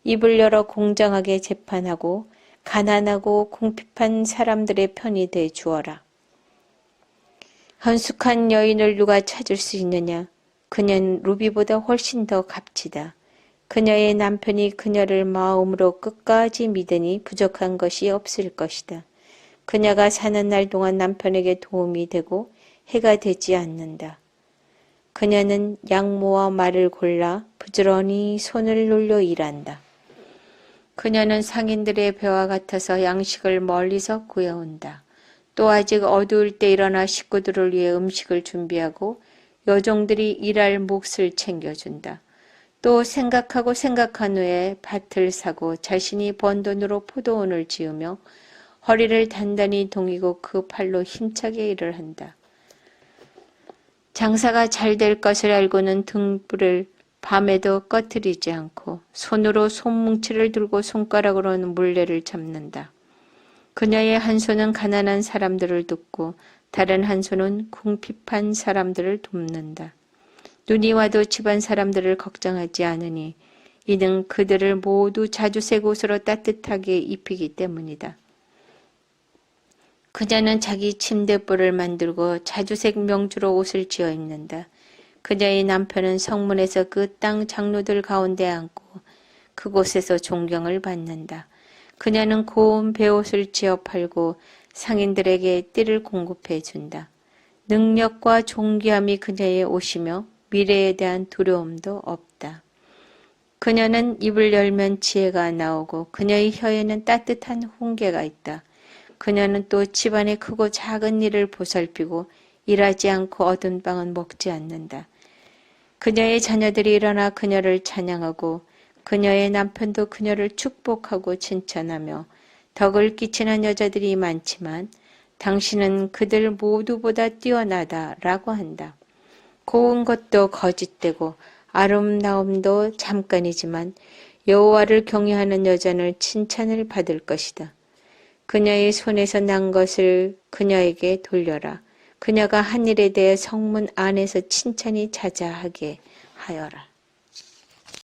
입을 열어 공정하게 재판하고 가난하고 궁핍한 사람들의 편이 돼 주어라. 헌숙한 여인을 누가 찾을 수 있느냐? 그녀는 루비보다 훨씬 더 값지다. 그녀의 남편이 그녀를 마음으로 끝까지 믿으니 부족한 것이 없을 것이다. 그녀가 사는 날 동안 남편에게 도움이 되고 해가 되지 않는다. 그녀는 양모와 말을 골라 부지런히 손을 놀려 일한다. 그녀는 상인들의 배와 같아서 양식을 멀리서 구해온다. 또 아직 어두울 때 일어나 식구들을 위해 음식을 준비하고 여종들이 일할 몫을 챙겨준다. 또 생각하고 생각한 후에 밭을 사고 자신이 번 돈으로 포도원을 지으며 허리를 단단히 동이고 그 팔로 힘차게 일을 한다. 장사가 잘 될 것을 알고는 등불을 밤에도 꺼트리지 않고 손으로 손뭉치를 들고 손가락으로는 물레를 잡는다. 그녀의 한 손은 가난한 사람들을 돕고 다른 한 손은 궁핍한 사람들을 돕는다. 눈이 와도 집안 사람들을 걱정하지 않으니 이는 그들을 모두 자주색 옷으로 따뜻하게 입히기 때문이다. 그녀는 자기 침대볼을 만들고 자주색 명주로 옷을 지어 입는다. 그녀의 남편은 성문에서 그 땅 장로들 가운데 앉고 그곳에서 존경을 받는다. 그녀는 고운 베옷을 지어 팔고 상인들에게 띠를 공급해 준다. 능력과 존귀함이 그녀의 옷이며 미래에 대한 두려움도 없다. 그녀는 입을 열면 지혜가 나오고 그녀의 혀에는 따뜻한 훈계가 있다. 그녀는 또 집안의 크고 작은 일을 보살피고 일하지 않고 얻은 빵은 먹지 않는다. 그녀의 자녀들이 일어나 그녀를 찬양하고 그녀의 남편도 그녀를 축복하고 칭찬하며 덕을 끼치는 여자들이 많지만 당신은 그들 모두보다 뛰어나다라고 한다. 고운 것도 거짓되고 아름다움도 잠깐이지만 여호와를 경외하는 여자는 칭찬을 받을 것이다. 그녀의 손에서 난 것을 그녀에게 돌려라. 그녀가 한 일에 대해 성문 안에서 칭찬이 자자하게 하여라.